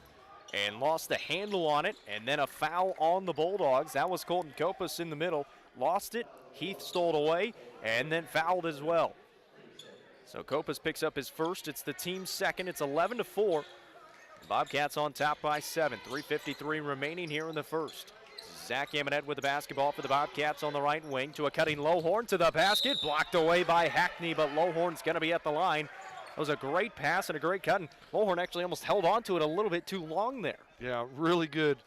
and lost the handle on it, and then a foul on the Bulldogs. That was Colton Copas in the middle. Lost it, Heath stole it away, and then fouled as well. So Copas picks up his first. It's the team's second. It's 11-4. The Bobcats on top by 7. 3:53 remaining here in the first. Zach Amonette with the basketball for the Bobcats on the right wing to a cutting Lowhorn to the basket. Blocked away by Hackney, but Lowhorn's going to be at the line. That was a great pass and a great cut, and Lowhorn actually almost held on to it a little bit too long there. Yeah, really good.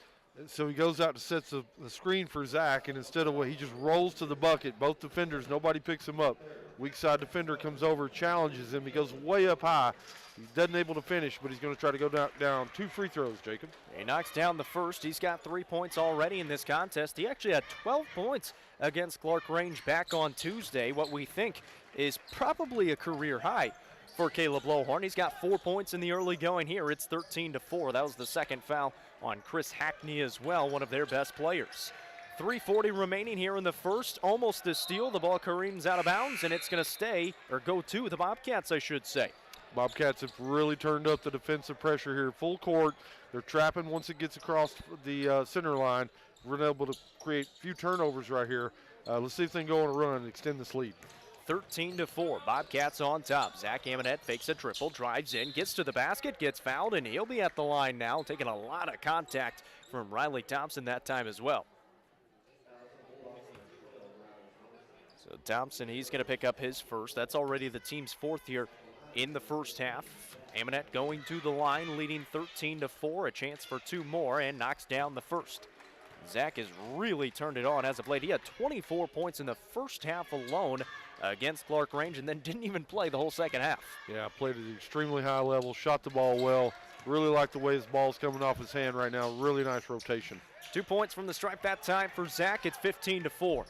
So he goes out to set the screen for Zach, and instead of he just rolls to the bucket. Both defenders, nobody picks him up. Weak side defender comes over, challenges him. He goes way up high. He doesn't able to finish, but he's going to try to go down 2 free throws, Jacob. He knocks down the first. He's got 3 points already in this contest. He actually had 12 points against Clark Range back on Tuesday, what we think is probably a career high for Caleb Lowhorn. He's got 4 points in the early going here. It's 13-4. That was the second foul on Chris Hackney as well, one of their best players. 3:40 remaining here in the first. Almost a steal. The ball careens out of bounds, and it's going to stay, or go to the Bobcats, I should say. Bobcats have really turned up the defensive pressure here. Full court. They're trapping once it gets across the center line. We're able to create a few turnovers right here. Let's see if they can go on a run and extend this lead. 13-4. Bobcats on top. Zach Amonette fakes a triple, drives in, gets to the basket, gets fouled, and he'll be at the line now, taking a lot of contact from Riley Thompson that time as well. So Thompson, he's going to pick up his first. That's already the team's fourth here in the first half. Amonette going to the line, leading 13-4. A chance for 2 more, and knocks down the first. Zach has really turned it on as of late. He had 24 points in the first half alone against Clark Range, and then didn't even play the whole second half. Yeah, played at an extremely high level, shot the ball well. Really like the way his ball's coming off his hand right now. Really nice rotation. 2 points from the stripe that time for Zach. It's 15-4.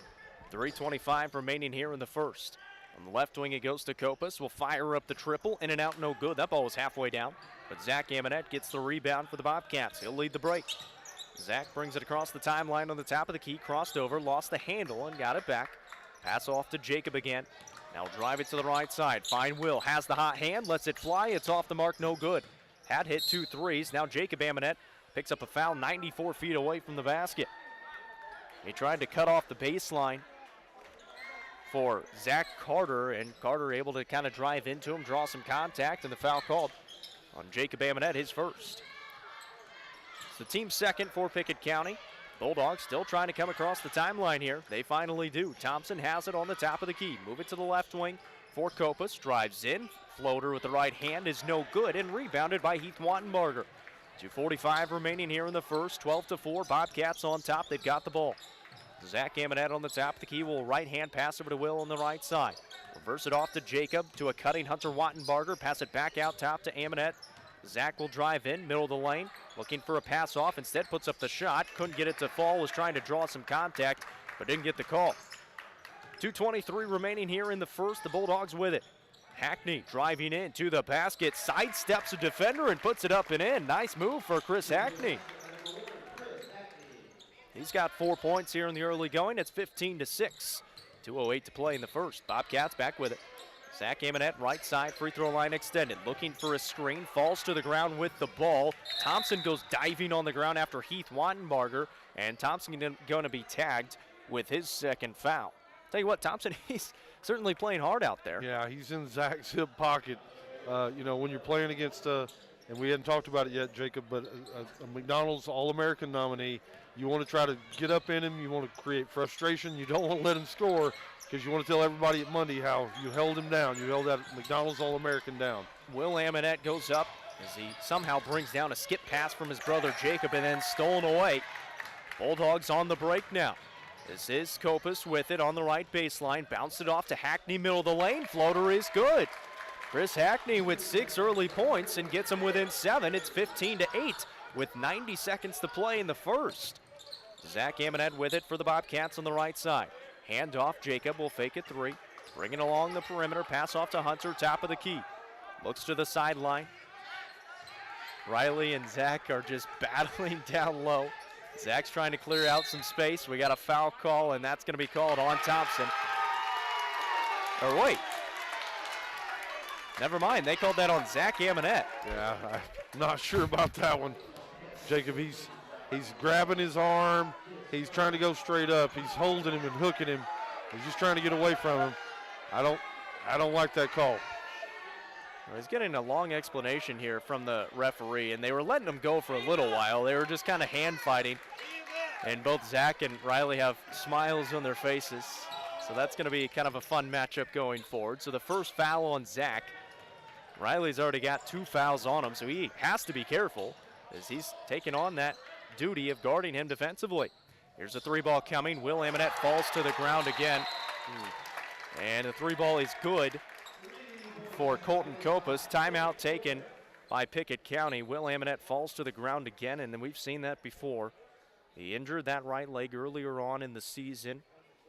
3:25 remaining here in the first. On the left wing, it goes to Copas. Will fire up the triple. In and out, no good. That ball was halfway down. But Zach Amonette gets the rebound for the Bobcats. He'll lead the break. Zach brings it across the timeline on the top of the key. Crossed over, lost the handle, and got it back. Pass off to Jacob again. Now drive it to the right side. Find Will. Has the hot hand. Lets it fly. It's off the mark. No good. Had hit 2 threes. Now Jacob Amonette picks up a foul 94 feet away from the basket. He tried to cut off the baseline for Zach Carter, and Carter able to kind of drive into him, draw some contact, and the foul called on Jacob Amonette, his first. It's the team's second for Pickett County. Bulldogs still trying to come across the timeline here. They finally do. Thompson has it on the top of the key. Move it to the left wing for Copas. Drives in. Floater with the right hand is no good, and rebounded by Heath Wattenbarger. 2:45 remaining here in the first. 12-4. Bobcats on top. They've got the ball. Zach Amonette on the top of the key will right hand pass over to Will on the right side. Reverse it off to Jacob, to a cutting Hunter Wattenbarger. Pass it back out top to Amonette. Zach will drive in, middle of the lane, looking for a pass off. Instead puts up the shot. Couldn't get it to fall. Was trying to draw some contact, but didn't get the call. 2:23 remaining here in the first. The Bulldogs with it. Hackney driving in to the basket. Sidesteps a defender and puts it up and in. Nice move for Chris Hackney. He's got 4 points here in the early going. It's 15-6. 2:08 to play in the first. Bobcats back with it. Zach Amonette, right side, free throw line extended. Looking for a screen, falls to the ground with the ball. Thompson goes diving on the ground after Heath Wattenbarger, and Thompson going to be tagged with his second foul. Tell you what, Thompson, he's certainly playing hard out there. Yeah, he's in Zach's hip pocket. You know, when you're playing against, and we hadn't talked about it yet, Jacob, but a McDonald's All-American nominee, you want to try to get up in him. You want to create frustration. You don't want to let him score because you want to tell everybody at Monday how you held him down. You held that McDonald's All-American down. Will Amonette goes up as he somehow brings down a skip pass from his brother Jacob and then stolen away. Bulldogs on the break now. This is Kopus with it on the right baseline. Bounced it off to Hackney, middle of the lane. Floater is good. Chris Hackney with 6 early points and gets them within 7. It's 15-8 with 90 seconds to play in the first. Zach Amonette with it for the Bobcats on the right side. Hand off, Jacob will fake it 3. Bring it along the perimeter, pass off to Hunter, top of the key. Looks to the sideline. Riley and Zach are just battling down low. Zach's trying to clear out some space. We got a foul call, and that's going to be called on Thompson. Or wait. Never mind, they called that on Zach Amonette. Yeah, I'm not sure about that one. Jacob, he's grabbing his arm. He's trying to go straight up. He's holding him and hooking him. He's just trying to get away from him. I don't like that call. Well, he's getting a long explanation here from the referee, and they were letting him go for a little while. They were just kind of hand fighting, and both Zach and Riley have smiles on their faces. So that's going to be kind of a fun matchup going forward. So the first foul on Zach. Riley's already got 2 fouls on him, so he has to be careful as he's taking on that duty of guarding him defensively. Here's a 3-ball coming. Will Amonette falls to the ground again. And the 3-ball is good for Colton Kopus. Timeout taken by Pickett County. Will Amonette falls to the ground again, and then we've seen that before. He injured that right leg earlier on in the season.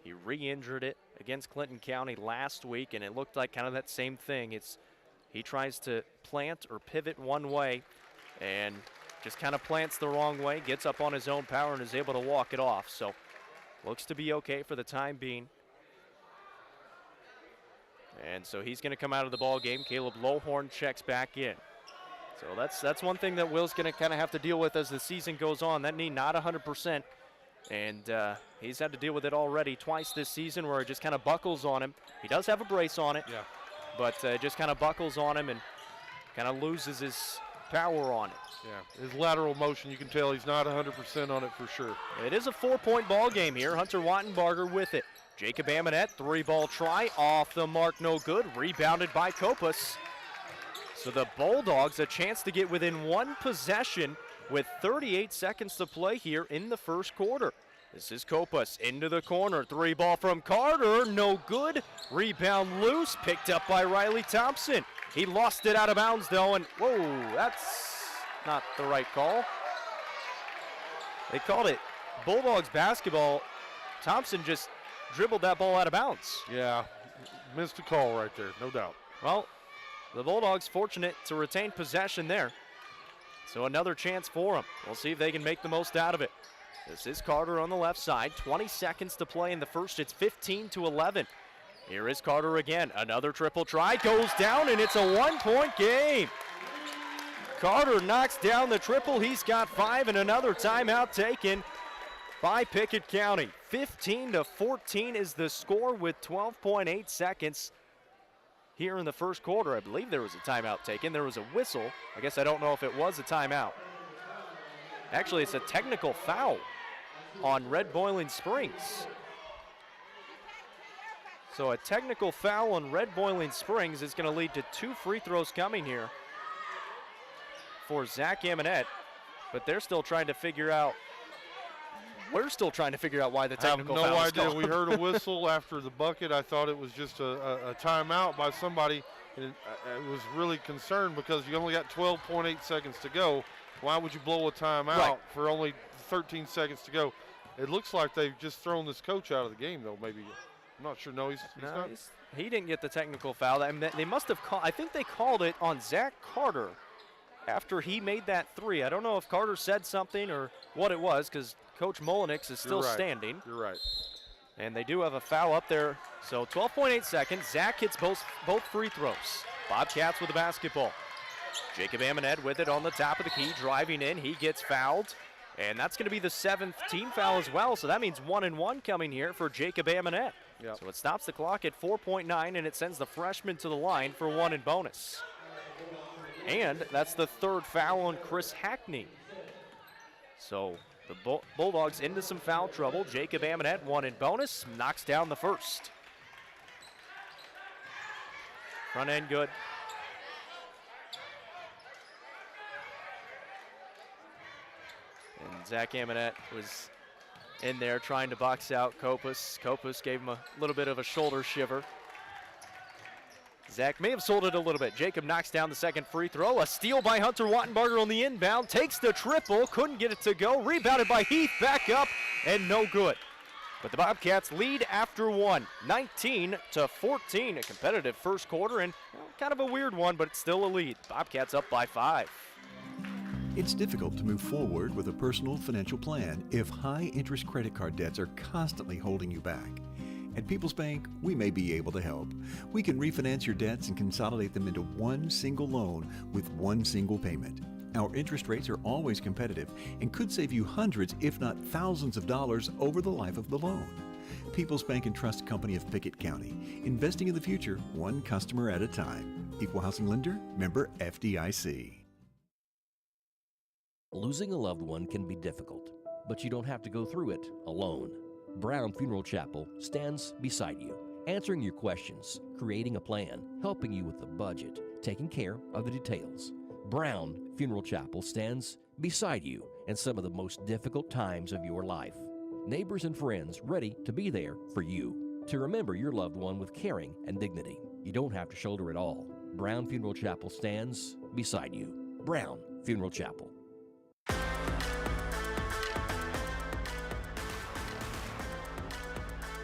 He re-injured it against Clinton County last week, and it looked like kind of that same thing. He tries to plant or pivot one way and just kind of plants the wrong way, gets up on his own power, and is able to walk it off. So looks to be okay for the time being. And so he's going to come out of the ball game. Caleb Lohorn checks back in. So that's one thing that Will's going to kind of have to deal with as the season goes on. That knee not 100%. And he's had to deal with it already twice this season where it just kind of buckles on him. He does have a brace on it. Yeah. But it just kind of buckles on him and kind of loses his power on it. Yeah, his lateral motion, you can tell he's not 100% on it for sure. It is a 4-point ball game here. Hunter Wattenbarger with it. Jacob Amonette, 3-ball try, off the mark, no good. Rebounded by Kopus. So the Bulldogs a chance to get within 1 possession with 38 seconds to play here in the first quarter. This is Kopus into the corner. 3-ball from Carter, no good. Rebound loose, picked up by Riley Thompson. He lost it out of bounds though, and whoa, that's not the right call. They called it Bulldogs basketball. Thompson just dribbled that ball out of bounds. Yeah, missed a call right there, no doubt. Well, the Bulldogs fortunate to retain possession there. So another chance for them. We'll see if they can make the most out of it. This is Carter on the left side. 20 seconds to play in the first. It's 15-11. Here is Carter again. Another triple try. Goes down, and it's a 1-point game. Carter knocks down the triple. He's got 5, and another timeout taken by Pickett County. 15-14 is the score with 12.8 seconds here in the first quarter. I believe there was a timeout taken. There was a whistle. I guess I don't know if it was a timeout. Actually, it's a technical foul on Red Boiling Springs. So a technical foul on Red Boiling Springs is going to lead to 2 free throws coming here for Zach Amonette, but they're still trying to figure out. We're still trying to figure out why the technical foul I have is no idea. called. We heard a whistle after the bucket. I thought it was just a timeout by somebody, and I was really concerned because you only got 12.8 seconds to go. Why would you blow a timeout for only 13 seconds to go? It looks like they've just thrown this coach out of the game, though, maybe. I'm not sure. No, he's not. He didn't get the technical foul. I mean, they must have called. I think they called it on Zach Carter after he made that 3. I don't know if Carter said something or what it was because Coach Molinix is still standing. You're right. And they do have a foul up there. So 12.8 seconds. Zach hits both free throws. Bobcats with the basketball. Jacob Amonette with it on the top of the key, driving in. He gets fouled. And that's going to be the 7th team foul as well. So that means 1-and-1 coming here for Jacob Amonette. Yep. So it stops the clock at 4.9, and it sends the freshman to the line for 1 and bonus. And that's the 3rd foul on Chris Hackney. So the Bulldogs into some foul trouble. Jacob Amonette, 1 and bonus, knocks down the first. Front end good. And Zach Amonette was in there trying to box out Kopus. Kopus gave him a little bit of a shoulder shiver. Zach may have sold it a little bit. Jacob knocks down the second free throw. A steal by Hunter Wattenbarger on the inbound. Takes the triple. Couldn't get it to go. Rebounded by Heath. Back up and no good. But the Bobcats lead after one, 19-14. A competitive first quarter and kind of a weird one, but it's still a lead. Bobcats up by 5. It's difficult to move forward with a personal financial plan if high-interest credit card debts are constantly holding you back. At People's Bank, we may be able to help. We can refinance your debts and consolidate them into one single loan with one single payment. Our interest rates are always competitive and could save you hundreds, if not thousands of dollars over the life of the loan. People's Bank and Trust Company of Pickett County, investing in the future, one customer at a time. Equal housing lender, member FDIC. Losing a loved one can be difficult, but you don't have to go through it alone. Brown Funeral Chapel stands beside you, answering your questions, creating a plan, helping you with the budget, taking care of the details. Brown Funeral Chapel stands beside you in some of the most difficult times of your life. Neighbors and friends ready to be there for you, to remember your loved one with caring and dignity. You don't have to shoulder it all. Brown Funeral Chapel stands beside you. Brown Funeral Chapel.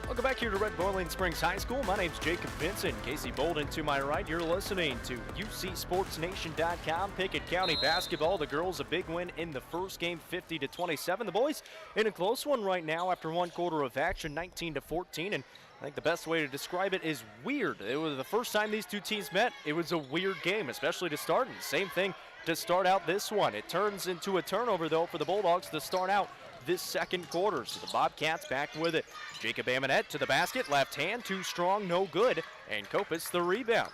Welcome back here to Red Boiling Springs High School. My name's Jacob Vincent. Casey Bolden to my right. You're listening to UCSportsNation.com. Pickett County basketball. The girls a big win in the first game, 50-27. The boys in a close one right now after one quarter of action, 19-14. And I think the best way to describe it is weird. It was the first time these two teams met. It was a weird game, especially to start. And same thing to start out this one. It turns into a turnover, though, for the Bulldogs to start out this second quarter. So the Bobcats back with it. Jacob Amonette to the basket, left hand, too strong, no good, and Kopus the rebound.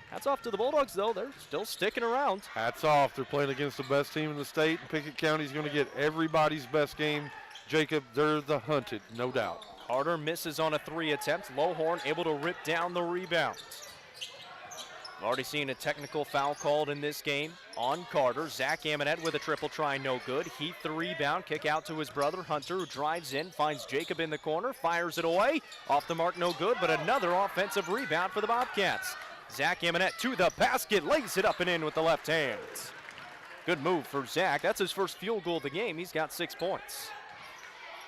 Hats off to the Bulldogs, though. They're still sticking around. Hats off. They're playing against the best team in the state, and Pickett County's going to get everybody's best game. Jacob, they're the hunted, no doubt. Carter misses on a 3 attempt. Lohorn able to rip down the rebound. We've already seen a technical foul called in this game on Carter. Zach Amonette with a triple try, no good. Heath the rebound, kick out to his brother Hunter, who drives in, finds Jacob in the corner, fires it away. Off the mark, no good, but another offensive rebound for the Bobcats. Zach Amonette to the basket, lays it up and in with the left hand. Good move for Zach. That's his first field goal of the game. He's got 6 points.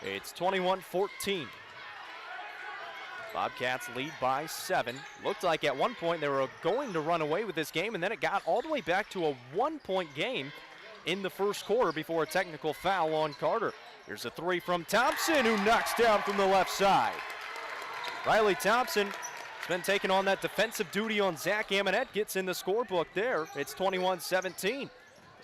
It's 21-14. Bobcats lead by 7. Looked like at one point they were going to run away with this game, and then it got all the way back to a 1-point game in the first quarter before a technical foul on Carter. Here's a 3 from Thompson, who knocks down from the left side. Riley Thompson has been taking on that defensive duty on Zach Amonette, gets in the scorebook there. It's 21-17.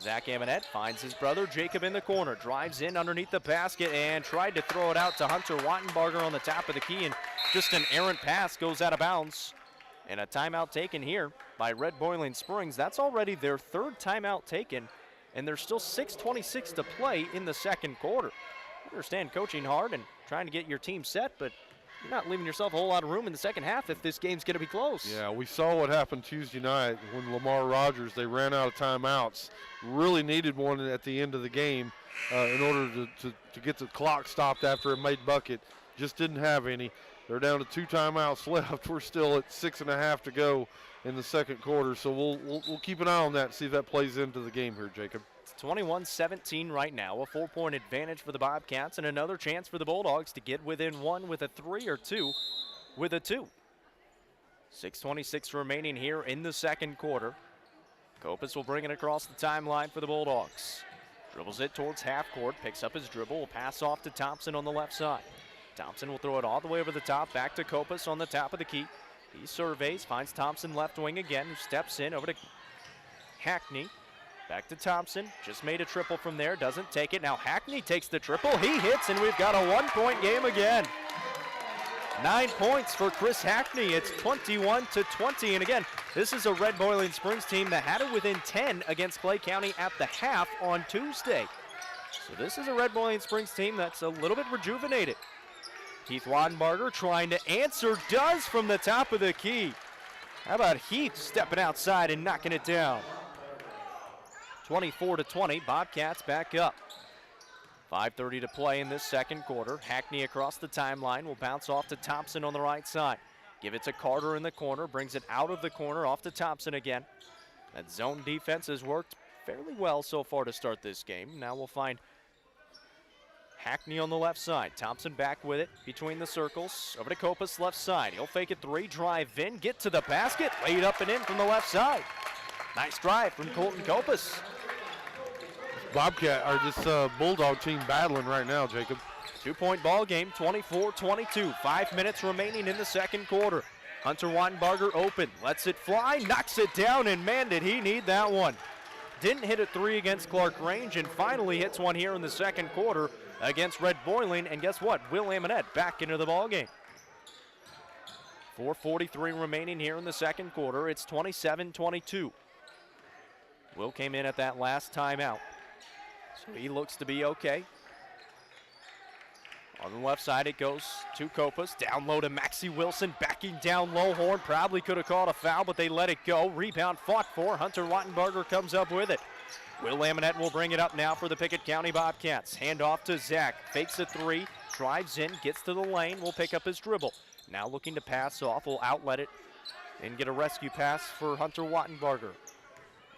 Zach Amonette finds his brother Jacob in the corner, drives in underneath the basket and tried to throw it out to Hunter Wattenbarger on the top of the key, and just an errant pass goes out of bounds. And a timeout taken here by Red Boiling Springs. That's already their 3rd timeout taken, and there's still 6:26 to play in the second quarter. I understand coaching hard and trying to get your team set, but you're not leaving yourself a whole lot of room in the second half if this game's going to be close. Yeah, we saw what happened Tuesday night when Lamar Rogers, they ran out of timeouts. Really needed one at the end of the game in order to get the clock stopped after a made bucket. Just didn't have any. They're down to 2 timeouts left. We're still at 6.5 to go in the second quarter, so we'll keep an eye on that and see if that plays into the game here, Jacob. 21-17 right now, a 4-point advantage for the Bobcats, and another chance for the Bulldogs to get within 1 with a 3 or 2 with a 2. 6:26 remaining here in the second quarter. Kopus will bring it across the timeline for the Bulldogs. Dribbles it towards half court, picks up his dribble, will pass off to Thompson on the left side. Thompson will throw it all the way over the top, back to Kopus on the top of the key. He surveys, finds Thompson left wing again, who steps in over to Hackney. Back to Thompson, just made a triple from there, doesn't take it. Now Hackney takes the triple, he hits, and we've got a 1-point game again. 9 points for Chris Hackney. It's 21-20, and again, this is a Red Boiling Springs team that had it within 10 against Clay County at the half on Tuesday. So this is a Red Boiling Springs team that's a little bit rejuvenated. Heath Wattenbarger trying to answer, does from the top of the key. How about Heath stepping outside and knocking it down? 24-20, Bobcats back up. 5:30 to play in this second quarter. Hackney across the timeline will bounce off to Thompson on the right side. Give it to Carter in the corner, brings it out of the corner, off to Thompson again. That zone defense has worked fairly well so far to start this game. Now we'll find Hackney on the left side. Thompson back with it between the circles. Over to Copas left side. He'll fake it 3, drive in, get to the basket, laid up and in from the left side. Nice drive from Colton Copas. Bobcat, or this Bulldog team battling right now, Jacob. 2-point ball game, 24-22. 5 minutes remaining in the second quarter. Hunter Wattenbarger open, lets it fly, knocks it down, and man, did he need that one. Didn't hit a 3 against Clark Range, and finally hits one here in the second quarter against Red Boiling. And guess what? Will Amonette back into the ball game. 4:43 remaining here in the second quarter. It's 27-22. Will came in at that last timeout, so he looks to be okay. On the left side it goes to Copas, down low to Maxie Wilson, backing down low. Horn probably could have called a foul, but they let it go. Rebound fought for. Hunter Wattenbarger comes up with it. Will Amonette will bring it up now for the Pickett County Bobcats. Hand off to Zach, fakes a 3, drives in, gets to the lane, will pick up his dribble. Now looking to pass off, will outlet it and get a rescue pass for Hunter Wattenbarger.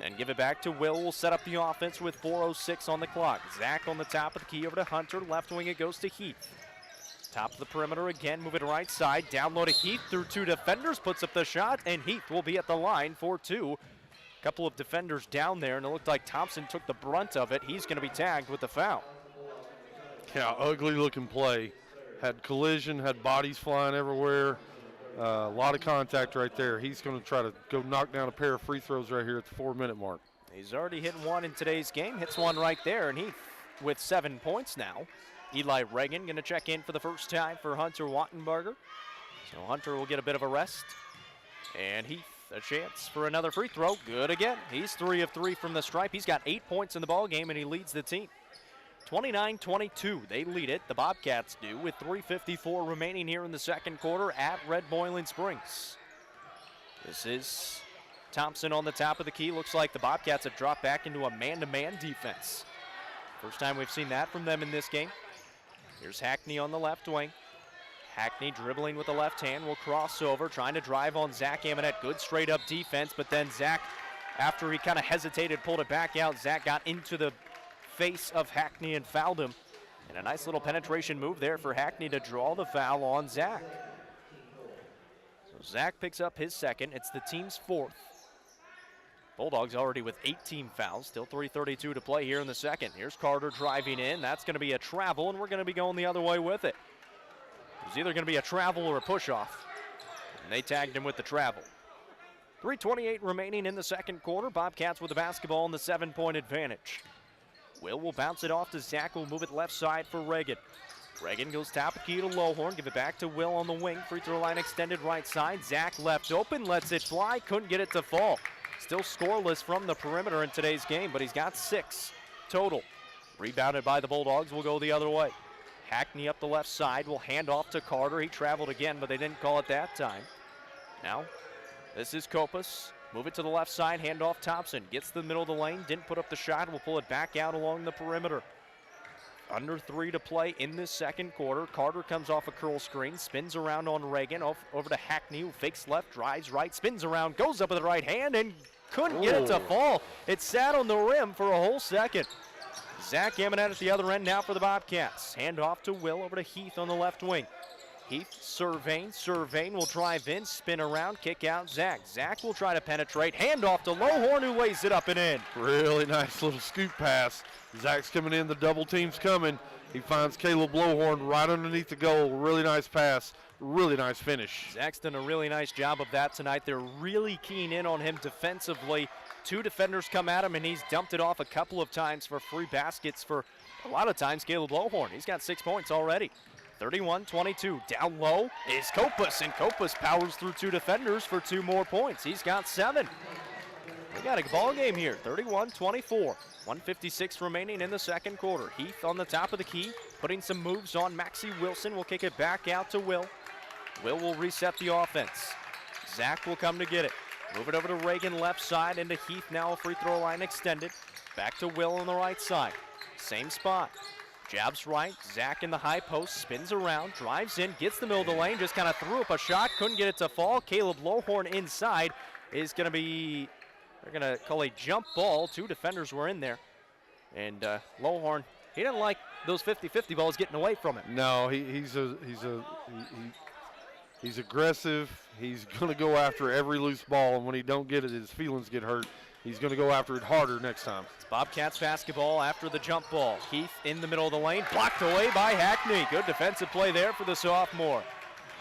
And give it back to Will. Will set up the offense with 4:06 on the clock. Zach on the top of the key over to Hunter. Left wing it goes to Heath. Top of the perimeter again, move it right side. Down low to Heath through 2 defenders. Puts up the shot, and Heath will be at the line for 2. Couple of defenders down there, and it looked like Thompson took the brunt of it. He's going to be tagged with the foul. Yeah, ugly looking play. Had collision, had bodies flying everywhere. A lot of contact right there. He's going to try to go knock down a pair of free throws right here at the 4-minute mark. He's already hit one in today's game. Hits one right there, and Heath with 7 points now. Eli Reagan going to check in for the first time for Hunter Wattenbarger. So Hunter will get a bit of a rest. And Heath a chance for another free throw. Good again. He's 3 of 3 from the stripe. He's got 8 points in the ball game, and he leads the team. 29-22, they lead it. The Bobcats do, with 3:54 remaining here in the second quarter at Red Boiling Springs. This is Thompson on the top of the key. Looks like the Bobcats have dropped back into a man-to-man defense. First time we've seen that from them in this game. Here's Hackney on the left wing. Hackney dribbling with the left hand, will cross over, trying to drive on Zach Amonette. Good straight-up defense, but then Zach, after he kind of hesitated, pulled it back out. Zach got into the face of Hackney and fouled him. And a nice little penetration move there for Hackney to draw the foul on Zach. So Zach picks up his second. It's the team's 4th. Bulldogs already with 18 fouls. Still 3:32 to play here in the second. Here's Carter driving in. That's going to be a travel, and we're going to be going the other way with it. It was either going to be a travel or a push-off. And they tagged him with the travel. 3:28 remaining in the second quarter. Bobcats with the basketball and the 7-point advantage. Will bounce it off to Zach. Will move it left side for Reagan. Reagan goes top of key to Lowhorn. Give it back to Will on the wing. Free throw line extended right side. Zach left open, lets it fly. Couldn't get it to fall. Still scoreless from the perimeter in today's game, but he's got 6 total. Rebounded by the Bulldogs. Will go the other way. Hackney up the left side. Will hand off to Carter. He traveled again, but they didn't call it that time. Now, this is Copas. Move it to the left side, hand off Thompson. Gets to the middle of the lane, didn't put up the shot. Will pull it back out along the perimeter. Under 3 to play in this second quarter. Carter comes off a curl screen, spins around on Reagan, over to Hackney, who fakes left, drives right, spins around, goes up with the right hand, and couldn't get it to fall. It sat on the rim for a whole second. Zach Amonette at the other end now for the Bobcats. Hand off to Will, over to Heath on the left wing. Heath surveying will drive in, spin around, kick out Zach. Zach will try to penetrate, hand off to Lowhorn, who lays it up and in. Really nice little scoop pass. Zach's coming in, the double team's coming. He finds Caleb Lowhorn right underneath the goal. Really nice pass, really nice finish. Zach's done a really nice job of that tonight. They're really keen in on him defensively. 2 defenders come at him, and he's dumped it off a couple of times for free baskets for, a lot of times, Caleb Lowhorn. He's got 6 points already. 31-22, down low is Copas, and Copas powers through 2 defenders for 2 more points. He's got 7. We got a ball game here, 31-24. 1:56 remaining in the second quarter. Heath on the top of the key, putting some moves on Maxie Wilson. Will kick it back out to Will. Will reset the offense. Zach will come to get it. Move it over to Reagan left side, into Heath now, a free throw line extended. Back to Will on the right side. Same spot. Jabs right, Zach in the high post, spins around, drives in, gets the middle of the lane, just kind of threw up a shot, couldn't get it to fall. Caleb Lohorn inside is going to be, they're going to call a jump ball. 2 defenders were in there. And Lohorn, he didn't like those 50-50 balls getting away from him. No, he's aggressive. He's going to go after every loose ball, and when he don't get it, his feelings get hurt. He's going to go after it harder next time. It's Bobcats basketball after the jump ball. Heath in the middle of the lane, blocked away by Hackney. Good defensive play there for the sophomore.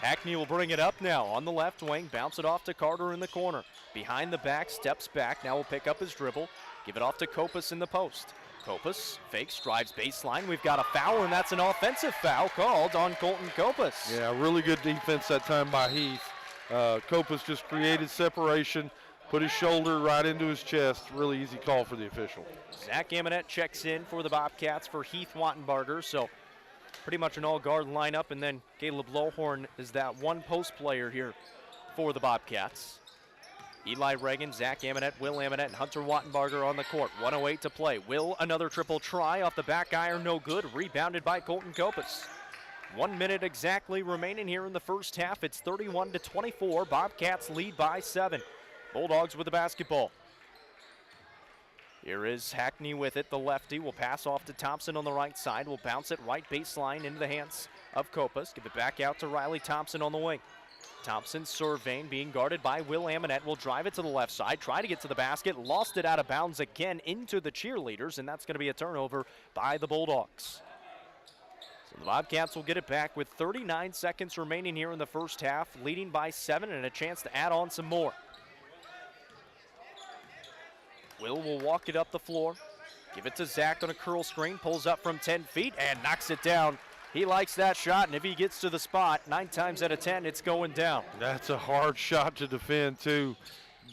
Hackney will bring it up now on the left wing, bounce it off to Carter in the corner. Behind the back, steps back, now will pick up his dribble, give it off to Kopus in the post. Kopus fakes, drives baseline. We've got a foul, and that's an offensive foul called on Colton Kopus. Yeah, really good defense that time by Heath. Kopus just created separation, put his shoulder right into his chest. Really easy call for the official. Zach Amonette checks in for the Bobcats for Heath Wattenbarger. So pretty much an all-guard lineup, and then Caleb Lohorn is that one post player here for the Bobcats. Eli Reagan, Zach Amonette, Will Amonette, and Hunter Wattenbarger on the court. 1:08 to play. Will, another triple try off the back iron, no good. Rebounded by Colton Kopus. 1 minute exactly remaining here in the first half. It's 31-24. Bobcats lead by 7. Bulldogs with the basketball. Here is Hackney with it. The lefty will pass off to Thompson on the right side. Will bounce it right baseline into the hands of Kopus. Give it back out to Riley Thompson on the wing. Thompson surveying, being guarded by Will Amonette. Will drive it to the left side, try to get to the basket, lost it out of bounds again into the cheerleaders, and that's going to be a turnover by the Bulldogs. So the Bobcats will get it back with 39 seconds remaining here in the first half, leading by 7 and a chance to add on some more. Will walk it up the floor, give it to Zach on a curl screen, pulls up from 10 feet and knocks it down. He likes that shot, and if he gets to the spot, 9 times out of 10, it's going down. That's a hard shot to defend, too.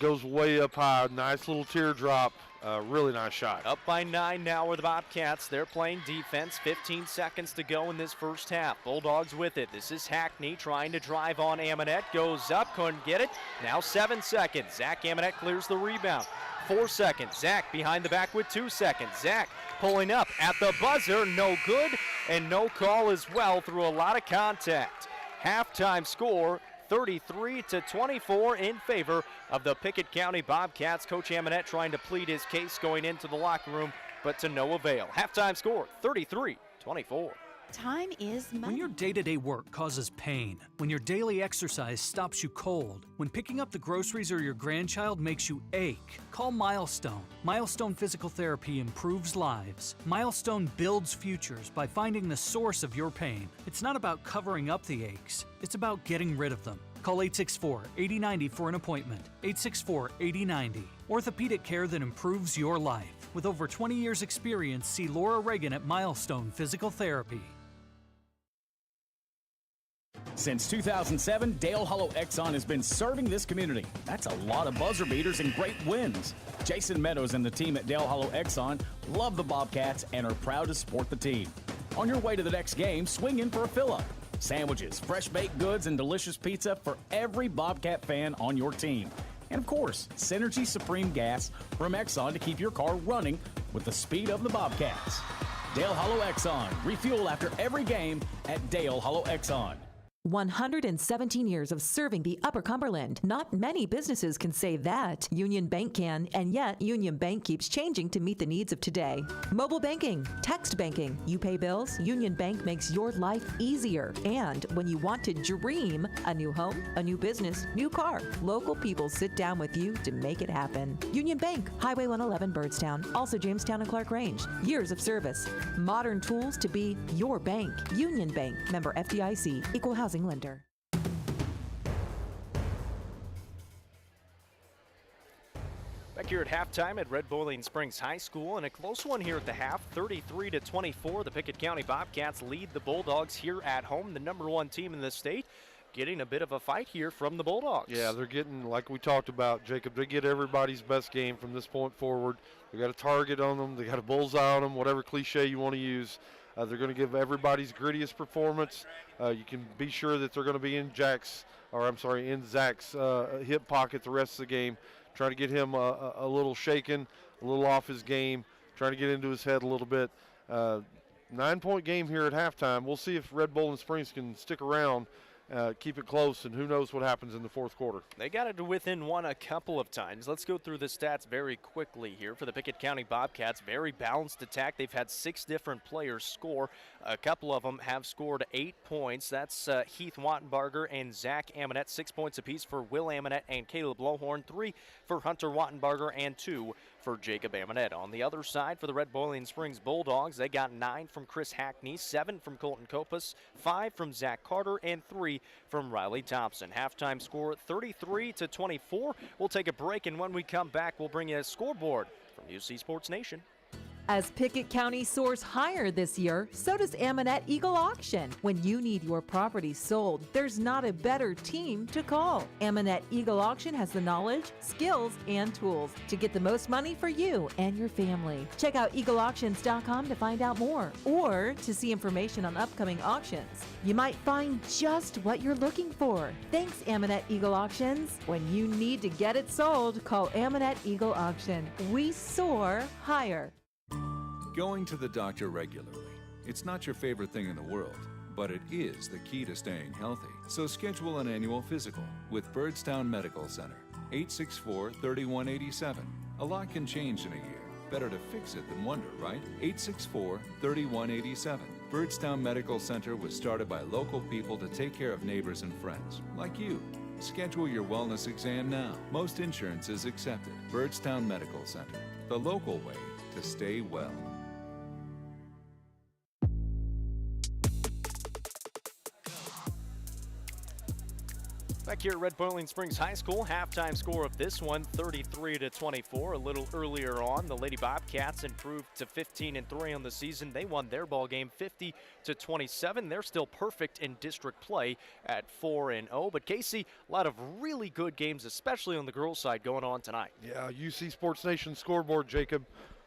Goes way up high. Nice little teardrop. Really nice shot. Up by 9 now are the Bobcats. They're playing defense. 15 seconds to go in this first half. Bulldogs with it. This is Hackney trying to drive on Amonette. Goes up, couldn't get it. Now 7 seconds. Zach Amonette clears the rebound. 4 seconds. Zach behind the back with 2 seconds. Zach pulling up at the buzzer. No good and no call as well through a lot of contact. Halftime score 33-24 in favor of the Pickett County Bobcats. Coach Amonette trying to plead his case going into the locker room, but to no avail. Halftime score 33-24. Time is money. When your day-to-day work causes pain, when your daily exercise stops you cold, when picking up the groceries or your grandchild makes you ache, call Milestone. Milestone Physical Therapy improves lives. Milestone builds futures by finding the source of your pain. It's not about covering up the aches, it's about getting rid of them. Call 864-8090 for an appointment. 864-8090. Orthopedic care that improves your life. With over 20 years experience, see Laura Reagan at Milestone Physical Therapy. Since 2007, Dale Hollow Exxon has been serving this community. That's a lot of buzzer beaters and great wins. Jason Meadows and the team at Dale Hollow Exxon love the Bobcats and are proud to support the team. On your way to the next game, swing in for a fill-up. Sandwiches, fresh baked goods, and delicious pizza for every Bobcat fan on your team. And of course, Synergy Supreme Gas from Exxon to keep your car running with the speed of the Bobcats. Dale Hollow Exxon. Refuel after every game at Dale Hollow Exxon. 117 years of serving the Upper Cumberland. Not many businesses can say that. Union Bank can, and yet Union Bank keeps changing to meet the needs of today. Mobile banking, text banking, you pay bills, Union Bank makes your life easier. And when you want to dream a new home, a new business, new car, local people sit down with you to make it happen. Union Bank, Highway 111 Birdstown, also Jamestown and Clark Range. Years of service, modern tools to be your bank. Union Bank, member FDIC, equal housing lender. Back here at halftime at Red Boiling Springs High School, and a close one here at the half, 33-24. The Pickett County Bobcats lead the Bulldogs here at home, the #1 team in the state, getting a bit of a fight here from the Bulldogs. Yeah, they're getting, like we talked about, Jacob, they get everybody's best game from this point forward. They got a target on them, they got a bullseye on them, whatever cliche you want to use. They're going to give everybody's grittiest performance. You can be sure that they're going to be in Zach's hip pocket the rest of the game, trying to get him a little shaken, a little off his game, trying to get into his head a little bit. 9-point game here at halftime. We'll see if Red Bowling Springs can stick around, keep it close, and who knows what happens in the fourth quarter. They got it to within one a couple of times. Let's go through the stats very quickly here for the Pickett County Bobcats. Very balanced attack. They've had 6 different players score. A couple of them have scored 8 points. That's Heath Wattenbarger and Zach Amonette. 6 points apiece for Will Amonette and Caleb Lohorn. 3 for Hunter Wattenbarger and 2 for Jacob Amonette. On the other side for the Red Boiling Springs Bulldogs, they got 9 from Chris Hackney, 7 from Colton Copas, 5 from Zach Carter, and 3 from Riley Thompson. Halftime score 33-24. We'll take a break, and when we come back, we'll bring you a scoreboard from UC Sports Nation. As Pickett County soars higher this year, so does Amonette Eagle Auction. When you need your property sold, there's not a better team to call. Amonette Eagle Auction has the knowledge, skills, and tools to get the most money for you and your family. Check out eagleauctions.com to find out more or to see information on upcoming auctions. You might find just what you're looking for. Thanks, Amonette Eagle Auctions. When you need to get it sold, call Amonette Eagle Auction. We soar higher. Going to the doctor regularly. It's not your favorite thing in the world, but it is the key to staying healthy. So schedule an annual physical with Byrdstown Medical Center, 864-3187. A lot can change in a year. Better to fix it than wonder, right? 864-3187. Byrdstown Medical Center was started by local people to take care of neighbors and friends, like you. Schedule your wellness exam now. Most insurance is accepted. Byrdstown Medical Center, the local way to stay well. Back here at Red Boiling Springs High School, halftime score of this one, 33-24. A little earlier on, the Lady Bobcats improved to 15-3 on the season. They won their ball game 50-27. They're still perfect in district play at 4-0. But Casey, a lot of really good games, especially on the girls' side, going on tonight. Yeah, UC Sports Nation scoreboard, Jacob,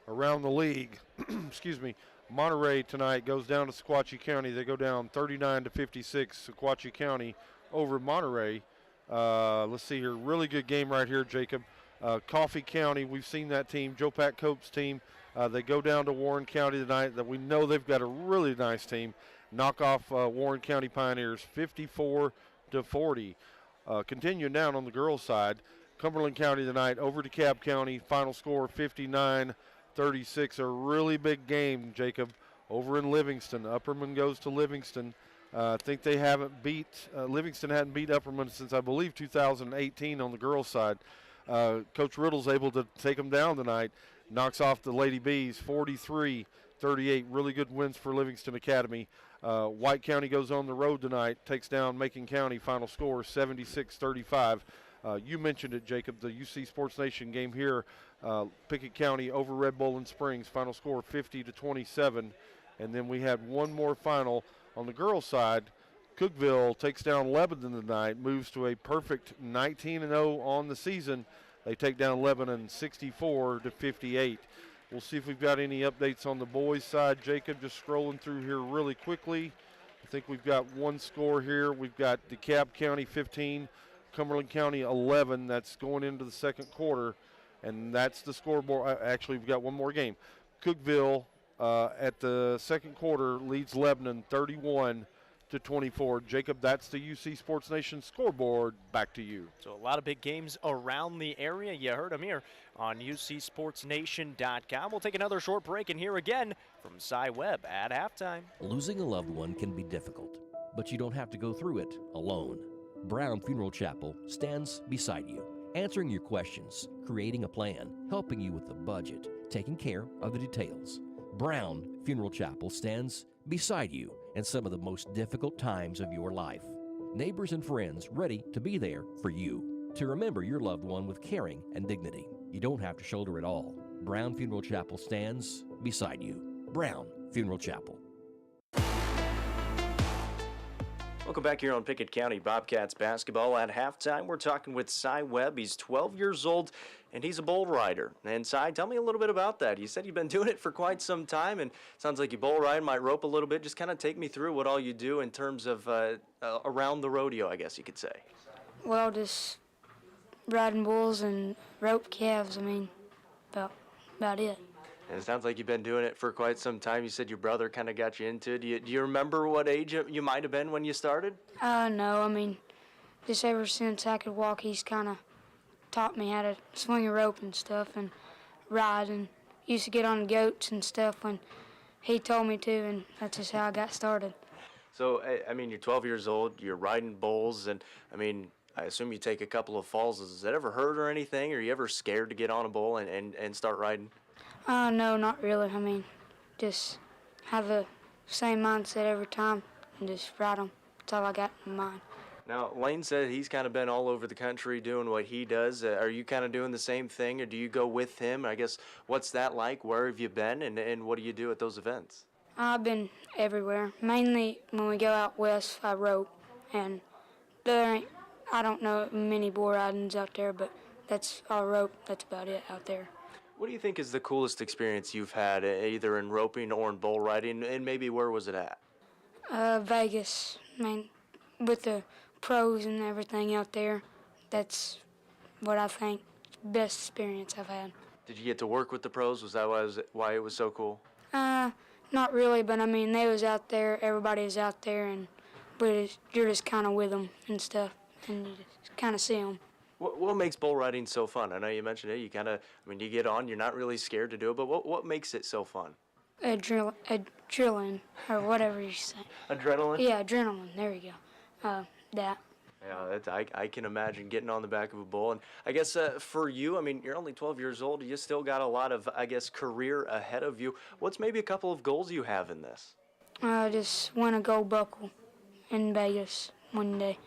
around the league. Excuse me. Monterey tonight goes down to Sequatchie County. They go down 39-56. Sequatchie County over Monterey. Let's see here. Really good game right here, Jacob. Coffee County, we've seen that team. Joe Pat Cope's team. They go down to Warren County tonight. That we know they've got a really nice team. Knock off Warren County Pioneers 54-40. Continuing down on the girls' side, Cumberland County tonight over DeKalb County. Final score 59-36. A really big game, Jacob, over in Livingston. Upperman goes to Livingston. I think they haven't beat, Livingston hadn't beat Upperman since, I believe, 2018 on the girls' side. Coach Riddle's able to take them down tonight. Knocks off the Lady Bees 43-38. Really good wins for Livingston Academy. White County goes on the road tonight, takes down Macon County. Final score 76-35. You mentioned it, Jacob, the UC Sports Nation game here. Pickett County over Red Boiling Springs. Final score 50-27. And then we had one more final. On the girls' side, Cookeville takes down Lebanon tonight, moves to a perfect 19-0 on the season. They take down Lebanon 64-58. We'll see if we've got any updates on the boys' side. Jacob, just scrolling through here really quickly. I think we've got one score here. We've got DeKalb County 15, Cumberland County 11. That's going into the second quarter, and that's the scoreboard. Actually, we've got one more game. Cookeville at the second quarter leads Lebanon 31-24. Jacob, that's the UC Sports Nation scoreboard. Back to you. So a lot of big games around the area. You heard them here on UCSportsNation.com. We'll take another short break and hear again from Cy Webb at halftime. Losing a loved one can be difficult, but you don't have to go through it alone. Brown Funeral Chapel stands beside you, answering your questions, creating a plan, helping you with the budget, taking care of the details. Brown Funeral Chapel stands beside you in some of the most difficult times of your life. Neighbors and friends ready to be there for you, to remember your loved one with caring and dignity. You don't have to shoulder it all. Brown Funeral Chapel stands beside you. Brown Funeral Chapel. Welcome back here on Pickett County Bobcats basketball. At halftime, we're talking with Cy Webb. He's 12 years old, and he's a bull rider. And Cy, tell me a little bit about that. You said you've been doing it for quite some time, and it sounds like you bull ride, might rope a little bit. Just kind of take me through what all you do in terms of around the rodeo, I guess you could say. Well, just riding bulls and rope calves, about it. And it sounds like you've been doing it for quite some time. You said your brother kind of got you into it. Do you remember what age you might have been when you started? No, I mean, just ever since I could walk, he's kind of taught me how to swing a rope and stuff and ride, and used to get on goats and stuff when he told me to, and that's just how I got started. So, I mean, you're 12 years old, you're riding bulls, and, I mean, I assume you take a couple of falls. Does that ever hurt or anything? Are you ever scared to get on a bull and start riding? No, not really. I mean, just have the same mindset every time and just ride them. That's all I got in mind. Now, Lane said he's kind of been all over the country doing what he does. Are you kind of doing the same thing, or do you go with him? I guess, what's that like? Where have you been, and what do you do at those events? I've been everywhere. Mainly when we go out west, I rope, and I don't know many bull ridings out there, but that's all rope. That's about it out there. What do you think is the coolest experience you've had, either in roping or in bull riding, and maybe where was it at? Vegas. I mean, with the pros and everything out there, that's what I think best experience I've had. Did you get to work with the pros? Was that why it was so cool? Not really, but I mean, they was out there, everybody was out there, and you're just kind of with them and stuff, and you just kind of see them. What makes bull riding so fun? I know you mentioned it. You kind of, I mean, you get on, you're not really scared to do it, but what makes it so fun? Adrenaline, or whatever you say. Adrenaline? Yeah, adrenaline. There you go. That. Yeah, I can imagine getting on the back of a bull. And I guess for you, I mean, you're only 12 years old. You still got a lot of, I guess, career ahead of you. What's maybe a couple of goals you have in this? Just win a gold buckle in Vegas one day.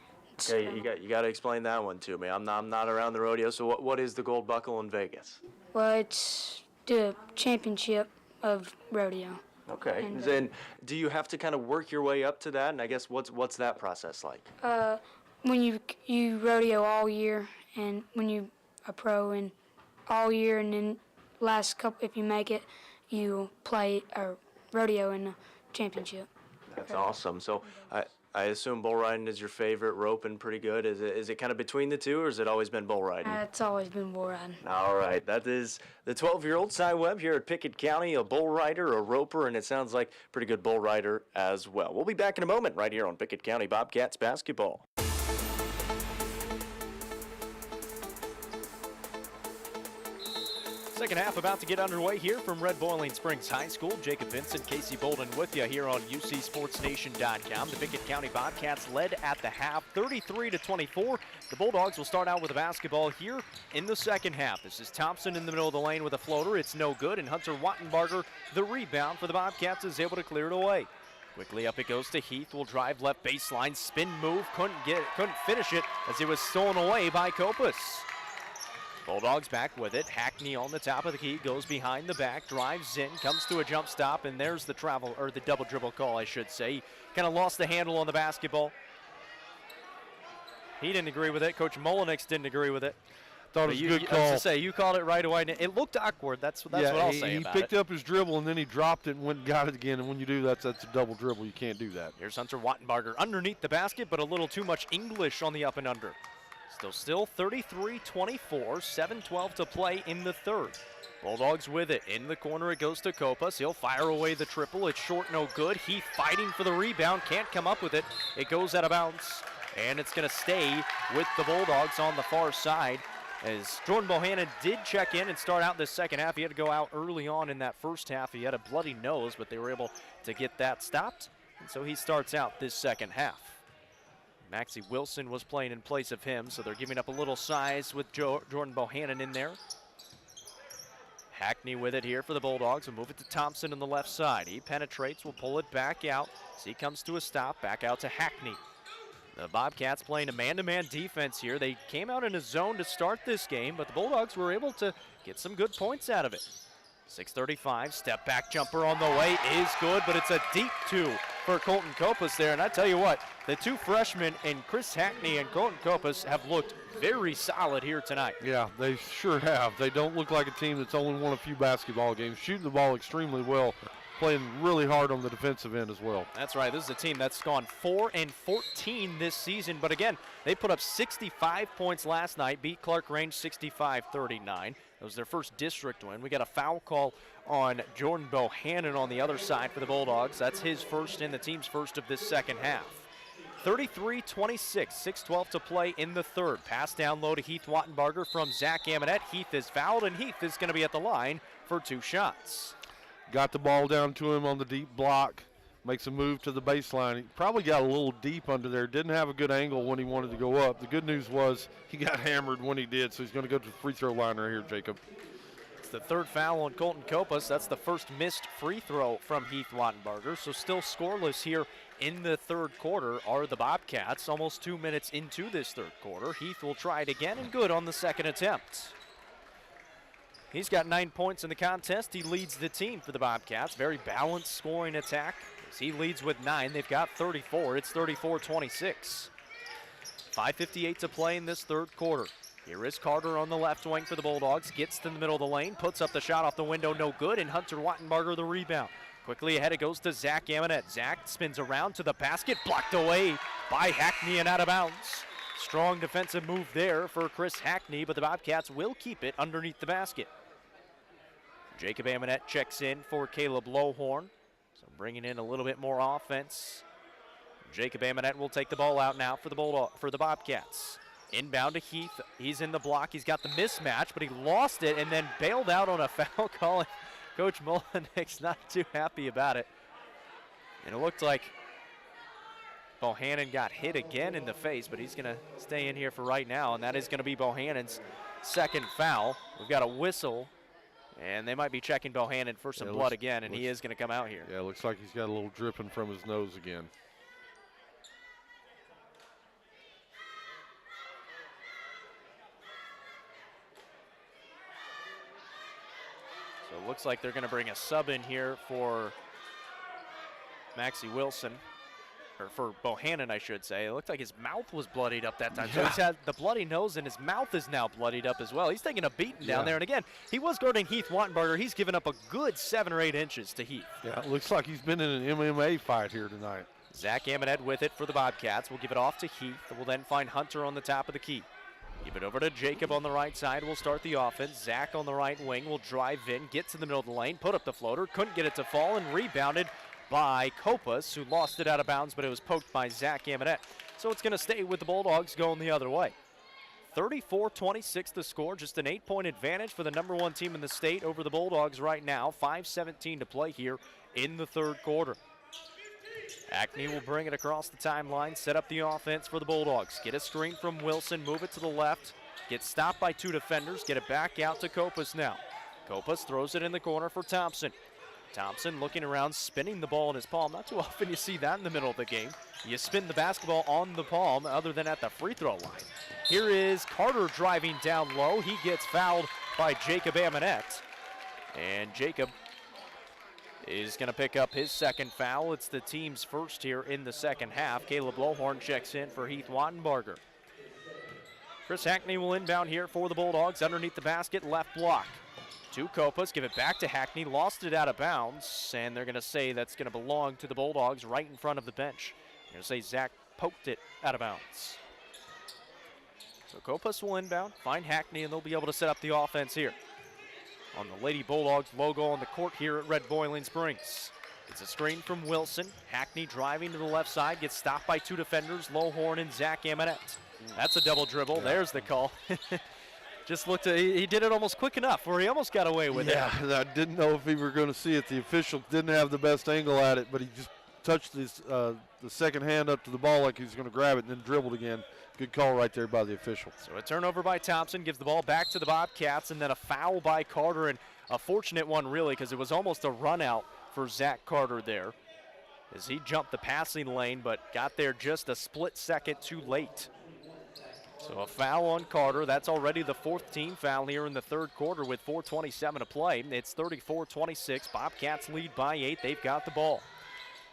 Okay, you got to explain that one to me. I'm not around the rodeo, so what is the gold buckle in Vegas? Well, it's the championship of rodeo. Okay. And then do you have to kind of work your way up to that? And I guess what's that process like? When you rodeo all year, and when you a pro and all year, and then last couple, if you make it, you play a rodeo in the championship. That's awesome. So I assume bull riding is your favorite, roping pretty good. Is it kind of between the two, or has it always been bull riding? It's always been bull riding. All right. That is the 12-year-old Cy Webb here at Pickett County, a bull rider, a roper, and it sounds like a pretty good bull rider as well. We'll be back in a moment right here on Pickett County Bobcats basketball. Second half about to get underway here from Red Boiling Springs High School. Jacob Vincent, Casey Bolden with you here on UCSportsNation.com. The Pickett County Bobcats led at the half, 33-24. The Bulldogs will start out with the basketball here in the second half. This is Thompson in the middle of the lane with a floater. It's no good, and Hunter Wattenbarger, the rebound for the Bobcats, is able to clear it away. Quickly up it goes to Heath. Will drive left baseline, spin move, couldn't finish it as it was stolen away by Kopus. Bulldogs back with it. Hackney on the top of the key, goes behind the back, drives in, comes to a jump stop, and there's the the double dribble call, I should say. He kind of lost the handle on the basketball. He didn't agree with it. Coach Molinix didn't agree with it. Thought it was a good call. I was to say, you called it right away. It looked awkward. That's what I'll say about it. He picked up his dribble, and then he dropped it and went and got it again. And when you do that, that's a double dribble. You can't do that. Here's Hunter Wattenbarger underneath the basket, but a little too much English on the up and under. Still 33-24, 7:12 to play in the third. Bulldogs with it. In the corner it goes to Kopus. He'll fire away the triple. It's short, no good. Heath fighting for the rebound. Can't come up with it. It goes out of bounds, and it's going to stay with the Bulldogs on the far side. As Jordan Bohannon did check in and start out this second half. He had to go out early on in that first half. He had a bloody nose, but they were able to get that stopped. And so he starts out this second half. Maxie Wilson was playing in place of him, so they're giving up a little size with Jordan Bohannon in there. Hackney with it here for the Bulldogs. We'll move it to Thompson on the left side. He penetrates, will pull it back out. As he comes to a stop, back out to Hackney. The Bobcats playing a man-to-man defense here. They came out in a zone to start this game, but the Bulldogs were able to get some good points out of it. 6:35, step back jumper on the way is good, but it's a deep two for Colton Kopus there. And I tell you what, the two freshmen in Chris Hackney and Colton Kopus have looked very solid here tonight. Yeah, they sure have. They don't look like a team that's only won a few basketball games, shooting the ball extremely well. playing really hard on the defensive end as well. That's right. This is a team that's gone 4-14 this season. But again, they put up 65 points last night, beat Clark Range 65-39. That was their first district win. We got a foul call on Jordan Bohannon on the other side for the Bulldogs. That's his first and the team's first of this second half. 33-26, 6:12 to play in the third. Pass down low to Heath Wattenbarger from Zach Amonette. Heath is fouled, and Heath is going to be at the line for 2 shots. Got the ball down to him on the deep block. Makes a move to the baseline. He probably got a little deep under there. Didn't have a good angle when he wanted to go up. The good news was he got hammered when he did, so he's going to go to the free throw line right here, Jacob. It's the third foul on Colton Copas. That's the first missed free throw from Heath Wattenbarger. So still scoreless here in the third quarter are the Bobcats. Almost 2 minutes into this third quarter. Heath will try it again and good on the second attempt. He's got 9 points in the contest. He leads the team for the Bobcats. Very balanced scoring attack. As he leads with 9, they've got 34. It's 34-26. 5:58 to play in this third quarter. Here is Carter on the left wing for the Bulldogs. Gets to the middle of the lane, puts up the shot off the window, no good, and Hunter Wattenbarger the rebound. Quickly ahead it goes to Zach Amonette. Zach spins around to the basket, blocked away by Hackney and out of bounds. Strong defensive move there for Chris Hackney, but the Bobcats will keep it underneath the basket. Jacob Amonette checks in for Caleb Lowhorn, so bringing in a little bit more offense. Jacob Amonette will take the ball out now for the Bobcats. Inbound to Heath. He's in the block. He's got the mismatch, but he lost it and then bailed out on a foul call. Coach Mullenix not too happy about it. And it looked like Bohannon got hit again in the face, but he's going to stay in here for right now, and that is going to be Bohannon's second foul. We've got a whistle, and they might be checking Bohannon for some blood again, and he is going to come out here. Yeah, it looks like he's got a little dripping from his nose again. So it looks like they're going to bring a sub in here for Maxie Wilson, or for Bohannon, I should say. It looked like his mouth was bloodied up that time. Yeah. So he's had the bloody nose, and his mouth is now bloodied up as well. He's taking a beating down there. And again, he was guarding Heath Wattenbarger. He's given up a good 7 or 8 inches to Heath. Yeah, it looks like he's been in an MMA fight here tonight. Zach Amonette with it for the Bobcats. We'll give it off to Heath. We'll then find Hunter on the top of the key. Give it over to Jacob on the right side. We'll start the offense. Zach on the right wing will drive in, get to the middle of the lane, put up the floater, couldn't get it to fall, and rebounded by Copas, who lost it out of bounds, but it was poked by Zach Amonette. So it's going to stay with the Bulldogs going the other way. 34-26 the score, just an 8-point advantage for the #1 team in the state over the Bulldogs right now. 5:17 to play here in the third quarter. Hackney will bring it across the timeline, set up the offense for the Bulldogs. Get a screen from Wilson, move it to the left, get stopped by 2 defenders, get it back out to Copas now. Copas throws it in the corner for Thompson. Thompson looking around, spinning the ball in his palm. Not too often you see that in the middle of the game. You spin the basketball on the palm other than at the free throw line. Here is Carter driving down low. He gets fouled by Jacob Amonette. And Jacob is going to pick up his second foul. It's the team's first here in the second half. Caleb Lowhorn checks in for Heath Wattenbarger. Chris Hackney will inbound here for the Bulldogs underneath the basket, left block. To Copas, give it back to Hackney, lost it out of bounds, and they're going to say that's going to belong to the Bulldogs right in front of the bench. They're going to say Zach poked it out of bounds. So Copas will inbound, find Hackney, and they'll be able to set up the offense here. On the Lady Bulldogs logo on the court here at Red Boiling Springs. It's a screen from Wilson. Hackney driving to the left side, gets stopped by 2 defenders, Lowhorn and Zach Amonette. That's a double dribble. Yeah. There's the call. Just looked, he did it almost quick enough where he almost got away with it. Yeah, I didn't know if he were going to see it. The official didn't have the best angle at it, but he just touched his, the second hand up to the ball like he was going to grab it and then dribbled again. Good call right there by the official. So a turnover by Thompson gives the ball back to the Bobcats, and then a foul by Carter, and a fortunate one really because it was almost a run out for Zach Carter there as he jumped the passing lane but got there just a split second too late. So a foul on Carter. That's already the 4th team foul here in the third quarter with 4:27 to play. It's 34-26. Bobcats lead by 8. They've got the ball.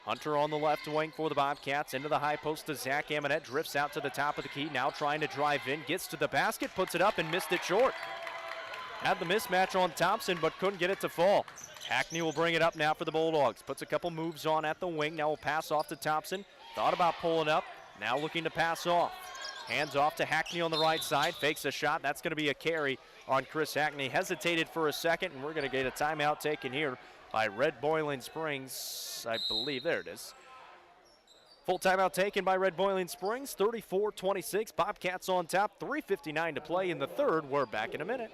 Hunter on the left wing for the Bobcats. Into the high post to Zach Amonette. Drifts out to the top of the key. Now trying to drive in. Gets to the basket. Puts it up and missed it short. Had the mismatch on Thompson, but couldn't get it to fall. Hackney will bring it up now for the Bulldogs. Puts a couple moves on at the wing. Now will pass off to Thompson. Thought about pulling up. Now looking to pass off. Hands off to Hackney on the right side. Fakes a shot. That's going to be a carry on Chris Hackney. Hesitated for a second, and we're going to get a timeout taken here by Red Boiling Springs. I believe, there it is. Full timeout taken by Red Boiling Springs. 34-26. Bobcats on top. 3:59 to play in the third. We're back in a minute.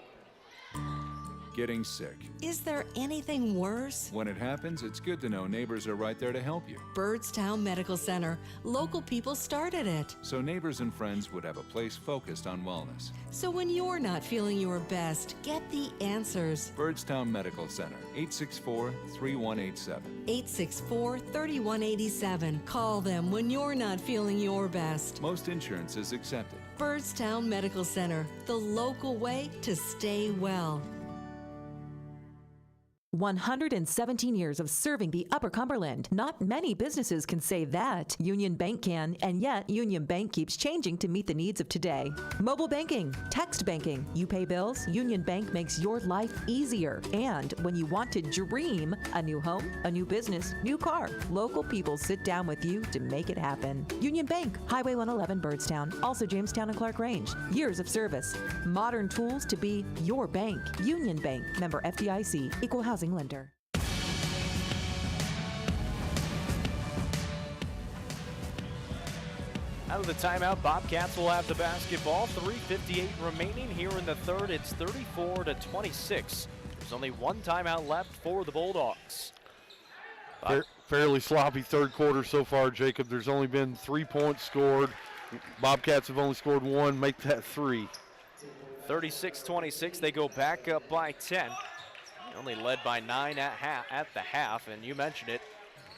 Getting sick. Is there anything worse? When it happens, it's good to know neighbors are right there to help you. Byrdstown Medical Center. Local people started it. So neighbors and friends would have a place focused on wellness. So when you're not feeling your best, get the answers. Byrdstown Medical Center, 864-3187. 864-3187. Call them when you're not feeling your best. Most insurance is accepted. Byrdstown Medical Center, the local way to stay well. 117 years of serving the Upper Cumberland. Not many businesses can say that. Union Bank can, and yet Union Bank keeps changing to meet the needs of today. Mobile banking, text banking. You pay bills, Union Bank makes your life easier. And when you want to dream a new home, a new business, new car, local people sit down with you to make it happen. Union Bank, Highway 111 Byrdstown, also Jamestown and Clark Range. Years of service. Modern tools to be your bank. Union Bank, member FDIC, equal housing lender. Out of the timeout, Bobcats will have the basketball. 3:58 remaining here in the third. It's 34-26. There's only one timeout left for the Bulldogs. Fairly sloppy third quarter so far, Jacob. There's only been 3 points scored. Bobcats have only scored one. Make that 3. 36-26. They go back up by 10. Only led by 9 at the half, and you mentioned it.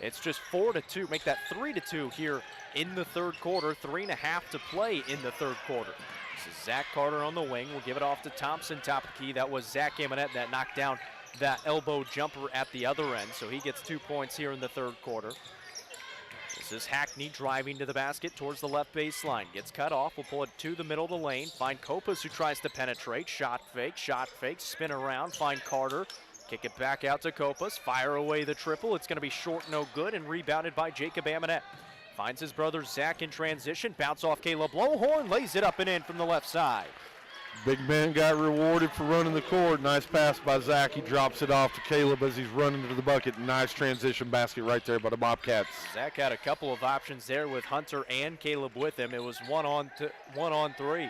It's just 4-2. Make that 3-2 here in the third quarter. 3.5 to play in the third quarter. This is Zach Carter on the wing. We'll give it off to Thompson, top of the key. That was Zach Amonette that knocked down that elbow jumper at the other end, so he gets 2 points here in the third quarter. This is Hackney driving to the basket towards the left baseline. Gets cut off. We'll pull it to the middle of the lane. Find Copas, who tries to penetrate. Shot fake, spin around. Find Carter. Kick it back out to Copas. Fire away the triple. It's going to be short, no good, and rebounded by Jacob Amonette. Finds his brother Zach in transition. Bounce off Caleb Blowhorn. Lays it up and in from the left side. Big man got rewarded for running the court. Nice pass by Zach. He drops it off to Caleb as he's running to the bucket. Nice transition basket right there by the Bobcats. Zach had a couple of options there with Hunter and Caleb with him. It was one on three.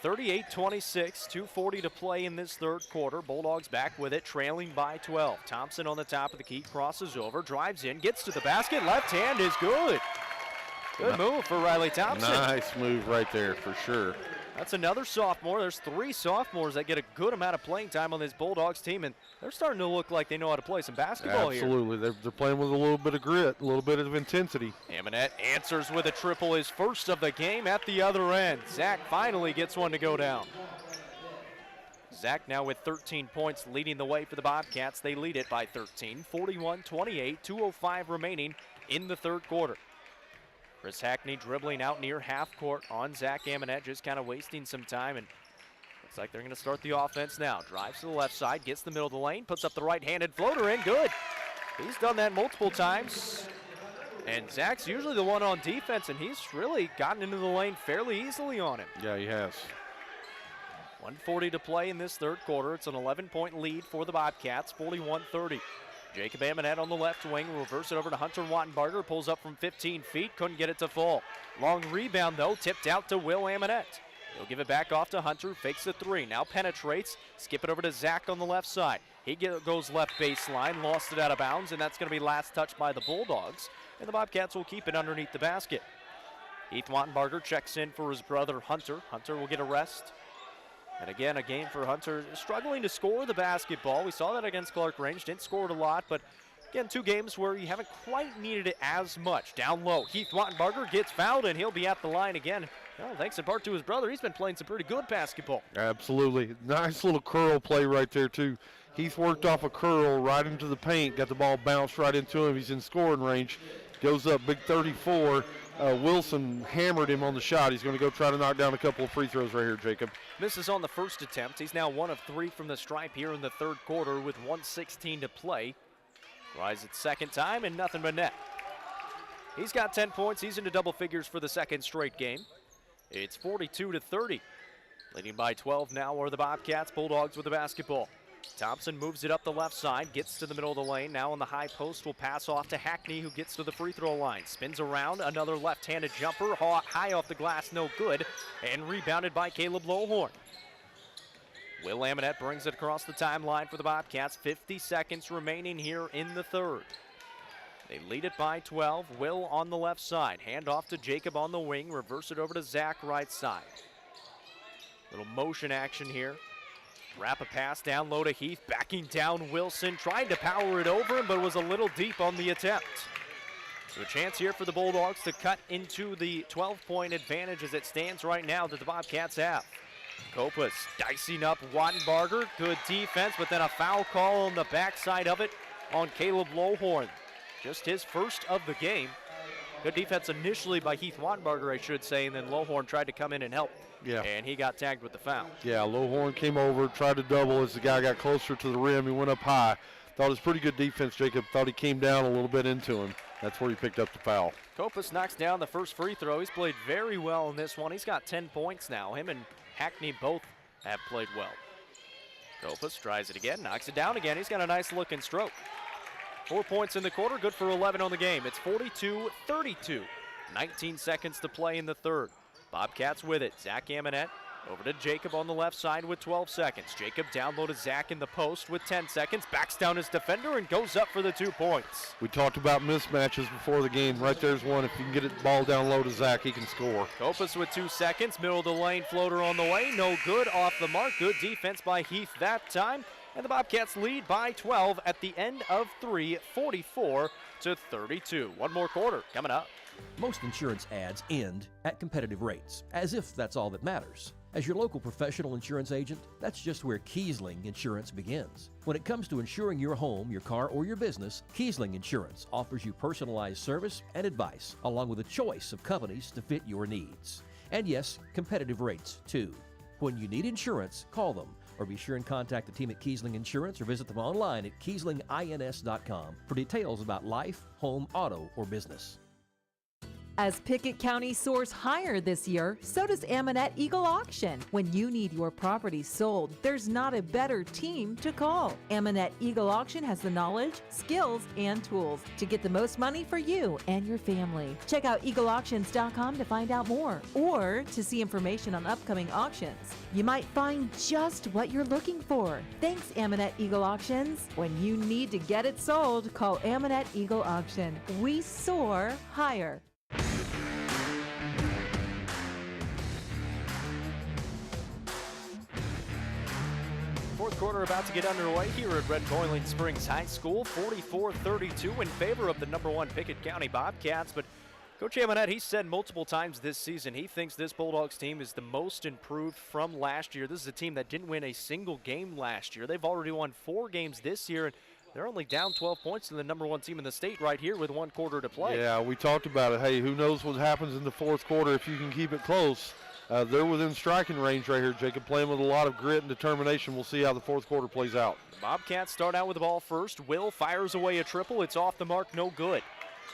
38-26, 2:40 to play in this third quarter. Bulldogs back with it, trailing by 12. Thompson on the top of the key, crosses over, drives in, gets to the basket. Left hand is good. Good move for Riley Thompson. Nice move right there for sure. That's another sophomore. There's 3 sophomores that get a good amount of playing time on this Bulldogs team, and they're starting to look like they know how to play some basketball here. Absolutely. They're playing with a little bit of grit, a little bit of intensity. Amonette answers with a triple, his first of the game at the other end. Zach finally gets one to go down. Zach now with 13 points, leading the way for the Bobcats. They lead it by 13, 41-28, 2:05 remaining in the third quarter. Chris Hackney dribbling out near half court on Zach Amonette, just kind of wasting some time, and looks like they're going to start the offense now. Drives to the left side, gets the middle of the lane, puts up the right-handed floater in, good. He's done that multiple times, and Zach's usually the one on defense, and he's really gotten into the lane fairly easily on him. Yeah, he has. 1:40 to play in this third quarter. It's an 11-point lead for the Bobcats, 41-30. Jacob Amonette on the left wing, reverse it over to Hunter Wattenbarger, pulls up from 15 feet, couldn't get it to fall. Long rebound though, tipped out to Will Amonette. He'll give it back off to Hunter, fakes a 3, now penetrates, skip it over to Zach on the left side. He goes left baseline, lost it out of bounds, and that's going to be last touch by the Bulldogs, and the Bobcats will keep it underneath the basket. Heath Wattenbarger checks in for his brother Hunter. Hunter will get a rest. And again, a game for Hunter, struggling to score the basketball. We saw that against Clark Range, didn't score it a lot, but again, 2 games where you haven't quite needed it as much. Down low, Heath Wattenbarger gets fouled, and he'll be at the line again. Well, thanks in part to his brother. He's been playing some pretty good basketball. Absolutely. Nice little curl play right there, too. Heath worked off a curl right into the paint, got the ball bounced right into him. He's in scoring range, goes up big 34, Wilson hammered him on the shot. He's going to go try to knock down a couple of free throws right here, Jacob. Misses on the first attempt. He's now 1 of 3 from the stripe here in the third quarter with 1:16 to play. Tries it second time and nothing but net. He's got 10 points. He's into double figures for the second straight game. It's 42-30. Leading by 12 now are the Bobcats. Bulldogs with the basketball. Thompson moves it up the left side, gets to the middle of the lane. Now on the high post will pass off to Hackney, who gets to the free throw line. Spins around, another left-handed jumper, high off the glass, no good, and rebounded by Caleb Lowhorn. Will Laminette brings it across the timeline for the Bobcats. 50 seconds remaining here in the third. They lead it by 12. Will on the left side. Hand off to Jacob on the wing. Reverse it over to Zach right side. Little motion action here. Wrap a pass down low to Heath. Backing down Wilson. Trying to power it over him, but was a little deep on the attempt. So a chance here for the Bulldogs to cut into the 12-point advantage as it stands right now that the Bobcats have. Copas dicing up Wattenbarger. Good defense, but then a foul call on the backside of it on Caleb Lowhorn. Just his first of the game. Good defense initially by Heath Wattenbarger, I should say, and then Lowhorn tried to come in and help. Yeah. And he got tagged with the foul. Yeah, Lowhorn came over, tried to double as the guy got closer to the rim. He went up high. Thought it was pretty good defense, Jacob. Thought he came down a little bit into him. That's where he picked up the foul. Copas knocks down the first free throw. He's played very well in this one. He's got 10 points now. Him and Hackney both have played well. Copas tries it again, knocks it down again. He's got a nice looking stroke. 4 points in the quarter, good for 11 on the game. It's 42-32. 19 seconds to play in the third. Bobcats with it. Zach Amonette over to Jacob on the left side with 12 seconds. Jacob down low to Zach in the post with 10 seconds. Backs down his defender and goes up for the 2 points. We talked about mismatches before the game. Right there's one. If you can get it ball down low to Zach, he can score. Copas with 2 seconds. Middle of the lane floater on the way. No good, off the mark. Good defense by Heath that time. And the Bobcats lead by 12 at the end of 3, 44-32. One more quarter coming up. Most insurance ads end at competitive rates, as if that's all that matters. As your local professional insurance agent, that's just where Kiesling Insurance begins. When it comes to insuring your home, your car, or your business, Kiesling Insurance offers you personalized service and advice, along with a choice of companies to fit your needs. And yes, competitive rates, too. When you need insurance, call them, or be sure and contact the team at Kiesling Insurance or visit them online at KieslingINS.com for details about life, home, auto, or business. As Pickett County soars higher this year, so does Amonette Eagle Auction. When you need your property sold, there's not a better team to call. Amonette Eagle Auction has the knowledge, skills, and tools to get the most money for you and your family. Check out eagleauctions.com to find out more or to see information on upcoming auctions. You might find just what you're looking for. Thanks, Amonette Eagle Auctions. When you need to get it sold, call Amonette Eagle Auction. We soar higher. Fourth quarter about to get underway here at Red Boiling Springs High School. 44-32 in favor of the #1 Pickett County Bobcats. But Coach Amonette, he said multiple times this season he thinks this Bulldogs team is the most improved from last year. This is a team that didn't win a single game last year. They've already won 4 games this year, and they're only down 12 points to the #1 team in the state right here with 1 quarter to play. Yeah, we talked about it. Hey, who knows what happens in the fourth quarter if you can keep it close. They're within striking range right here, Jacob, playing with a lot of grit and determination. We'll see how the fourth quarter plays out. The Bobcats start out with the ball first. Will fires away a triple. It's off the mark, no good.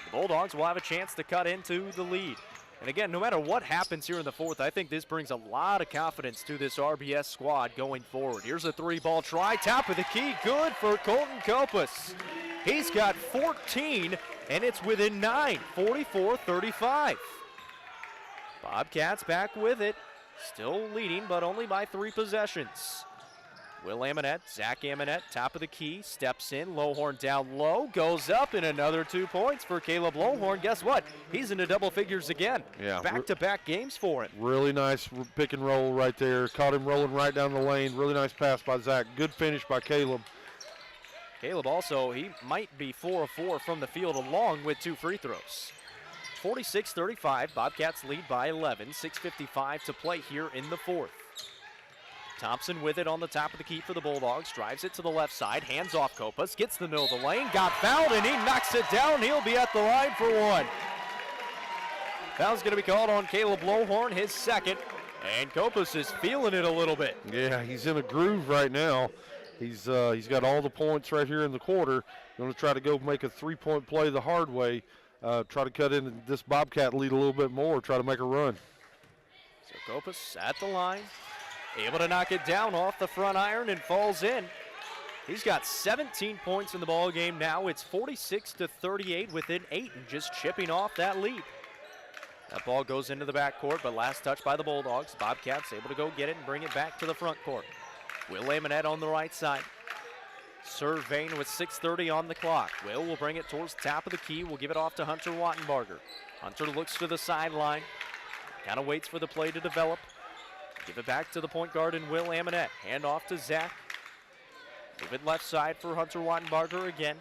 The Bulldogs will have a chance to cut into the lead. And again, no matter what happens here in the fourth, I think this brings a lot of confidence to this RBS squad going forward. Here's a 3-ball try, top of the key, good for Colton Copas. He's got 14, and it's within 9, 44-35. Bobcats back with it, still leading, but only by 3 possessions. Will Amonette, Zach Amonette, top of the key, steps in, Lowhorn down low, goes up, and another 2 points for Caleb Lowhorn. Guess what? He's into double figures again. Yeah. Back-to-back games for him. Really nice pick and roll right there. Caught him rolling right down the lane. Really nice pass by Zach. Good finish by Caleb. Caleb also, he might be 4 of 4 from the field along with 2 free throws. 46-35, Bobcats lead by 11, 6:55 to play here in the fourth. Thompson with it on the top of the key for the Bulldogs, drives it to the left side, hands off Copas, gets the middle of the lane, got fouled, and he knocks it down. He'll be at the line for 1. Foul's going to be called on Caleb Lowhorn, his second. And Copus is feeling it a little bit. Yeah, he's in a groove right now. He's got all the points right here in the quarter. Going to try to go make a three-point play the hard way. Try to cut into this Bobcat lead a little bit more. Try to make a run. So Copus at the line, able to knock it down off the front iron and falls in. He's got 17 points in the ball game now. It's 46-38 within 8 and just chipping off that lead. That ball goes into the backcourt, but last touch by the Bulldogs. Bobcats able to go get it and bring it back to the front court. Will Amonette on the right side. Surveying with 6:30 on the clock. Will bring it towards the top of the key. We'll give it off to Hunter Wattenbarger. Hunter looks to the sideline. Kind of waits for the play to develop. Give it back to the point guard and Will Amonette. Hand off to Zach. Move it left side for Hunter Wattenbarger again.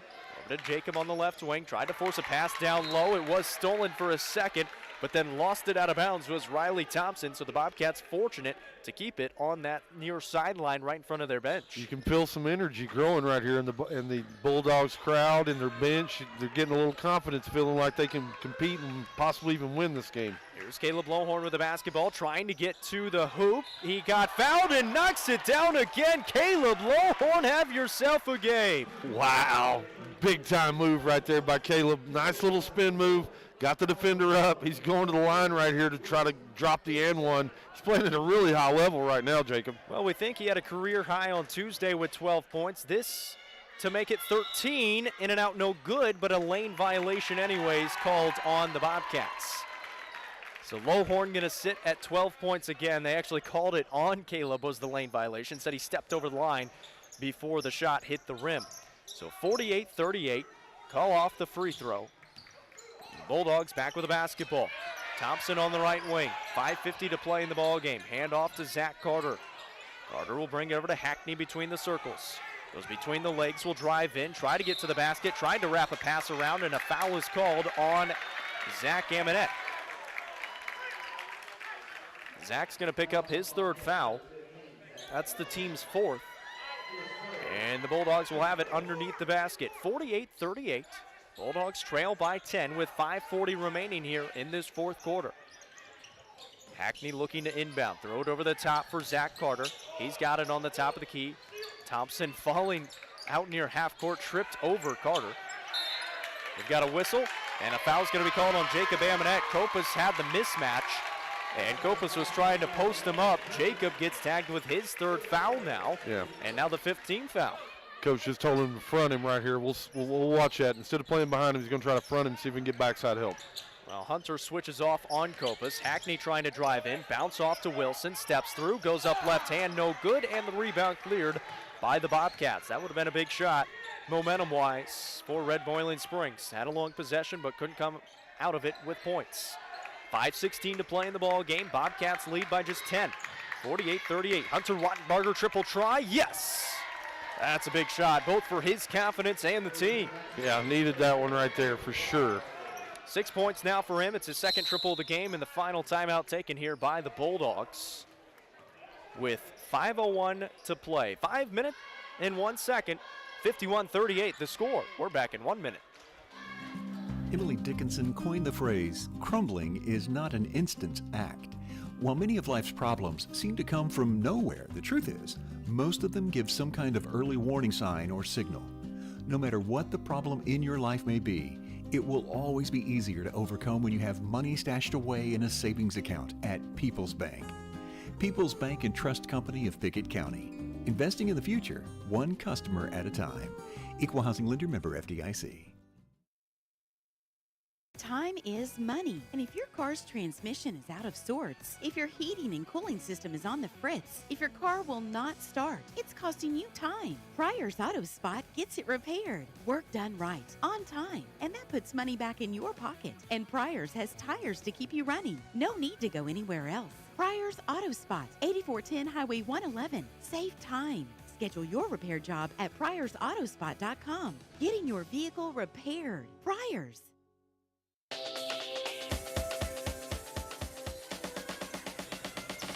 Over to Jacob on the left wing. Tried to force a pass down low. It was stolen for a second, but then lost it out of bounds was Riley Thompson. So the Bobcats fortunate to keep it on that near sideline right in front of their bench. You can feel some energy growing right here in the Bulldogs crowd and their bench. They're getting a little confidence, feeling like they can compete and possibly even win this game. Here's Caleb Lowhorn with the basketball, trying to get to the hoop. He got fouled and knocks it down again. Caleb Lowhorn, have yourself a game. Wow, big time move right there by Caleb. Nice little spin move. Got the defender up. He's going to the line right here to try to drop the and one. He's playing at a really high level right now, Jacob. Well, we think he had a career high on Tuesday with 12 points. This to make it 13, in and out no good, but a lane violation anyways called on the Bobcats. So Lowhorn going to sit at 12 points again. They actually called it on Caleb was the lane violation. Said he stepped over the line before the shot hit the rim. So 48-38, call off the free throw. Bulldogs back with the basketball. Thompson on the right wing. 5:50 to play in the ball game. Hand off to Zach Carter. Carter will bring it over to Hackney between the circles. Goes between the legs, will drive in, try to get to the basket, tried to wrap a pass around, and a foul is called on Zach Amonette. Zach's going to pick up his third foul. That's the team's fourth. And the Bulldogs will have it underneath the basket. 48-38. Bulldogs trail by 10 with 5:40 remaining here in this fourth quarter. Hackney looking to inbound. Throw it over the top for Zach Carter. He's got it on the top of the key. Thompson falling out near half court, tripped over Carter. We've got a whistle, and a foul's going to be called on Jacob Amonette. Copus had the mismatch, and Copus was trying to post him up. Jacob gets tagged with his third foul now, and now the 15th foul. Coach just told him to front him right here. We'll watch that. Instead of playing behind him, he's going to try to front him, see if we can get backside help. Well, Hunter switches off on Copus. Hackney trying to drive in, bounce off to Wilson, steps through, goes up left hand, no good, and the rebound cleared by the Bobcats. That would have been a big shot, momentum-wise, for Red Boiling Springs. Had a long possession, but couldn't come out of it with points. 5:16 to play in the ball game. Bobcats lead by just 10. 48-38. Hunter Wattenbarger triple try. Yes! That's a big shot, both for his confidence and the team. Yeah, needed that one right there for sure. 6 points now for him. It's his second triple of the game, and the final timeout taken here by the Bulldogs with 5:01 to play. 5 minutes and 1 second. 51-38 the score. We're back in 1 minute. Emily Dickinson coined the phrase, crumbling is not an instant act. While many of life's problems seem to come from nowhere, the truth is, most of them give some kind of early warning sign or signal. No matter what the problem in your life may be, it will always be easier to overcome when you have money stashed away in a savings account at People's Bank. People's Bank and Trust Company of Pickett County. Investing in the future, one customer at a time. Equal Housing Lender, member FDIC. Time is money, and if your car's transmission is out of sorts, if your heating and cooling system is on the fritz, if your car will not start, it's costing you time. Pryor's Auto Spot gets it repaired. Work done right, on time, and that puts money back in your pocket. And Pryor's has tires to keep you running. No need to go anywhere else. Pryor's Auto Spot, 8410 Highway 111. Save time. Schedule your repair job at pryorsautospot.com. Getting your vehicle repaired. Pryor's.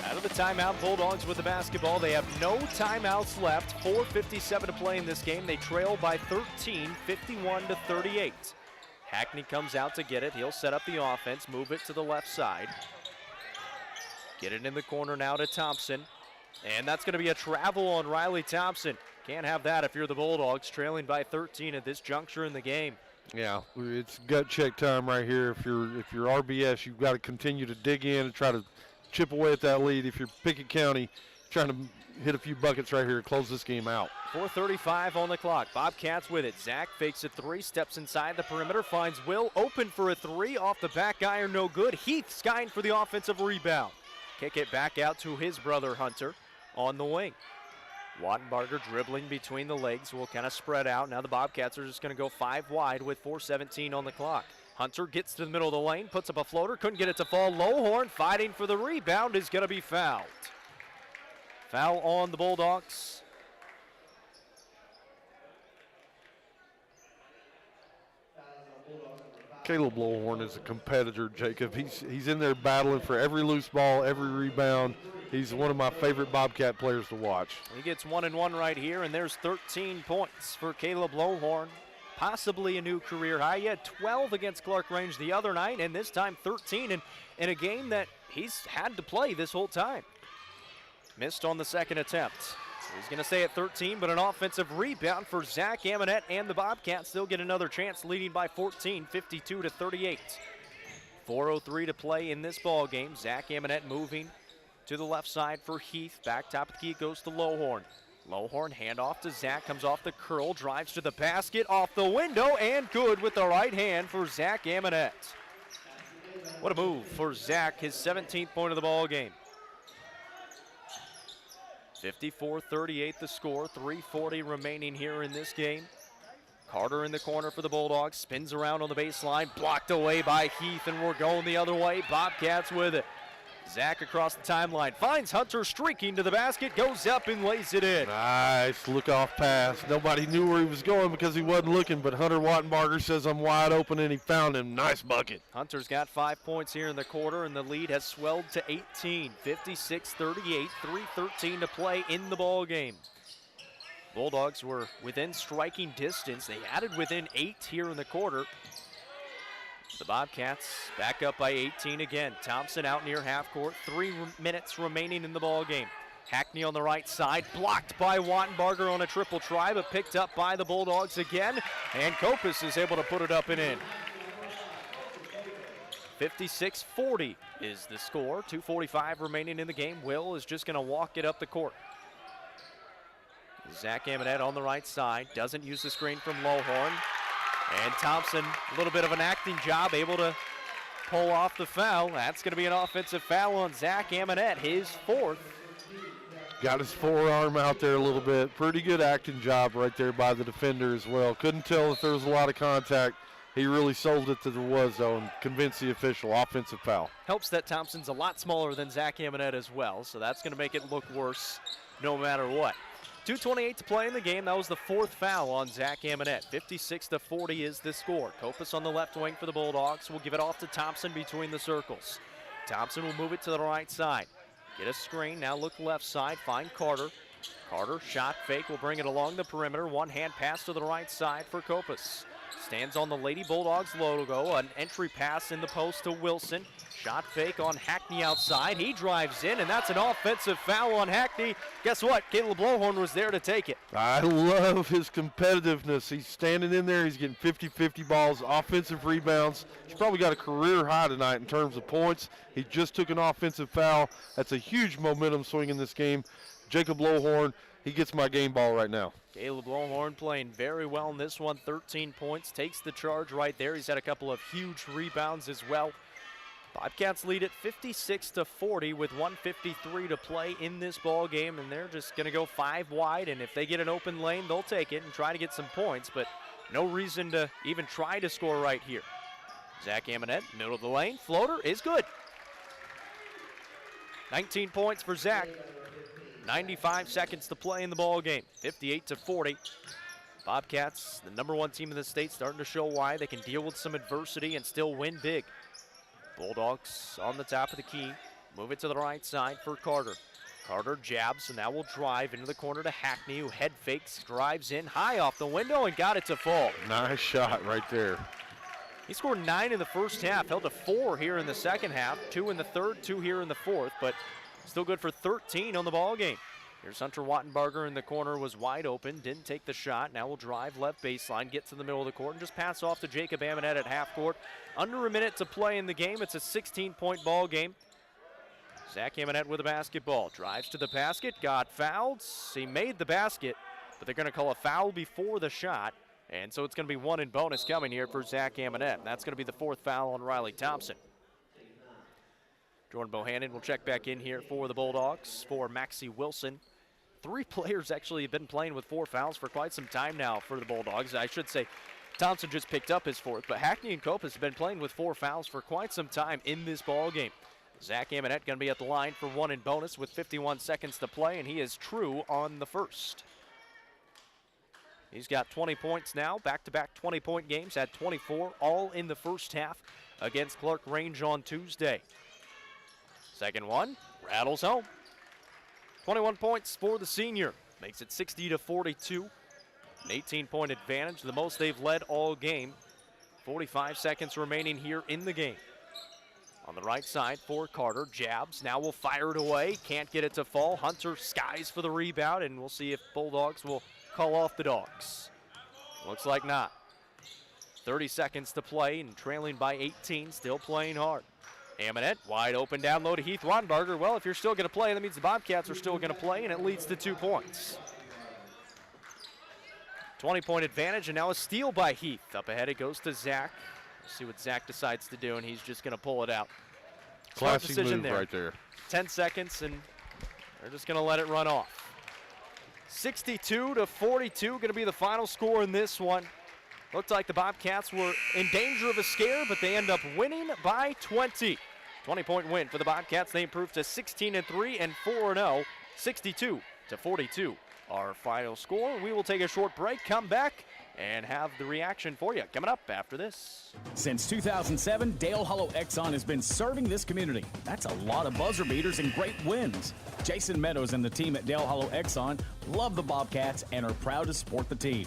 Out of the timeout, Bulldogs with the basketball. They have no timeouts left. 4:57 to play in this game. They trail by 13, 51-38. Hackney comes out to get it. He'll set up the offense, move it to the left side. Get it in the corner now to Thompson. And that's going to be a travel on Riley Thompson. Can't have that if you're the Bulldogs, trailing by 13 at this juncture in the game. Yeah, it's gut check time right here. If you're RBS, you've got to continue to dig in and try to chip away at that lead. If you're Pickett County, trying to hit a few buckets right here and close this game out. 4:35 on the clock. Bobcats with it. Zach fakes a three, steps inside the perimeter, finds Will open for a three. Off the back iron, no good. Heath skying for the offensive rebound. Kick it back out to his brother Hunter on the wing. Wattenbarger dribbling between the legs, will kind of spread out. Now the Bobcats are just going to go 5 wide with 4:17 on the clock. Hunter gets to the middle of the lane, puts up a floater, couldn't get it to fall. Lowhorn fighting for the rebound, is going to be fouled. Foul on the Bulldogs. Caleb Lowhorn is a competitor, Jacob. He's in there battling for every loose ball, every rebound. He's one of my favorite Bobcat players to watch. He gets 1 and 1 right here, and there's 13 points for Caleb Lowhorn. Possibly a new career high. He had 12 against Clark Range the other night, and this time 13 in a game that he's had to play this whole time. Missed on the second attempt. He's going to stay at 13, but an offensive rebound for Zach Amonette, and the Bobcats still get another chance, leading by 14, 52-38. 4:03 to play in this ball game. Zach Amonette moving to the left side for Heath. Back top of the key goes to Lowhorn. Lowhorn handoff to Zach, comes off the curl, drives to the basket, off the window, and good with the right hand for Zach Amonette. What a move for Zach, his 17th point of the ball game. 54-38 the score, 3:40 remaining here in this game. Carter in the corner for the Bulldogs, spins around on the baseline, blocked away by Heath, and we're going the other way. Bobcats with it. Zach across the timeline, finds Hunter streaking to the basket, goes up and lays it in. Nice look-off pass. Nobody knew where he was going because he wasn't looking, but Hunter Wattenbarger says I'm wide open, and he found him. Nice bucket. Hunter's got 5 points here in the quarter, and the lead has swelled to 18, 56-38, 3:13 to play in the ball game. Bulldogs were within striking distance. They added within 8 here in the quarter. The Bobcats back up by 18 again. Thompson out near half court. 3 minutes remaining in the ball game. Hackney on the right side, blocked by Wattenbarger on a triple try, but picked up by the Bulldogs again. And Kopis is able to put it up and in. 56-40 is the score. 2:45 remaining in the game. Will is just going to walk it up the court. Zach Amonette on the right side, doesn't use the screen from Lowhorn. And Thompson, a little bit of an acting job, able to pull off the foul. That's going to be an offensive foul on Zach Amonette, his 4th. Got his forearm out there a little bit. Pretty good acting job right there by the defender as well. Couldn't tell if there was a lot of contact. He really sold it that there was, though, and convinced the official. Offensive foul. Helps that Thompson's a lot smaller than Zach Amonette as well, so that's going to make it look worse no matter what. 2:28 to play in the game. That was the 4th foul on Zach Amonette. 56-40 is the score. Kopis on the left wing for the Bulldogs. Will give it off to Thompson between the circles. Thompson will move it to the right side. Get a screen. Now look left side. Find Carter. Carter, shot fake, will bring it along the perimeter. One hand pass to the right side for Kopis. Stands on the Lady Bulldogs logo. An entry pass in the post to Wilson. Shot fake on Hackney outside. He drives in, and that's an offensive foul on Hackney. Guess what? Caleb Lowhorn was there to take it. I love his competitiveness. He's standing in there. He's getting 50-50 balls, offensive rebounds. He's probably got a career high tonight in terms of points. He just took an offensive foul. That's a huge momentum swing in this game. Jacob Lowhorn, he gets my game ball right now. Caleb Lowhorn playing very well in this one. 13 points, takes the charge right there. He's had a couple of huge rebounds as well. Bobcats lead at 56-40 with 1:53 to play in this ball game, and they're just going to go 5 wide, and if they get an open lane, they'll take it and try to get some points, but no reason to even try to score right here. Zach Amonette, middle of the lane, floater is good. 19 points for Zach. 95 seconds to play in the ball game. 58-40. Bobcats, the #1 team in the state, starting to show why they can deal with some adversity and still win big. Bulldogs on the top of the key. Move it to the right side for Carter. Carter jabs, and now will drive into the corner to Hackney, who head fakes, drives in high off the window, and got it to fall. Nice shot right there. He scored 9 in the first half, held to 4 here in the second half, 2 in the third, 2 here in the fourth, but still good for 13 on the ball game. Here's Hunter Wattenbarger in the corner, was wide open, didn't take the shot. Now will drive left baseline, get to the middle of the court, and just pass off to Jacob Amonette at half court. Under a minute to play in the game. It's a 16-point ball game. Zach Amonette with the basketball. Drives to the basket, got fouled. He made the basket, but they're going to call a foul before the shot. And so it's going to be 1 in bonus coming here for Zach Amonette. That's going to be the 4th foul on Riley Thompson. Jordan Bohannon will check back in here for the Bulldogs for Maxie Wilson. 3 players actually have been playing with 4 fouls for quite some time now for the Bulldogs. I should say Thompson just picked up his 4th, but Hackney and Copas have been playing with 4 fouls for quite some time in this ball game. Zach Amonette going to be at the line for 1 in bonus with 51 seconds to play, and he is true on the first. He's got 20 points now, back-to-back 20-point games, had 24 all in the first half against Clark Range on Tuesday. Second one, rattles home. 21 points for the senior, makes it 60-42. An 18-point advantage, the most they've led all game. 45 seconds remaining here in the game. On the right side for Carter, jabs, now will fire it away, can't get it to fall. Hunter skies for the rebound, and we'll see if Bulldogs will call off the Dogs. Looks like not. 30 seconds to play and trailing by 18, still playing hard. Amonette wide open down low to Heath Wattenbarger. Well, if you're still going to play, that means the Bobcats are still going to play, and it leads to 2 points. 20-point advantage, and now a steal by Heath. Up ahead it goes to Zach. We'll see what Zach decides to do, and he's just going to pull it out. Smart Classy decision move there. right there. 10 seconds, and they're just going to let it run off. 62-42 going to be the final score in this one. Looked like the Bobcats were in danger of a scare, but they end up winning by 20. 20-point win for the Bobcats. They improved to 16-3 and 4-0, 62-42. Our final score. We will take a short break, come back, and have the reaction for you coming up after this. Since 2007, Dale Hollow Exxon has been serving this community. That's a lot of buzzer beaters and great wins. Jason Meadows and the team at Dale Hollow Exxon love the Bobcats and are proud to support the team.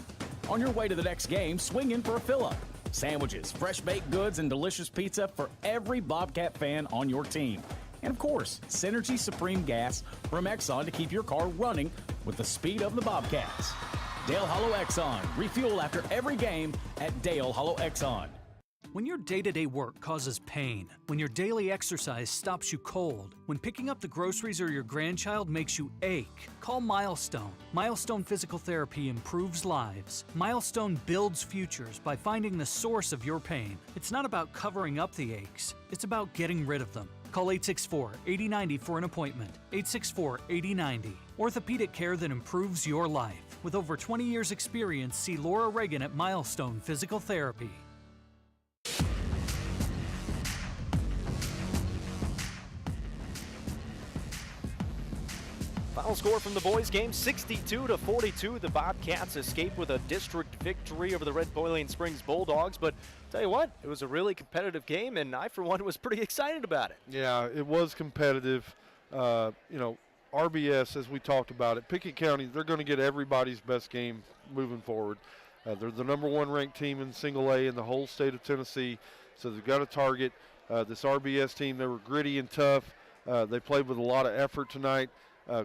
On your way to the next game, swing in for a fill-up. Sandwiches, fresh baked goods, and delicious pizza for every Bobcat fan on your team. And of course, Synergy Supreme Gas from Exxon to keep your car running with the speed of the Bobcats. Dale Hollow Exxon. Refuel after every game at Dale Hollow Exxon. When your day-to-day work causes pain, when your daily exercise stops you cold, when picking up the groceries or your grandchild makes you ache, call Milestone. Milestone Physical Therapy improves lives. Milestone builds futures by finding the source of your pain. It's not about covering up the aches, it's about getting rid of them. Call 864-8090 for an appointment. 864-8090. Orthopedic care that improves your life. With over 20 years' experience, see Laura Reagan at Milestone Physical Therapy. Final score from the boys' game, 62-42. The Bobcats escape with a district victory over the Red Boiling Springs Bulldogs. But tell you what, it was a really competitive game, and I, for one, was pretty excited about it. Yeah, it was competitive. RBS, as we talked about it, Pickett County, they're going to get everybody's best game moving forward. They're the #1 ranked team in single A in the whole state of Tennessee, so they've got to target this RBS team. They were gritty and tough. They played with a lot of effort tonight,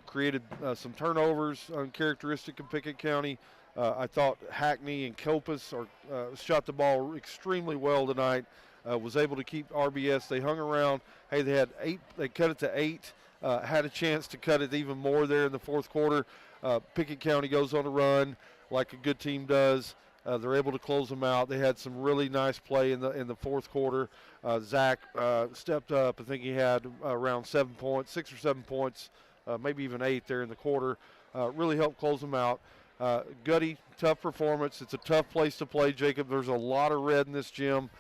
created some turnovers uncharacteristic of Pickett County. I thought Hackney and Copas shot the ball extremely well tonight, was able to keep RBS. They hung around. Hey, they had 8. They cut it to 8. Had a chance to cut it even more there in the fourth quarter. Pickett County goes on a run like a good team does. They're able to close them out. They had some really nice play in the fourth quarter. Zach stepped up. I think he had around 7 points, 6 or 7 points, maybe even 8 there in the quarter. Really helped close them out. Gutty, tough performance. It's a tough place to play, Jacob. There's a lot of red in this gym.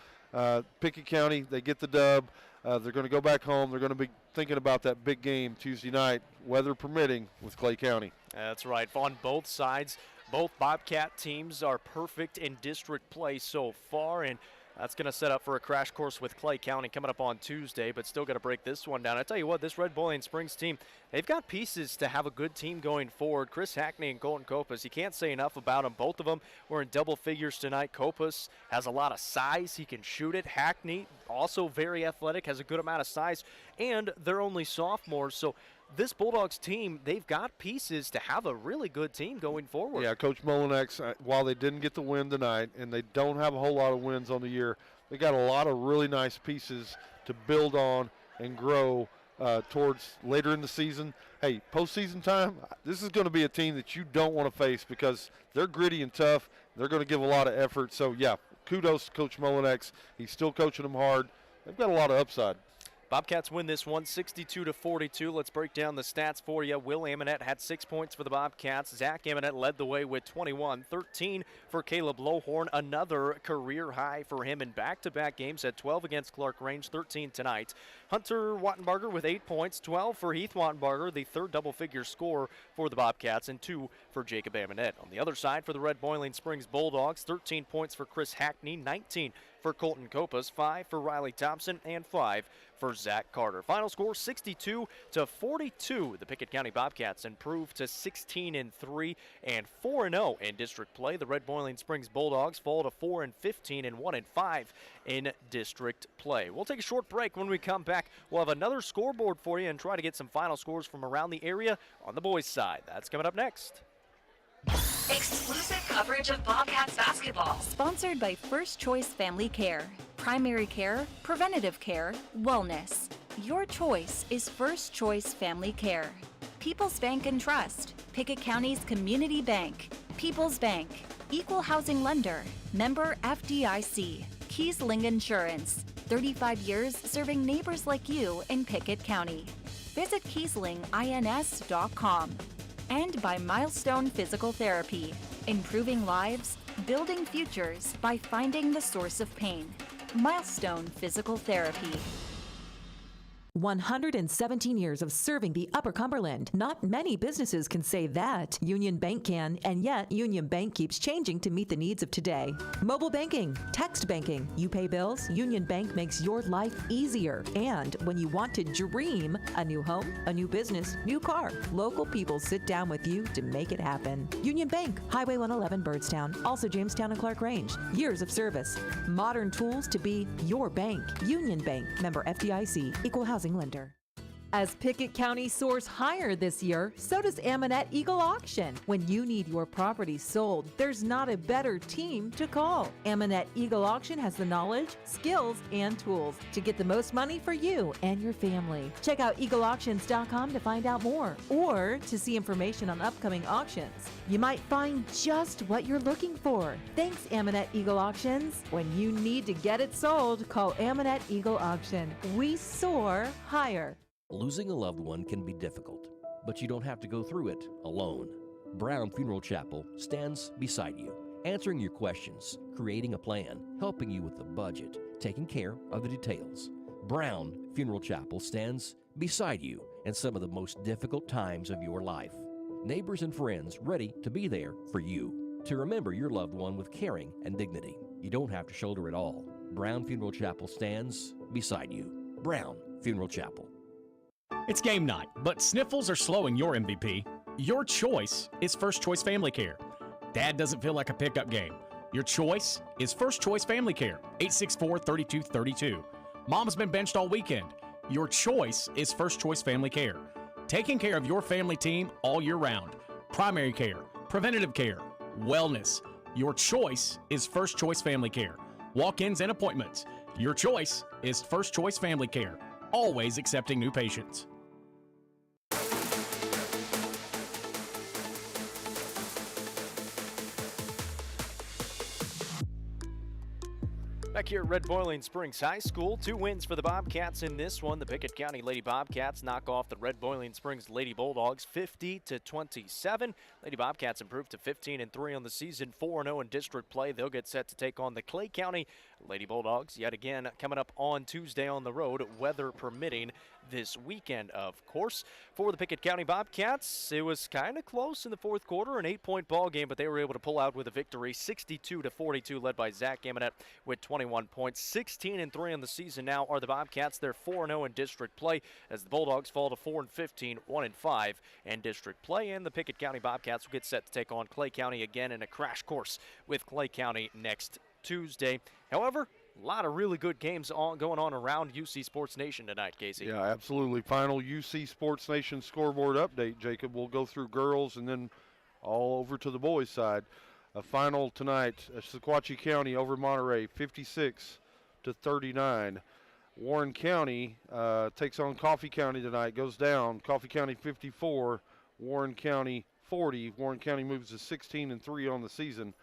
Pickett County, they get the dub. They're going to go back home. They're going to be thinking about that big game Tuesday night, weather permitting, with Clay County. That's right. On both sides, both Bobcat teams are perfect in district play so far, and That's going to set up for a crash course with Clay County coming up on Tuesday, but still got to break this one down. I tell you what, this Red Boiling Springs team, they've got pieces to have a good team going forward. Chris Hackney and Colton Copas, you can't say enough about them. Both of them were in double figures tonight. Copas has a lot of size. He can shoot it. Hackney, also very athletic, has a good amount of size, and they're only sophomores, so this Bulldogs team, they've got pieces to have a really good team going forward. Yeah, Coach Molinex, while they didn't get the win tonight, and they don't have a whole lot of wins on the year, they got a lot of really nice pieces to build on and grow towards later in the season. Hey, postseason time, this is going to be a team that you don't want to face because they're gritty and tough. They're going to give a lot of effort. So, yeah, kudos to Coach Molinex. He's still coaching them hard. They've got a lot of upside. Bobcats win this one 62-42. Let's break down the stats for you. Will Amonette had 6 points for the Bobcats. Zach Amonette led the way with 21. 13 for Caleb Lowhorn, another career high for him in back-to-back games. Had 12 against Clark Range, 13 tonight. Hunter Wattenbarger with 8 points, 12 for Heath Wattenbarger, the third double-figure score for the Bobcats, and 2 for Jacob Amonette. On the other side for the Red Boiling Springs Bulldogs, 13 points for Chris Hackney, 19 for Colton Copas, 5 for Riley Thompson, and 5 for Zach Carter. Final score 62-42. The Pickett County Bobcats improved to 16-3 and 4-0 in district play. The Red Boiling Springs Bulldogs fall to 4-15 and 1-5 in district play. We'll take a short break. When we come back, we'll have another scoreboard for you and try to get some final scores from around the area on the boys' side. That's coming up next. Exclusive coverage of Bobcats basketball. Sponsored by First Choice Family Care. Primary care, preventative care, wellness. Your choice is First Choice Family Care. People's Bank and Trust. Pickett County's community bank. People's Bank. Equal housing lender. Member FDIC. Kiesling Insurance. 35 years serving neighbors like you in Pickett County. Visit KieslingINS.com. And by Milestone Physical Therapy, improving lives, building futures by finding the source of pain. Milestone Physical Therapy. 117 years of serving the Upper Cumberland. Not many businesses can say that. Union Bank can, and yet Union Bank keeps changing to meet the needs of today. Mobile banking, text banking, you pay bills, Union Bank makes your life easier. And when you want to dream a new home, a new business, new car, local people sit down with you to make it happen. Union Bank, Highway 111 Birdstown, also Jamestown and Clark Range. Years of service, modern tools to be your bank. Union Bank, member FDIC, equal housing lender. As Pickett County soars higher this year, so does Amonette Eagle Auction. When you need your property sold, there's not a better team to call. Amonette Eagle Auction has the knowledge, skills, and tools to get the most money for you and your family. Check out eagleauctions.com to find out more or to see information on upcoming auctions. You might find just what you're looking for. Thanks, Amonette Eagle Auctions. When you need to get it sold, call Amonette Eagle Auction. We soar higher. Losing a loved one can be difficult, but you don't have to go through it alone. Brown Funeral Chapel stands beside you, answering your questions, creating a plan, helping you with the budget, taking care of the details. Brown Funeral Chapel stands beside you in some of the most difficult times of your life. Neighbors and friends ready to be there for you, to remember your loved one with caring and dignity. You don't have to shoulder it all. Brown Funeral Chapel stands beside you. Brown Funeral Chapel. It's game night, but sniffles are slowing your MVP. Your choice is First Choice Family Care. Dad doesn't feel like a pickup game. Your choice is First Choice Family Care, 864-3232. Mom's been benched all weekend. Your choice is First Choice Family Care. Taking care of your family team all year round. Primary care, preventative care, wellness. Your choice is First Choice Family Care. Walk-ins and appointments. Your choice is First Choice Family Care. Always accepting new patients. Back here at Red Boiling Springs High School, 2 wins for the Bobcats in this one. The Pickett County Lady Bobcats knock off the Red Boiling Springs Lady Bulldogs 50-27. Lady Bobcats improved to 15-3 on the season, 4-0 in district play. They'll get set to take on the Clay County Lady Bulldogs yet again coming up on Tuesday on the road, weather permitting this weekend, of course. For the Pickett County Bobcats, it was kind of close in the fourth quarter, an 8-point ball game, but they were able to pull out with a victory, 62-42, led by Zach Amonette with 21 21 points. 16-3 on the season now are the Bobcats. They're 4-0 in district play as the Bulldogs fall to 4-15, 1-5 in district play. And the Pickett County Bobcats will get set to take on Clay County again in a crash course with Clay County next Tuesday. However, a lot of really good games going on around UC Sports Nation tonight, Casey. Yeah, absolutely. Final UC Sports Nation scoreboard update, Jacob. We'll go through girls and then all over to the boys' side. A final tonight, Sequatchie County over Monterey, 56-39. Warren County takes on Coffee County tonight, goes down. Coffee County 54, Warren County 40. Warren County moves to 16-3 on the season.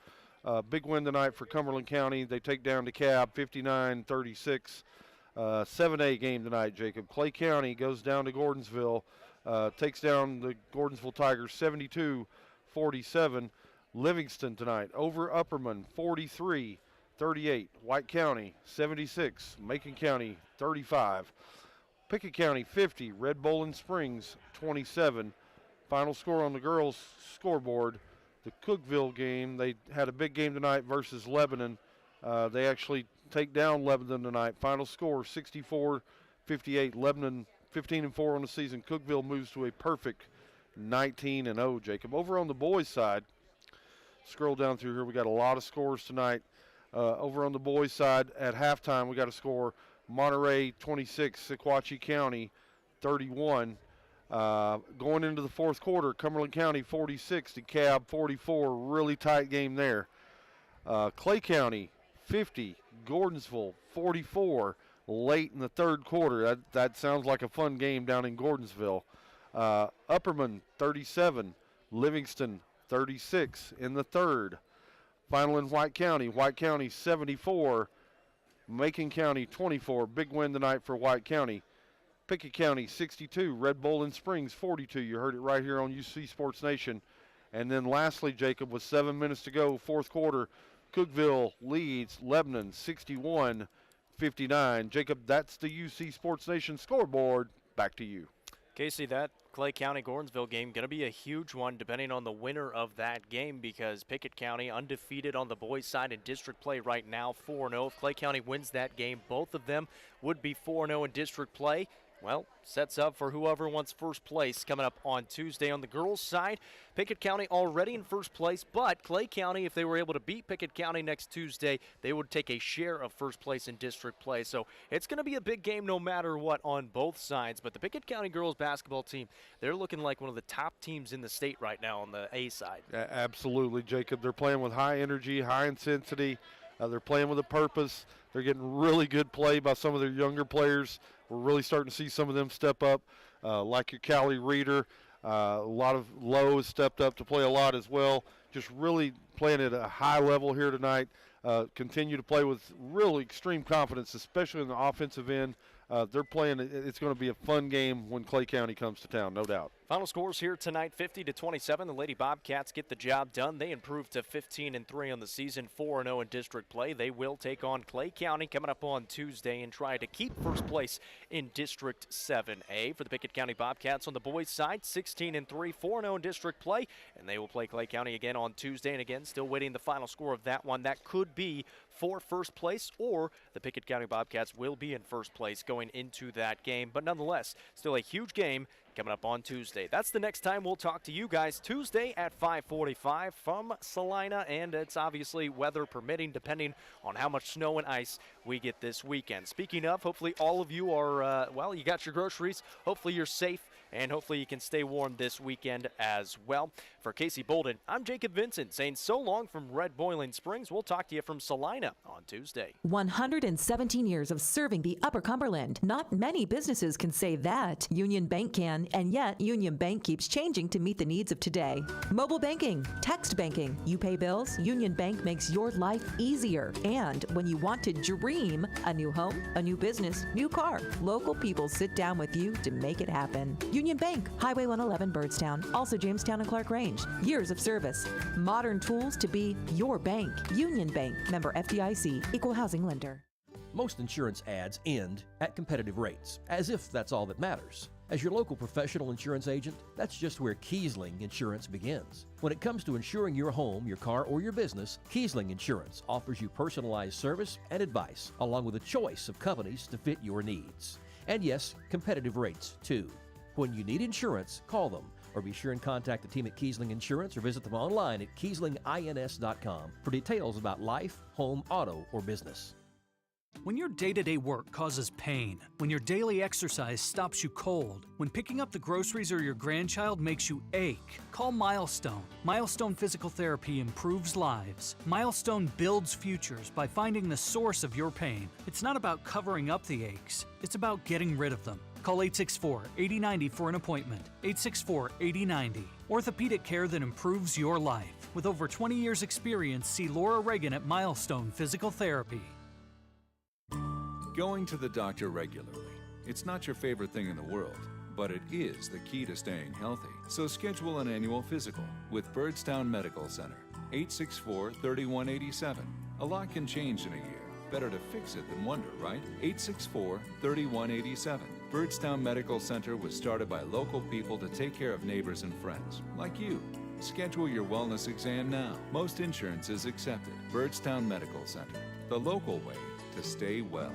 Big win tonight for Cumberland County. They take down DeKalb 59-36. 7A game tonight, Jacob. Clay County goes down to Gordonsville, takes down the Gordonsville Tigers 72-47. Livingston tonight over Upperman 43-38. White County 76. Macon County 35. Pickett County 50. Red Bowling Springs 27. Final score on the girls' scoreboard. The Cookville game, they had a big game tonight versus Lebanon. They actually take down Lebanon tonight. Final score 64-58. Lebanon 15-4 on the season. Cookville moves to a perfect 19-0, Jacob. Over on the boys' side, scroll down through here. We got a lot of scores tonight. Over on the boys' side, at halftime, we got a score: Monterey 26, Sequatchie County 31. Going into the fourth quarter, Cumberland County 46, DeKalb 44. Really tight game there. Clay County 50, Gordonsville 44. Late in the third quarter. That sounds like a fun game down in Gordonsville. Upperman 37, Livingston 36 in the third. Final in White County. White County 74, Macon County 24. Big win tonight for White County. Pickett County 62, Red Bowling Springs 42. You heard it right here on UC Sports Nation. And then lastly, Jacob, with 7 minutes to go, fourth quarter, Cookville leads Lebanon 61-59. Jacob, that's the UC Sports Nation scoreboard. Back to you. Casey, that Clay County-Gordonsville game going to be a huge one depending on the winner of that game, because Pickett County undefeated on the boys' side in district play right now, 4-0. If Clay County wins that game, both of them would be 4-0 in district play. Well, sets up for whoever wants first place coming up on Tuesday. On the girls' side, Pickett County already in first place, but Clay County, if they were able to beat Pickett County next Tuesday, they would take a share of first place in district play. So it's going to be a big game no matter what on both sides. But the Pickett County girls basketball team, they're looking like one of the top teams in the state right now on the A side. Absolutely, Jacob. They're playing with high energy, high intensity. They're playing with a purpose. They're getting really good play by some of their younger players. We're really starting to see some of them step up, like your Callie Reeder. A lot of Lowe has stepped up to play a lot as well. Just really playing at a high level here tonight. Continue to play with really extreme confidence, especially in the offensive end. They're playing. It's going to be a fun game when Clay County comes to town, no doubt. Final scores here tonight, 50-27. The Lady Bobcats get the job done. They improve to 15-3 on the season, 4-0 in district play. They will take on Clay County coming up on Tuesday and try to keep first place in District 7A. For the Pickett County Bobcats on the boys' side, 16-3, 4-0 in district play, and they will play Clay County again on Tuesday. And again, still waiting the final score of that one. That could be for first place, or the Pickett County Bobcats will be in first place going into that game. But nonetheless, still a huge game coming up on Tuesday. That's the next time we'll talk to you guys, Tuesday at 5:45 from Salina, and it's obviously weather permitting depending on how much snow and ice we get this weekend. Speaking of, hopefully all of you are, well, you got your groceries. Hopefully you're safe, and hopefully you can stay warm this weekend as well. For Casey Bolden, I'm Jacob Vincent saying so long from Red Boiling Springs. We'll talk to you from Salina on Tuesday. 117 years of serving the Upper Cumberland. Not many businesses can say that. Union Bank can, and yet Union Bank keeps changing to meet the needs of today. Mobile banking, text banking, you pay bills, Union Bank makes your life easier. And when you want to dream a new home, a new business, new car, local people sit down with you to make it happen. Union Bank, Highway 111 Birdstown, also Jamestown and Clark Range. Years of service, modern tools to be your bank. Union Bank, member FDIC, equal housing lender. Most insurance ads end at competitive rates, as if that's all that matters. As your local professional insurance agent, that's just where Kiesling Insurance begins. When it comes to insuring your home, your car, or your business, Kiesling Insurance offers you personalized service and advice, along with a choice of companies to fit your needs. And yes, competitive rates, too. When you need insurance, call them, or be sure and contact the team at Kiesling Insurance or visit them online at KieslingINS.com for details about life, home, auto, or business. When your day-to-day work causes pain, when your daily exercise stops you cold, when picking up the groceries or your grandchild makes you ache, call Milestone. Milestone Physical Therapy improves lives. Milestone builds futures by finding the source of your pain. It's not about covering up the aches, it's about getting rid of them. Call 864-8090 for an appointment. 864-8090. Orthopedic care that improves your life. With over 20 years experience, see Laura Reagan at Milestone Physical Therapy. Going to the doctor regularly. It's not your favorite thing in the world, but it is the key to staying healthy. So schedule an annual physical with Byrdstown Medical Center. 864-3187. A lot can change in a year. Better to fix it than wonder, right? 864-3187. Byrdstown Medical Center was started by local people to take care of neighbors and friends, like you. Schedule your wellness exam now. Most insurance is accepted. Byrdstown Medical Center, the local way to stay well.